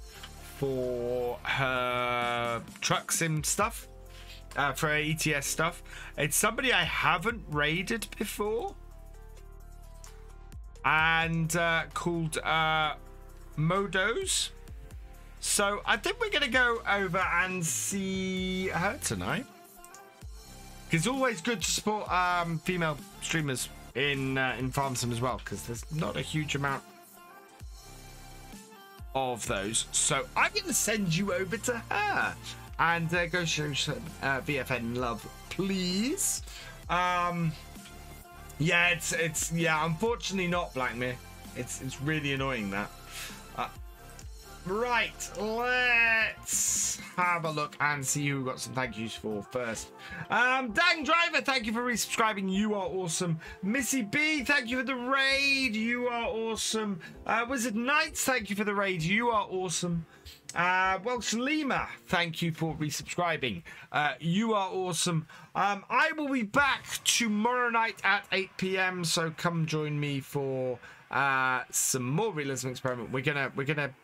for her truck sim stuff, for her ETS stuff. It's somebody I haven't raided before, and called Modos. So I think we're gonna go over and see her tonight. It's always good to support female streamers in Farm Sim as well, because there's not a huge amount of those. So I'm going to send you over to her and go show some VFN love, please. Yeah, it's unfortunately not Blackmere. It's really annoying that. Right, let's have a look and see who we got some thank yous for first. Dang Driver, thank you for resubscribing. You are awesome. Missy B, thank you for the raid. You are awesome. Wizard Knights, thank you for the raid. You are awesome. Welsh Lima, thank you for resubscribing. You are awesome. I will be back tomorrow night at 8 p.m. So come join me for some more Realism experiment. We're gonna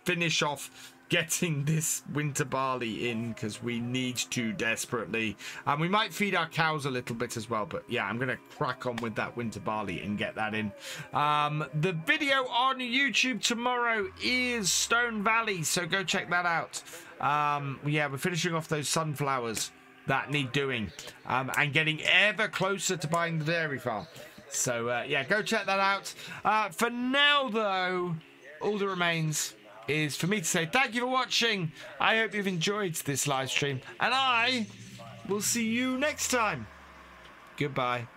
finish off getting this winter barley in, because we need to desperately, and we might feed our cows a little bit as well, but yeah, I'm gonna crack on with that winter barley and get that in. The video on YouTube tomorrow is Stone Valley, so go check that out. Yeah, we're finishing off those sunflowers that need doing, and getting ever closer to buying the dairy farm. So yeah, go check that out. For now though, all that remains is for me to say thank you for watching. I hope you've enjoyed this live stream, and I will see you next time. Goodbye.